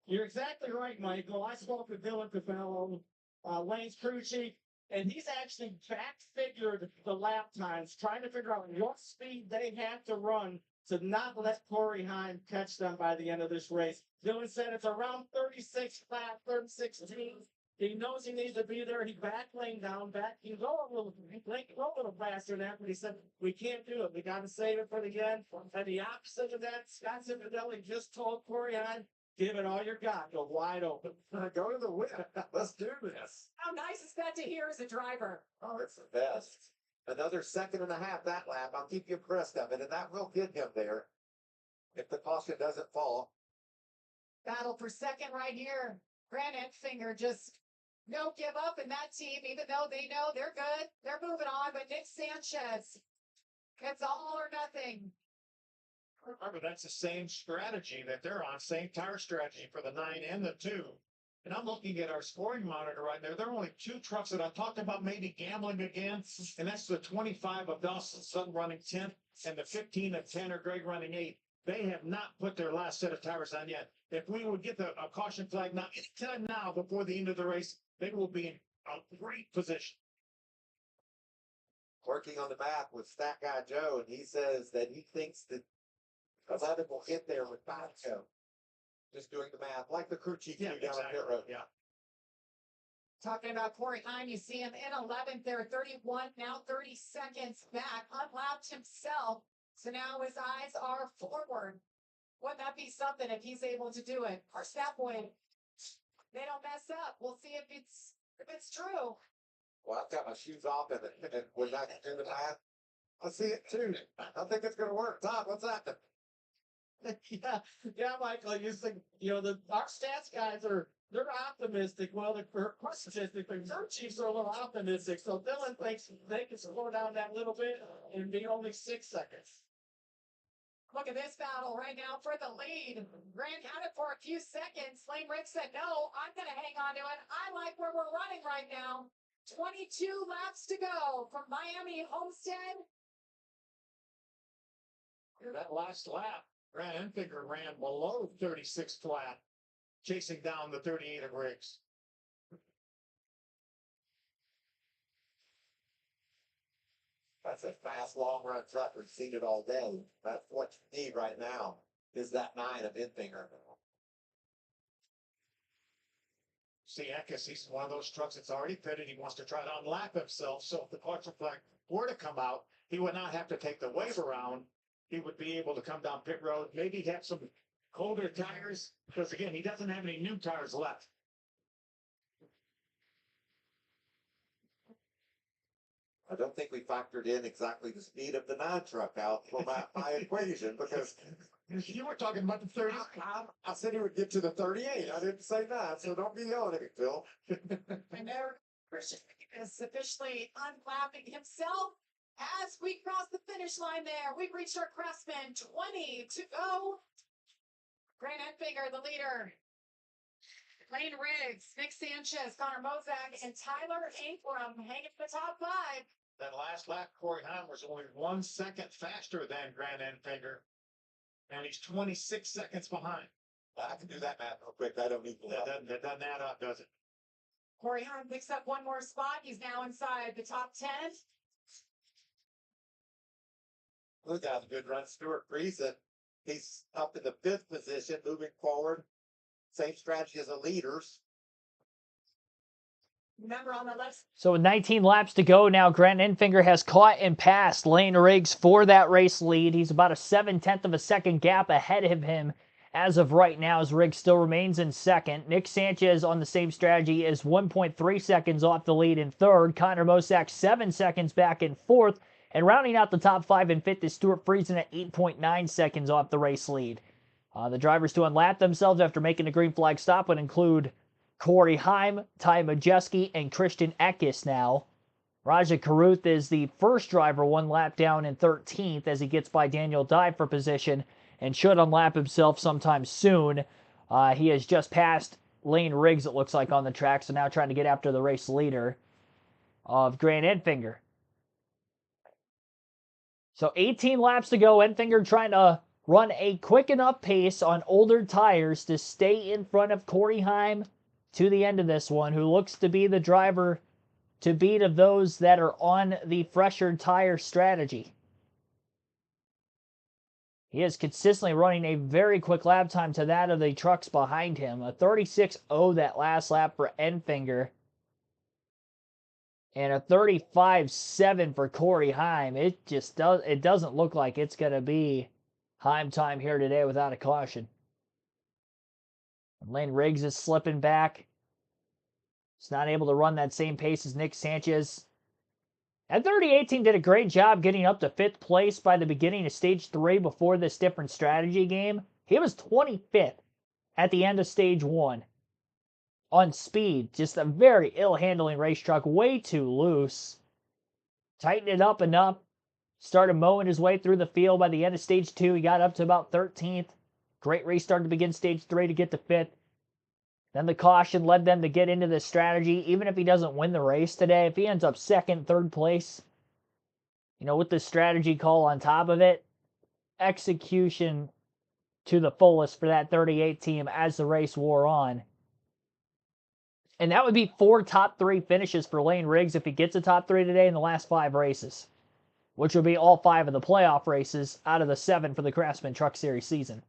You're exactly right, Michael. I spoke with Dylan Cafello, Lane's crew chief, and he's actually back-figured the lap times, trying to figure out what speed they have to run to not let Corey Heim catch them by the end of this race. Dylan said it's around 36 lap, 36-10. He knows he needs to be there. He back lane down, he can go a little faster than that, but he said, we can't do it. We got to save it for the end. And the opposite of that, Scott Cipodelli just told Corey Heim, give it all you got. Go wide open. Go to the win. Let's do this. How nice is that to hear as a driver? Oh, it's the best. Another second and a half that lap. I'll keep you abreast of it, and that will get him there if the caution doesn't fall. Battle for second right here. Grant Enfinger just no give up in that team, even though they know they're good. They're moving on, but Nick Sanchez, it's all or nothing. Remember, that's the same strategy that they're on, same tire strategy for the 9 and the 2. And I'm looking at our scoring monitor right there. There are only 2 trucks that I talked about maybe gambling again, and that's the 25 of Dawson Sutton running 10th and the 15 of Tanner Gregg running 8. They have not put their last set of tires on yet. If we would get a caution flag now, anytime now before the end of the race, they will be in a great position. Working on the math with Stat Guy Joe, and he says that he thinks that 11 will get there with 5 to go. Just doing the math, like the crew chief down on pit road. Yeah. Talking about Corey Heim, you see him in 11th there, 31, now 30 seconds back, unlapped himself. So now his eyes are forward. Wouldn't that be something if he's able to do it? Our staff point, they don't mess up. We'll see if it's true. Well, I've got my shoes off, and when I do the math, I see it too. I think it's going to work. Todd, what's happening? yeah, Michael, you think, our stats guys they're optimistic. Well, the statistic, the crew chiefs are a little optimistic. So Dylan thinks they can slow down that little bit and be only 6 seconds. Look at this battle right now for the lead. Grant had it for a few seconds. Lane Riggs said, no, I'm going to hang on to it. I like where we're running right now. 22 laps to go from Miami Homestead. That last lap, Grant Enfinger ran below 36 flat, chasing down the 38 of Riggs. That's a fast, long run truck. We've seen it all day. That's what you need right now, is that 9 of Infinger. See, Eckes, he's one of those trucks that's already pitted. He wants to try to unlap himself. So if the caution flag were to come out, he would not have to take the wave around. He would be able to come down pit road, maybe have some colder tires, because again, he doesn't have any new tires left. I don't think we factored in exactly the speed of the 9 truck out for my equation, because You were talking about the 30. I said he would get to the 38. I didn't say 9, so don't be yelling at me, Phil. And there, Christian is officially unlapping himself as we cross the finish line there. We've reached our Craftsman 20 to go. Grant Enfinger, the leader. Lane Riggs, Nick Sanchez, Connor Mozak, and Tyler Ingram hanging in the top 5. That last lap, Corey Heim was only 1 second faster than Grant Enfinger. And he's 26 seconds behind. I can do that math real quick. I don't need to. That doesn't add up, does it? Corey Heim picks up one more spot. He's now inside the top 10. Look, that was a good run. Stuart Friesen, he's up in the 5th position, moving forward. Same strategy as the leaders. Remember on the left. So with 19 laps to go now, Grant Enfinger has caught and passed Lane Riggs for that race lead. He's about a 7/10 of a second gap ahead of him as of right now, as Riggs still remains in second. Nick Sanchez on the same strategy is 1.3 seconds off the lead in third. Connor Mosak 7 seconds back in fourth. And rounding out the top 5 in fifth is Stuart Friesen at 8.9 seconds off the race lead. The drivers to unlap themselves after making a green flag stop would include Corey Heim, Ty Majeski, and Christian Eckes now. Raja Karuth is the first driver 1 lap down in 13th as he gets by Daniel Dye for position and should unlap himself sometime soon. He has just passed Lane Riggs, it looks like, on the track, so now trying to get after the race leader of Grant Enfinger. So 18 laps to go. Enfinger trying to run a quick enough pace on older tires to stay in front of Corey Heim to the end of this one, who looks to be the driver to beat of those that are on the fresher tire strategy. He is consistently running a very quick lap time to that of the trucks behind him. A 36.0 that last lap for Enfinger. And a 35.7 for Corey Heim. It doesn't look like it's going to be Heim time here today without a caution. Lane Riggs is slipping back. He's not able to run that same pace as Nick Sanchez. And 3018 did a great job getting up to 5th place by the beginning of Stage 3 before this different strategy game. He was 25th at the end of Stage 1 on speed. Just a very ill-handling race truck, way too loose. Tightened it up enough. Started mowing his way through the field. By the end of Stage 2, he got up to about 13th. Great race start to begin Stage 3 to get to 5th. Then the caution led them to get into this strategy. Even if he doesn't win the race today, if he ends up 2nd, 3rd place, with the strategy call on top of it, execution to the fullest for that 38 team as the race wore on. And that would be 4 top 3 finishes for Lane Riggs if he gets a top 3 today in the last 5 races, which would be all 5 of the playoff races out of the 7 for the Craftsman Truck Series season.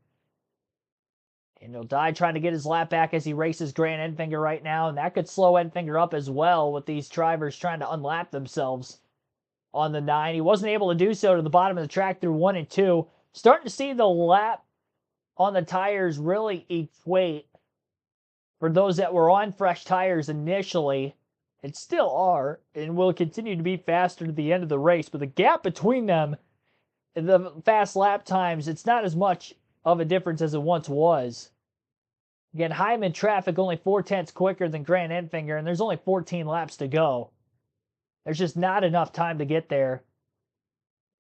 And Dye trying to get his lap back as he races Grant Enfinger right now, and that could slow Enfinger up as well with these drivers trying to unlap themselves on the 9. He wasn't able to do so to the bottom of the track through 1 and 2. Starting to see the lap on the tires really equate for those that were on fresh tires initially, and still are, and will continue to be faster to the end of the race. But the gap between them, the fast lap times, it's not as much of a difference as it once was. Again, Heim in traffic only 4/10 quicker than Grant Enfinger, and there's only 14 laps to go. There's just not enough time to get there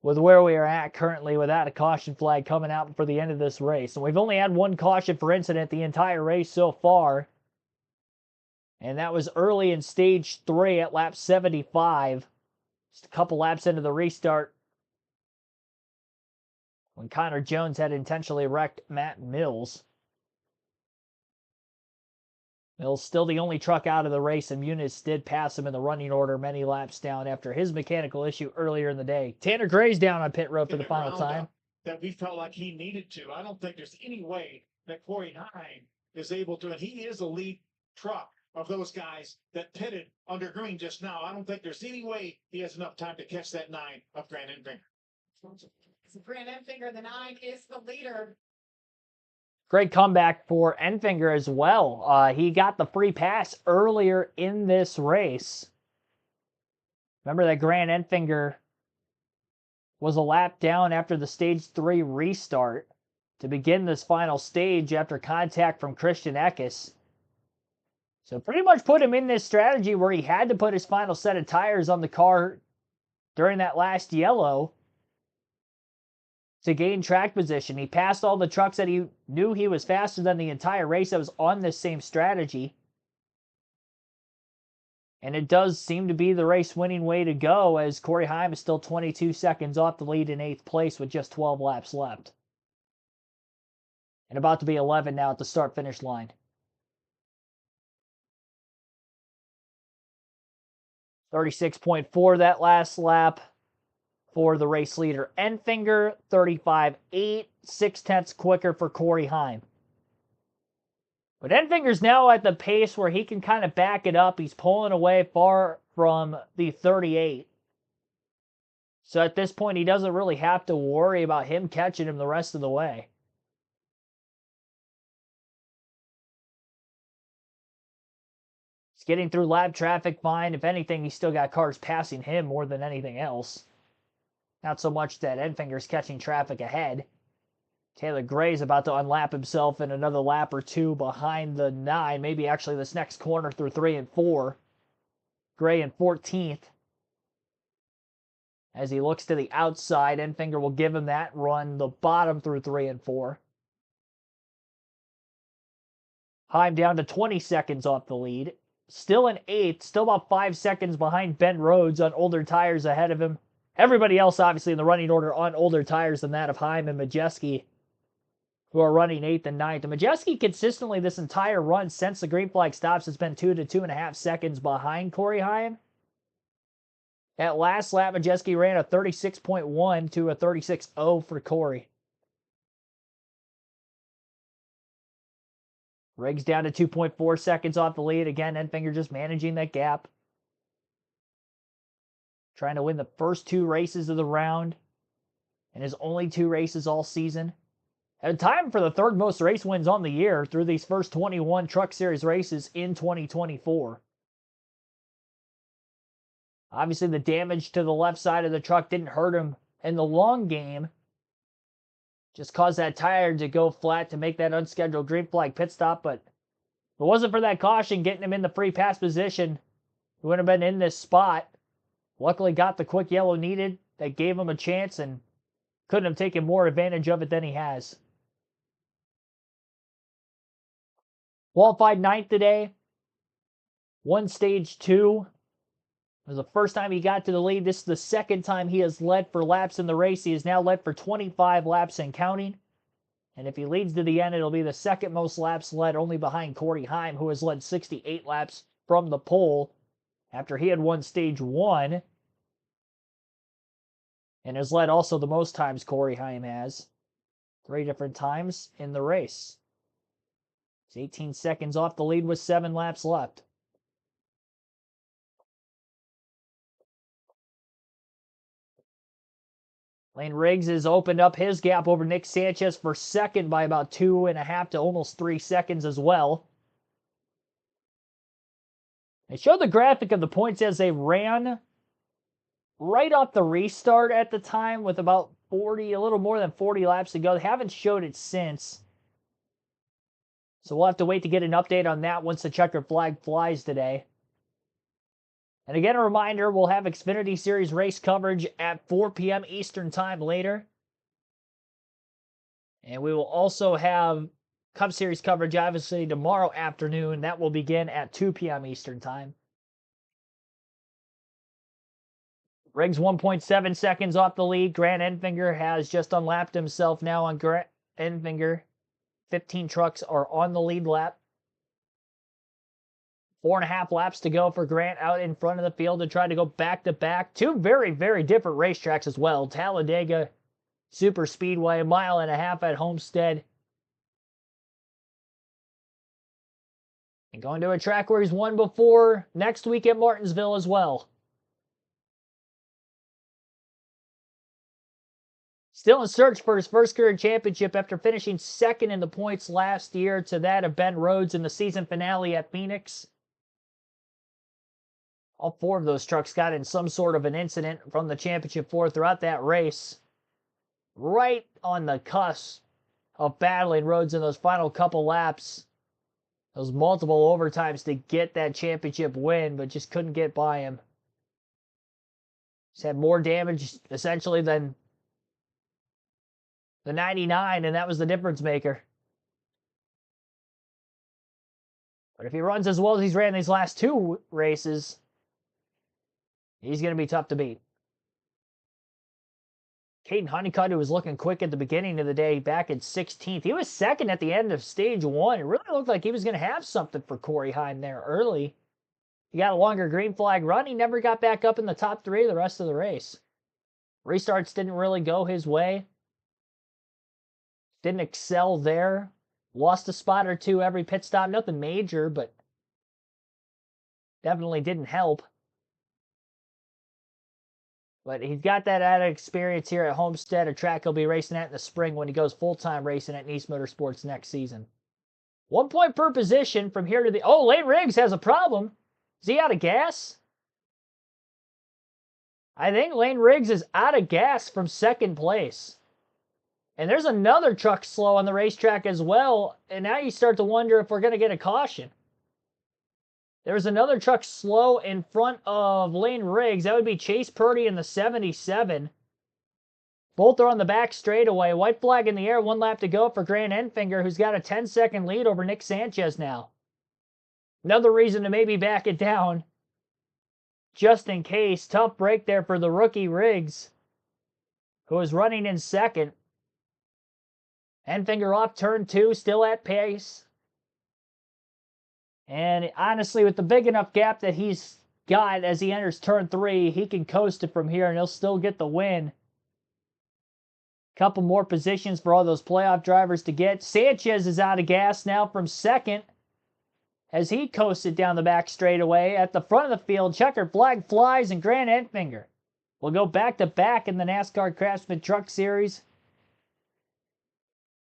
with where we are at currently without a caution flag coming out for the end of this race. And we've only had 1 caution for incident the entire race so far. And that was early in Stage 3 at lap 75. Just a couple laps into the restart, when Connor Jones had intentionally wrecked Matt Mills. Mill's still the only truck out of the race, and Muniz did pass him in the running order many laps down after his mechanical issue earlier in the day. Tanner Gray's down on pit road for the final time. That we felt like he needed to. I don't think there's any way that Corey Heim is able to, and he is a lead truck of those guys that pitted under green just now. I don't think there's any way he has enough time to catch that 9 of Grant Enfinger. So Grant Enfinger, the 9, is the leader. Great comeback for Enfinger as well. He got the free pass earlier in this race. Remember that Grant Enfinger was a lap down after the stage 3 restart to begin this final stage after contact from Christian Eckes. So pretty much put him in this strategy where he had to put his final set of tires on the car during that last yellow to gain track position. He passed all the trucks that he knew he was faster than the entire race that was on this same strategy. And it does seem to be the race-winning way to go, as Corey Heim is still 22 seconds off the lead in 8th place with just 12 laps left. And about to be 11 now at the start-finish line. 36.4 that last lap for the race leader Enfinger, 35.8, 0.6 quicker for Corey Heim. But Enfinger's now at the pace where he can kind of back it up. He's pulling away far from the 38. So at this point, he doesn't really have to worry about him catching him the rest of the way. He's getting through lap traffic fine. If anything, he's still got cars passing him more than anything else. Not so much that Enfinger's catching traffic ahead. Taylor Gray's about to unlap himself in another lap or two behind the 9. Maybe actually this next corner through 3 and 4. Gray in 14th. As he looks to the outside, Enfinger will give him that run the bottom through 3 and 4. Heim down to 20 seconds off the lead. Still in 8th. Still about 5 seconds behind Ben Rhodes on older tires ahead of him. Everybody else, obviously, in the running order on older tires than that of Heim and Majeski, who are running 8th and 9th. And Majeski consistently this entire run since the green flag stops has been 2 to 2.5 seconds behind Corey Heim. At last lap, Majeski ran a 36.1 to a 36.0 for Corey. Riggs down to 2.4 seconds off the lead. Again, Enfinger just managing that gap. Trying to win the first 2 races of the round. And his only 2 races all season. At a time for the 3rd most race wins on the year through these first 21 Truck Series races in 2024. Obviously, the damage to the left side of the truck didn't hurt him in the long game. Just caused that tire to go flat to make that unscheduled green flag pit stop. But if it wasn't for that caution getting him in the free pass position, he would have been in this spot. Luckily got the quick yellow needed that gave him a chance and couldn't have taken more advantage of it than he has. Qualified 9th today. Won stage 2. It was the first time he got to the lead. This is the 2nd time he has led for laps in the race. He has now led for 25 laps and counting. And if he leads to the end, it'll be the 2nd most laps led, only behind Corey Heim, who has led 68 laps from the pole after he had won stage 1. And has led also the most times Corey Heim has. 3 different times in the race. He's 18 seconds off the lead with 7 laps left. Lane Riggs has opened up his gap over Nick Sanchez for 2nd by about 2.5 to almost 3 seconds as well. They showed the graphic of the points as they ran right off the restart at the time with about 40, a little more than 40 laps to go. They haven't showed it since. So we'll have to wait to get an update on that once the checkered flag flies today. And again, a reminder, we'll have Xfinity Series race coverage at 4 p.m. Eastern Time later. And we will also have Cup Series coverage, obviously, tomorrow afternoon. That will begin at 2 p.m. Eastern Time. Riggs 1.7 seconds off the lead. Grant Enfinger has just unlapped himself now on Grant Enfinger. 15 trucks are on the lead lap. 4.5 laps to go for Grant out in front of the field to try to go back-to-back. Two very, very different racetracks as well. Talladega Super Speedway, 1.5 miles at Homestead. And going to a track where he's won before next week at Martinsville as well. Still in search for his first career championship after finishing second in the points last year to that of Ben Rhodes in the season finale at Phoenix. All 4 of those trucks got in some sort of an incident from the championship 4 throughout that race. Right on the cusp of battling Rhodes in those final couple laps. Those multiple overtimes to get that championship win, but just couldn't get by him. He's had more damage, essentially, than the 99, and that was the difference maker. But if he runs as well as he's ran these last 2 races, he's going to be tough to beat. Caden Honeycutt, who was looking quick at the beginning of the day, back in 16th. He was second at the end of stage 1. It really looked like he was going to have something for Corey Heim there early. He got a longer green flag run. He never got back up in the top 3 the rest of the race. Restarts didn't really go his way. Didn't excel there. Lost a spot or 2 every pit stop. Nothing major, but definitely didn't help. But he's got that added experience here at Homestead, a track he'll be racing at in the spring when he goes full-time racing at Nice Motorsports next season. 1 point per position from here to the... Oh, Lane Riggs has a problem. Is he out of gas? I think Lane Riggs is out of gas from second place. And there's another truck slow on the racetrack as well. And now you start to wonder if we're going to get a caution. There's another truck slow in front of Lane Riggs. That would be Chase Purdy in the 77. Both are on the back straightaway. White flag in the air. 1 lap to go for Grant Enfinger, who's got a 10-second lead over Nick Sanchez now. Another reason to maybe back it down. Just in case. Tough break there for the rookie Riggs, who is running in second. Enfinger off turn 2, still at pace. And honestly, with the big enough gap that he's got as he enters turn 3, he can coast it from here and he'll still get the win. Couple more positions for all those playoff drivers to get. Sanchez is out of gas now from second as he coasted down the back straightaway. At the front of the field, checkered flag flies and Grant Enfinger will go back-to-back in the NASCAR Craftsman Truck Series,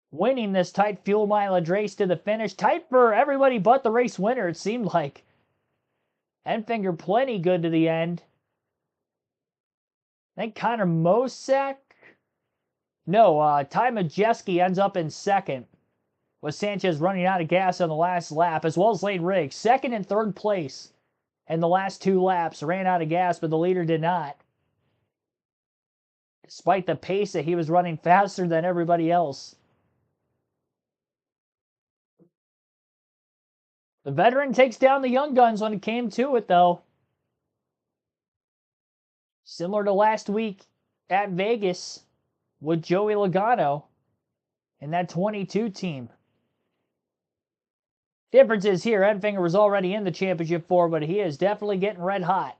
winning this tight fuel mileage race to the finish. Tight for everybody but the race winner, it seemed like. Enfinger plenty good to the end. I think Connor Mosak. No, Ty Majeski ends up in second, with Sanchez running out of gas on the last lap, as well as Lane Riggs. Second and third place in the last 2 laps. Ran out of gas, but the leader did not. Despite the pace that he was running faster than everybody else. The veteran takes down the young guns when it came to it, though. Similar to last week at Vegas with Joey Logano and that 22 team. Difference is here, Enfinger was already in the championship 4, but he is definitely getting red hot.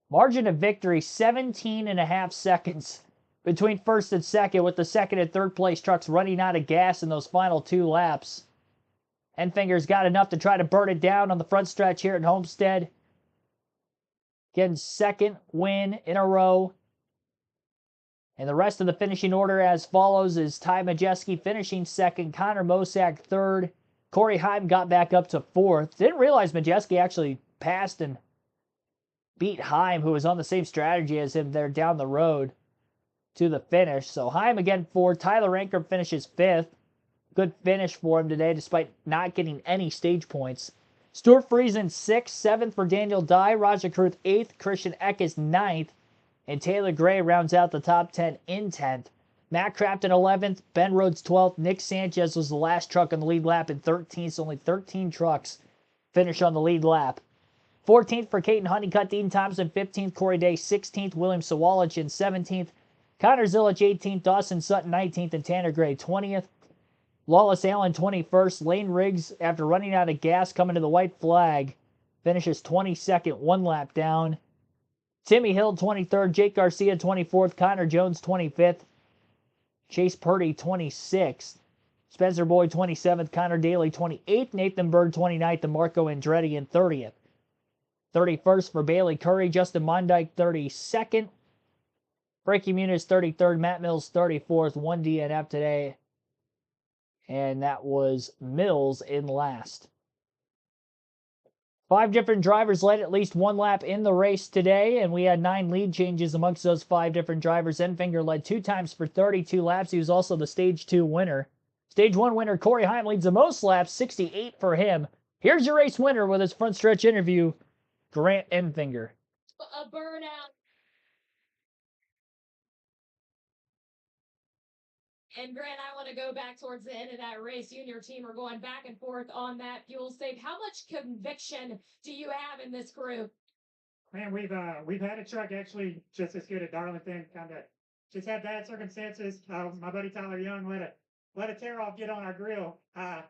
Margin of victory, 17.5 seconds between first and second, with the second and third place trucks running out of gas in those final 2 laps. Enfinger's got enough to try to burn it down on the front stretch here at Homestead. Getting second win in a row. And the rest of the finishing order as follows is Ty Majeski finishing second, Connor Mosak third. Corey Heim got back up to 4th. Didn't realize Majeski actually passed and beat Heim, who was on the same strategy as him there down the road to the finish. So Heim again 4th. Tyler Anker finishes 5th. Good finish for him today, despite not getting any stage points. Stuart Friesen 6th, 7th for Daniel Dye. Raja Kruth 8th, Christian Eck is 9th, and Taylor Gray rounds out the top 10 in 10th. Matt Crafton 11th, Ben Rhodes 12th. Nick Sanchez was the last truck on the lead lap in 13th, so only 13 trucks finish on the lead lap. 14th for Caden Honeycutt, Dean Thompson 15th, Corey Day 16th, William Sawalich in 17th, Connor Zillich 18th, Dawson Sutton 19th, and Tanner Gray 20th. Lawless Allen 21st. Lane Riggs, after running out of gas, coming to the white flag, finishes 22nd, 1 lap down. Timmy Hill 23rd. Jake Garcia 24th. Connor Jones 25th. Chase Purdy 26th. Spencer Boyd 27th. Connor Daly 28th. Nathan Bird 29th. And Marco Andretti in 30th. 31st for Bailey Curry. Justin Mondyke 32nd. Frankie Muniz 33rd. Matt Mills 34th. 1 DNF today. And that was Mills in last. 5 different drivers led at least 1 lap in the race today, and we had 9 lead changes amongst those 5 different drivers. Enfinger led 2 times for 32 laps. He was also the Stage 2 winner. Stage 1 winner Corey Heim leads the most laps, 68 for him. Here's your race winner with his front stretch interview, Grant Enfinger. A burnout. And Grant, I want to go back towards the end of that race. You and your team are going back and forth on that fuel save. How much conviction do you have in this group? Man, we've had a truck actually just as good at Darlington. Kind of just had bad circumstances. My buddy Tyler Young let a tear off get on our grill. Kind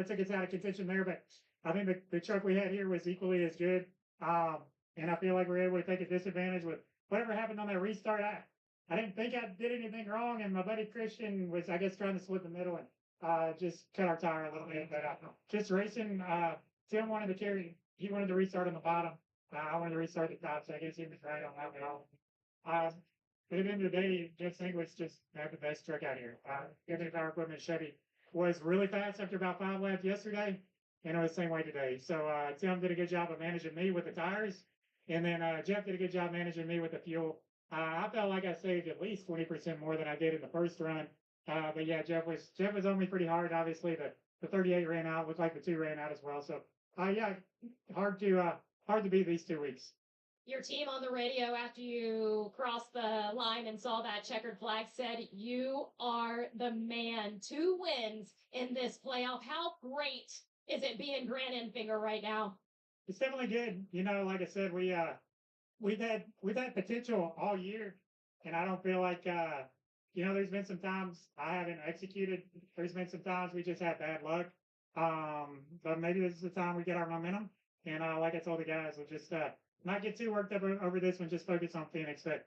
of took us out of contention there, but I think the truck we had here was equally as good. And I feel like we were able to take a disadvantage with whatever happened on that restart. I didn't think I did anything wrong, and my buddy Christian was, I guess, trying to split the middle and just cut our tire a little bit. But just racing, Tim wanted to carry. He wanted to restart on the bottom. I wanted to restart the top, so I guess he was right on that one. But at the end of the day, Jeff Singlet's just had the best truck out here. Everything Power Equipment Chevy was really fast after about 5 laps yesterday, and it was the same way today. So Tim did a good job of managing me with the tires, and then Jeff did a good job managing me with the fuel. I felt like I saved at least 20% more than I did in the first run. But yeah, Jeff was on me pretty hard. Obviously, the 38 ran out. Looked like the 2 ran out as well. So yeah, hard to beat these 2 weeks. Your team on the radio after you crossed the line and saw that checkered flag said you are the man. 2 wins in this playoff. How great is it being Grant Enfinger right now? It's definitely good. You know, like I said, we've had potential all year, and I don't feel like there's been some times I haven't executed. There's been some times we just had bad luck. But maybe this is the time we get our momentum. And like I told the guys, we'll just not get too worked up over this one. Just focus on Phoenix. But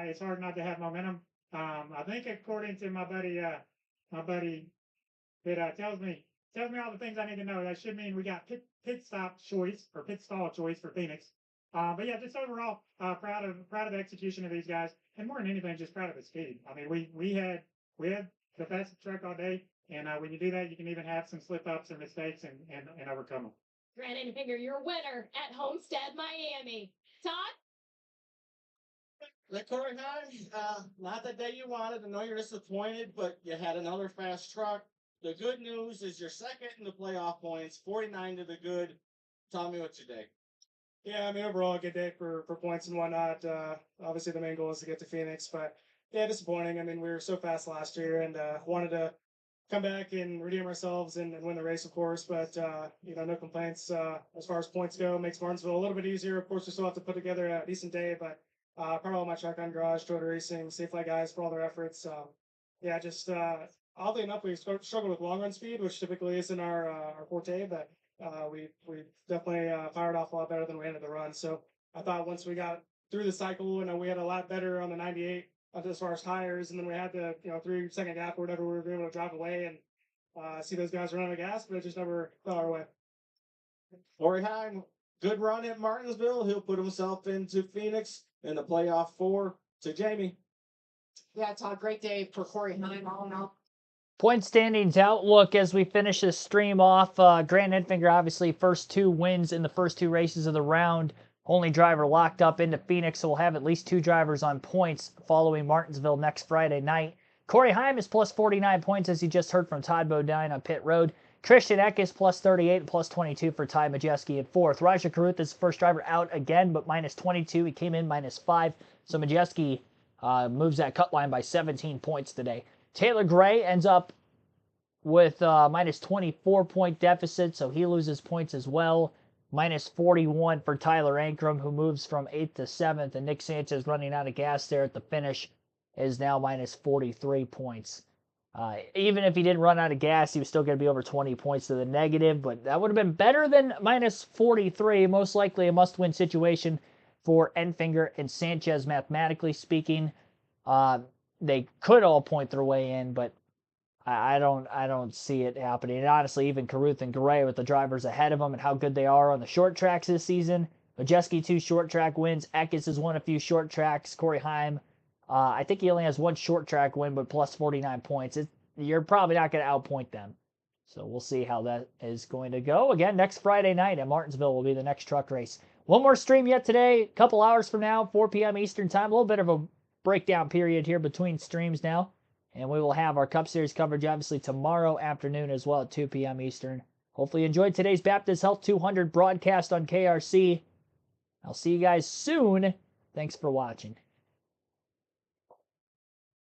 it's hard not to have momentum. I think according to my buddy that tells me all the things I need to know. That should mean we got pit stop choice or pit stall choice for Phoenix. But yeah, just overall, proud of the execution of these guys, and more than anything, just proud of the speed. I mean, we had the fastest truck all day, and when you do that, you can even have some slip ups or mistakes and overcome them. Grant Enfinger, your winner at Homestead-Miami. Todd? The Corey High, not the day you wanted. I know you're disappointed, but you had another fast truck. The good news is you're second in the playoff points, 49 to the good. Tell me what you did. Yeah, I mean, overall, a good day for points and whatnot. Obviously, the main goal is to get to Phoenix, but yeah, disappointing. I mean, we were so fast last year and wanted to come back and redeem ourselves and win the race, of course. But, no complaints as far as points go. Makes Martinsville a little bit easier. Of course, we still have to put together a decent day, but proud of all my shotgun garage, Toyota Racing, Safe Flight guys for all their efforts. Yeah, just oddly enough, we struggled with long run speed, which typically isn't our forte, but we definitely fired off a lot better than we ended the run. So I thought once we got through the cycle, we had a lot better on the 98 as far as tires, and then we had the 3-second gap or whatever, we were able to drive away and see those guys run out of gas, but it just never fell our way. Corey Heim, good run at Martinsville. He'll put himself into Phoenix in the playoff 4. To Jamie. Yeah, Todd, great day for Corey Heim. All in all. Point standings outlook as we finish this stream off. Grant Enfinger, obviously, first 2 wins in the first 2 races of the round. Only driver locked up into Phoenix, so we'll have at least 2 drivers on points following Martinsville next Friday night. Corey Heim is plus 49 points, as you just heard from Todd Bodine on pit road. Christian Eck is plus 38 and plus 22 for Ty Majeski at 4th. Raja Caruth is the first driver out again, but minus 22. He came in minus 5, so Majeski moves that cut line by 17 points today. Taylor Gray ends up with minus 24-point deficit, so he loses points as well. Minus 41 for Tyler Ankrum, who moves from 8th to 7th, and Nick Sanchez running out of gas there at the finish is now minus 43 points. Even if he didn't run out of gas, he was still going to be over 20 points to the negative, but that would have been better than minus 43. Most likely a must-win situation for Enfinger and Sanchez, mathematically speaking. They could all point their way in, but I don't see it happening. And honestly, even Carruth and Gray with the drivers ahead of them and how good they are on the short tracks this season. Majeski 2 short track wins. Eckes has won a few short tracks. Corey Heim, I think he only has 1 short track win, but plus 49 points. You're probably not going to outpoint them. So we'll see how that is going to go. Again, next Friday night at Martinsville will be the next truck race. One more stream yet today, a couple hours from now, 4 p.m. Eastern time. A little bit of a breakdown period here between streams now. And we will have our Cup Series coverage obviously tomorrow afternoon as well at 2 p.m. Eastern. Hopefully you enjoyed today's Baptist Health 200 broadcast on KRC. I'll see you guys soon. Thanks for watching.